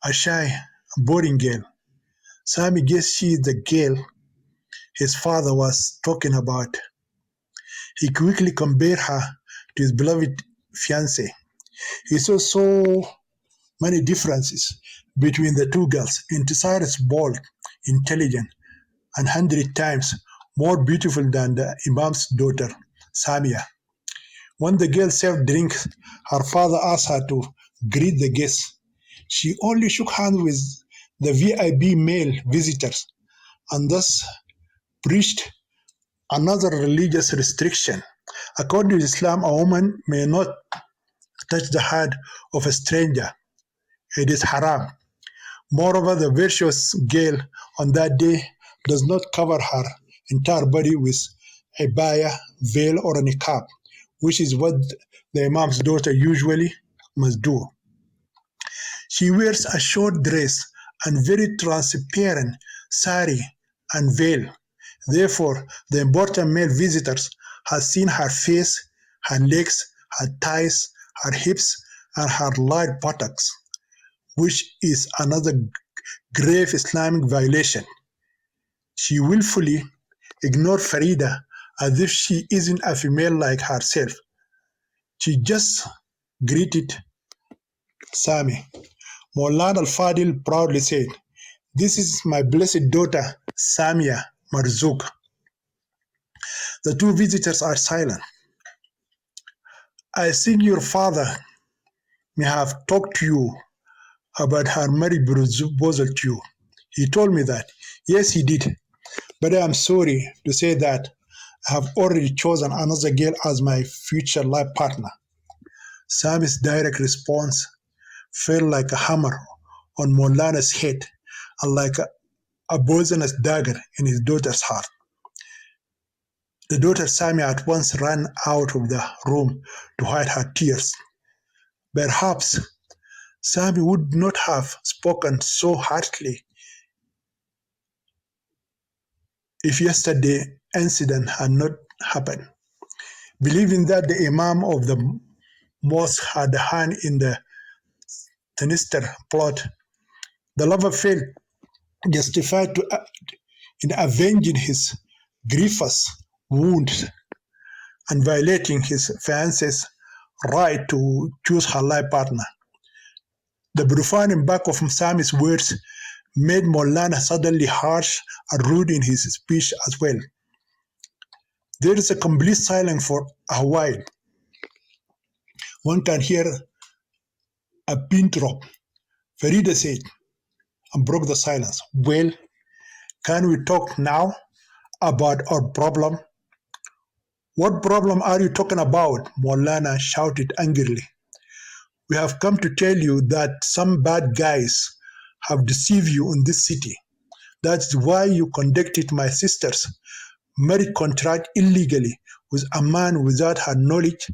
a shy, boring girl. Sammy guessed she is the girl his father was talking about. He quickly compared her to his beloved fiancée. He saw so many differences between the two girls. Intisar is bold, intelligent, and 100 times more beautiful than the Imam's daughter, Samia. When the girl served drinks, her father asked her to greet the guests. She only shook hands with the VIP male visitors and thus breached another religious restriction. According to Islam, a woman may not touch the hand of a stranger. It is haram. Moreover, the virtuous girl on that day does not cover her entire body with a baya, veil, or a niqab, which is what the Imam's daughter usually must do. She wears a short dress and very transparent sari and veil. Therefore, the important male visitors have seen her face, her legs, her thighs, her hips, and her light buttocks, which is another grave Islamic violation. She willfully ignored Farida as if she isn't a female like herself. She just greeted Sami. Maulana al-Fadil proudly said, "This is my blessed daughter, Samia, Marzouk. The two visitors are silent. I think your father may have talked to you about her marriage proposal to you. He told me that. Yes, he did. But I am sorry to say that I have already chosen another girl as my future life partner. Sami's direct response felt like a hammer on Molana's head and like a poisonous dagger in his daughter's heart. The daughter Sami at once ran out of the room to hide her tears. Perhaps Sami would not have spoken so harshly if yesterday's incident had not happened. Believing that the Imam of the mosque had a hand in the sinister plot, the lover felt justified in avenging his grievous wounds and violating his fiance's right to choose her life partner. The profound impact of Sami's words made Molana suddenly harsh and rude in his speech as well. There is a complete silence for a while. One can hear a pin drop. Farida said, and broke the silence. Well, can we talk now about our problem? What problem are you talking about? Molana shouted angrily. We have come to tell you that some bad guys have deceived you in this city. That's why you conducted my sister's marriage contract illegally with a man without her knowledge,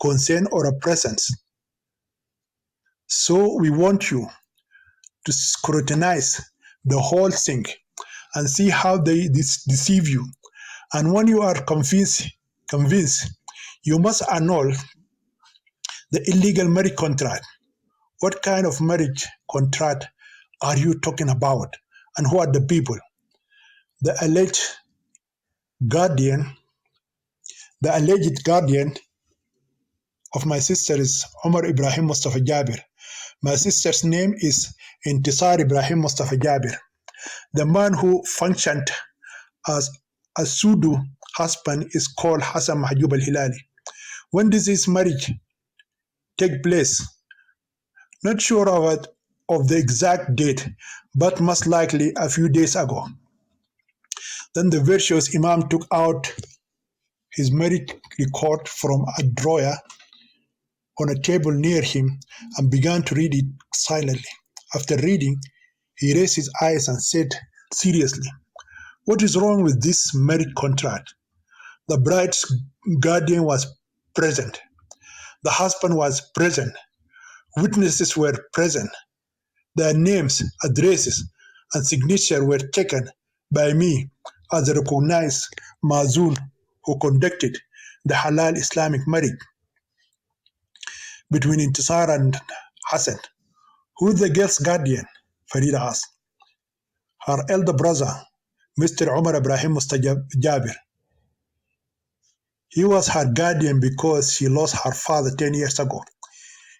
consent, or a presence. So we want you to scrutinize the whole thing and see how they deceive you. And when you are convinced, you must annul the illegal marriage contract. What kind of marriage contract are you talking about? And who are the people? The guardian, the alleged guardian of my sister is Omar Ibrahim Mustafa Jabir. My sister's name is Intisar Ibrahim Mustafa Jabir. The man who functioned as a pseudo husband is called Hassan Mahjoub al-Hilali. When does this marriage take place? Not sure of the exact date, but most likely a few days ago. Then the virtuous Imam took out his marriage record from a drawer on a table near him and began to read it silently. After reading, he raised his eyes and said seriously, "What is wrong with this marriage contract?" The bride's guardian was present. The husband was present. Witnesses were present. Their names, addresses, and signature were taken by me as a recognized Mazoon who conducted the halal Islamic marriage between Intisar and Hassan. Who is the girl's guardian? Farida asked. Her elder brother, Mr. Omar Ibrahim Mustajabir. He was her guardian because she lost her father 10 years ago.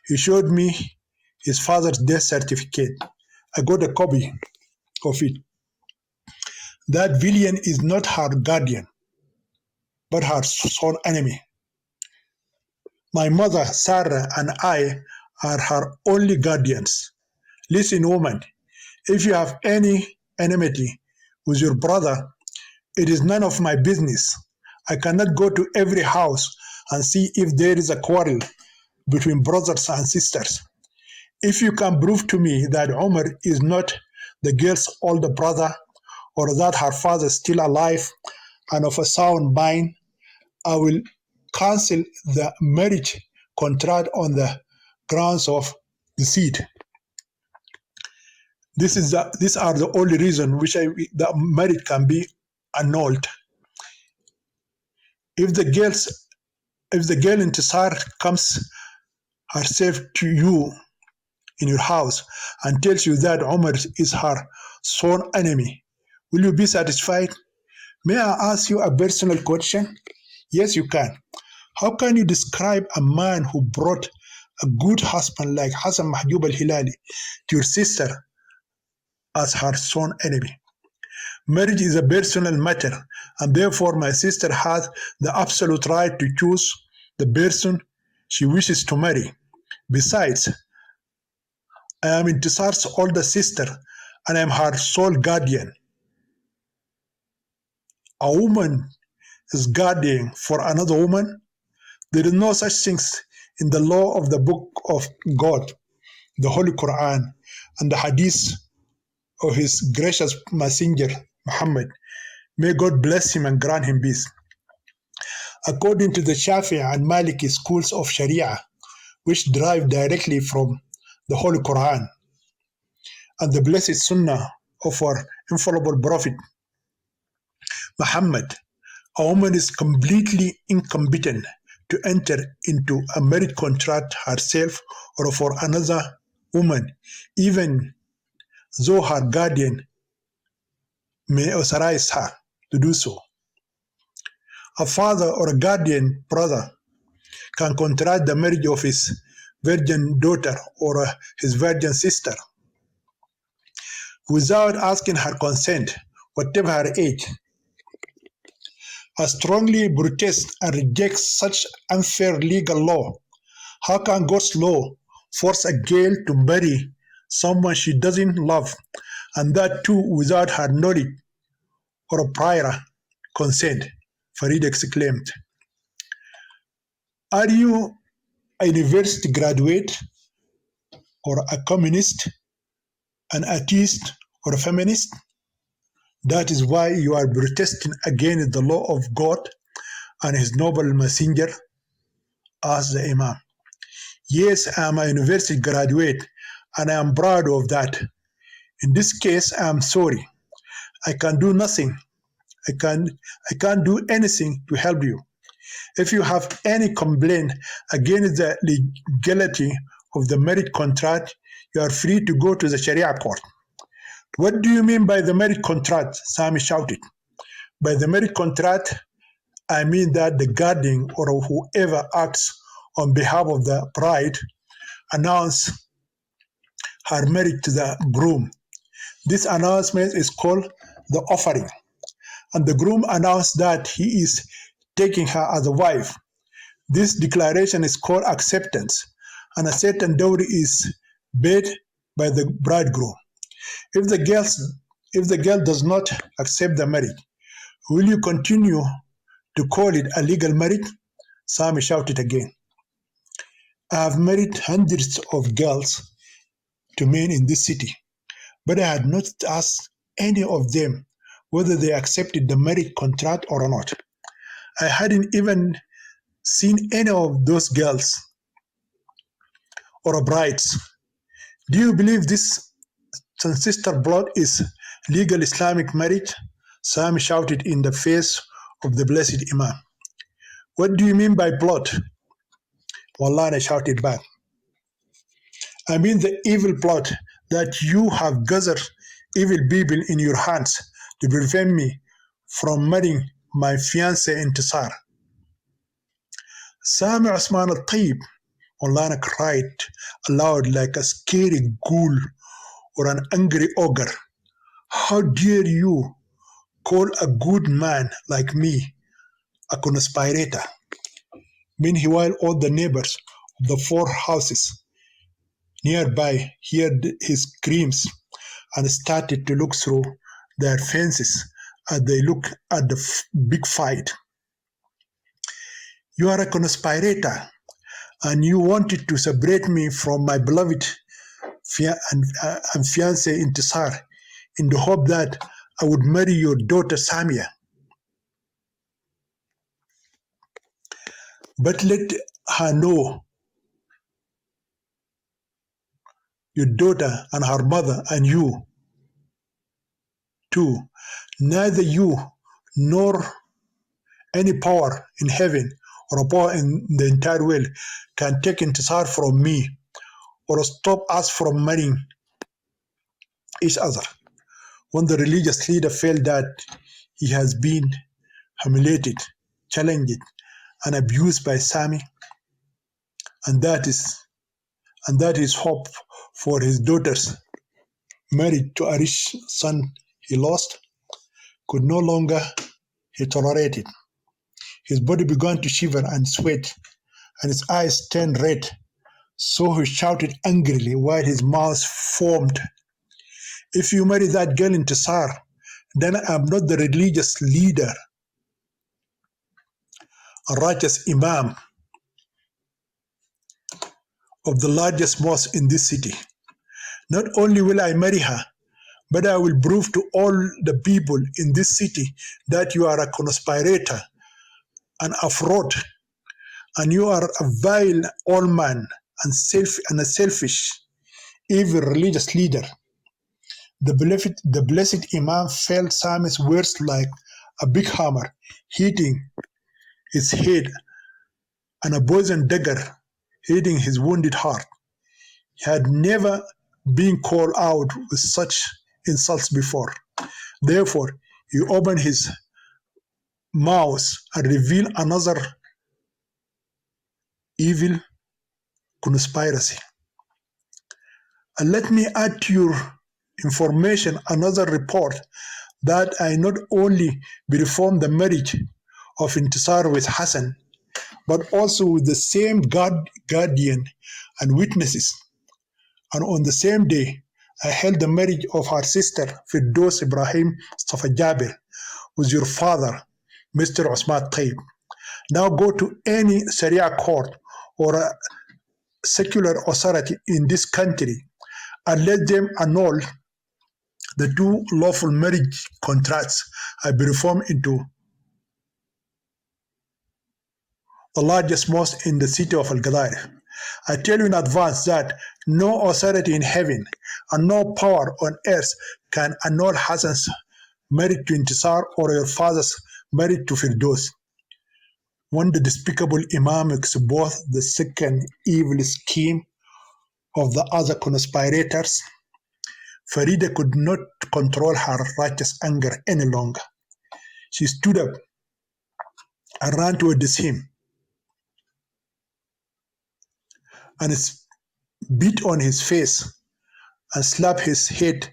He showed me his father's death certificate. I got a copy of it. That villain is not her guardian, but her sworn enemy. My mother, Sarah, and I are her only guardians. Listen, woman, if you have any enmity with your brother, it is none of my business. I cannot go to every house and see if there is a quarrel between brothers and sisters. If you can prove to me that Omar is not the girl's older brother, or that her father is still alive and of a sound mind, I will cancel the marriage contract on the grounds of deceit. These are the only reason which the marriage can be annulled. If the girl Intisar comes herself to you in your house and tells you that Omar is her sworn enemy, will you be satisfied? May I ask you a personal question? Yes, you can. How can you describe a man who brought a good husband like Hassan Mahjoub al-Hilali to your sister as her sworn enemy? Marriage is a personal matter, and therefore my sister has the absolute right to choose the person she wishes to marry. Besides, I am Intisar's older sister, and I am her sole guardian. A woman is guardian for another woman. There is no such things in the law of the book of God, the Holy Quran, and the Hadith of His gracious messenger, Muhammad. May God bless him and grant him peace. According to the Shafi'i and Maliki schools of Sharia, which derive directly from the Holy Quran and the blessed Sunnah of our infallible Prophet Muhammad, a woman is completely incompetent to enter into a marriage contract herself or for another woman, even though her guardian may authorize her to do so. A father or a guardian brother can contract the marriage of his virgin daughter or his virgin sister without asking her consent, whatever her age. I strongly protest and reject such unfair legal law. How can God's law force a girl to marry someone she doesn't love, and that too without her knowledge or prior consent? Farid exclaimed. Are you a university graduate or a communist, an atheist or a feminist? That is why you are protesting against the law of God and His noble messenger, asked the Imam. Yes, I am a university graduate and I am proud of that. In this case, I am sorry. I can do nothing. I can't do anything to help you. If you have any complaint against the legality of the marriage contract, you are free to go to the Sharia court. What do you mean by the marriage contract? Sami shouted. By the marriage contract, I mean that the guardian or whoever acts on behalf of the bride announce her marriage to the groom. This announcement is called the offering, and the groom announced that he is taking her as a wife. This declaration is called acceptance, and a certain dowry is paid by the bridegroom. If the girl does not accept the marriage, will you continue to call it a legal marriage? Sami shouted again. I have married hundreds of girls to men in this city, but I had not asked any of them whether they accepted the marriage contract or not. I hadn't even seen any of those girls or brides. Do you believe this ancestor blood is legal Islamic marriage? Sam shouted in the face of the blessed Imam. What do you mean by blood? Wallah shouted back. I mean the evil plot that you have gathered evil people in your hands to prevent me from marrying my fiancée Intisar. Sami Osman al-Tayyib, Maulana cried aloud like a scary ghoul or an angry ogre. How dare you call a good man like me a conspirator? Meanwhile, all the neighbors of the four houses nearby heard his screams and started to look through their fences as they looked at the big fight. You are a conspirator, and you wanted to separate me from my beloved and fiancée Intisar in the hope that I would marry your daughter Samia. But let her know, your daughter and her mother and you too, neither you nor any power in heaven or a power in the entire world can take Intisar from me or stop us from marrying each other. When the religious leader felt that he has been humiliated, challenged, and abused by Sami, and that is hope for his daughter's marriage to a rich son he lost, could no longer he tolerate it. His body began to shiver and sweat, and his eyes turned red. So he shouted angrily while his mouth foamed. If you marry that girl Intisar, then I'm not the religious leader, a righteous imam of the largest mosque in this city. Not only will I marry her, but I will prove to all the people in this city that you are a conspirator and a fraud, and you are a vile old man and a selfish, evil religious leader. The blessed Imam felt Sami's words like a big hammer hitting his head and a poisoned dagger hitting his wounded heart. He had never been called out with such insults before. Therefore, he opened his mouth and revealed another evil conspiracy. And let me add to your information another report that I not only performed the marriage of Intisar with Hassan, but also with the same guardian and witnesses. And on the same day, I held the marriage of her sister, Firdos Ibrahim Mustafa Jabir, with your father, Mr. Osman Taib. Now go to any Sharia court or a secular authority in this country and let them annul the two lawful marriage contracts I performed into the largest mosque in the city of Al-Qadar. I tell you in advance that no authority in heaven and no power on earth can annul Hassan's marriage to Intisar or your father's marriage to Firdos. When the despicable Imam exposed the second evil scheme of the other conspirators, Farida could not control her righteous anger any longer. She stood up and ran towards him and beat on his face and slapped his head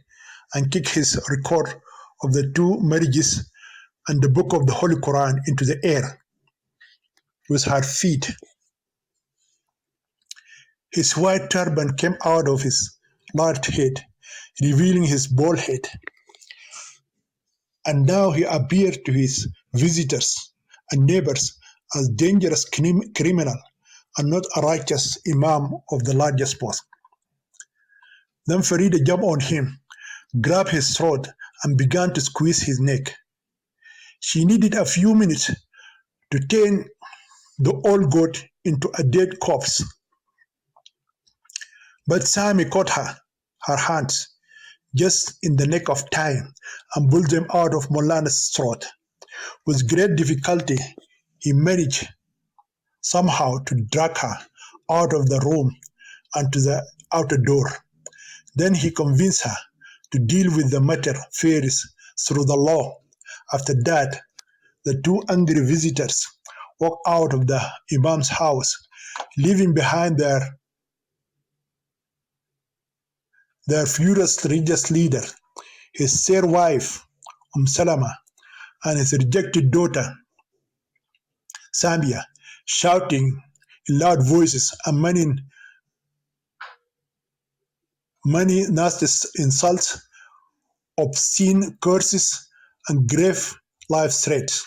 and kicked his record of the two marriages and the book of the Holy Quran into the air with her feet. His white turban came out of his large head, revealing his bald head. And now he appeared to his visitors and neighbors as dangerous criminal and not a righteous imam of the largest mosque. Then Farida jumped on him, grabbed his throat, and began to squeeze his neck. She needed a few minutes to turn the old goat into a dead corpse. But Sami caught her hands, just in the nick of time and pulled them out of Molana's throat. With great difficulty, he managed somehow to drag her out of the room and to the outer door. Then he convinced her to deal with the matter fairly through the law. After that, the two angry visitors walked out of the Imam's house, leaving behind their furious religious leader, his fair wife, Salama, and his rejected daughter, Samia, shouting in loud voices and many nasty insults, obscene curses, and grave life threats.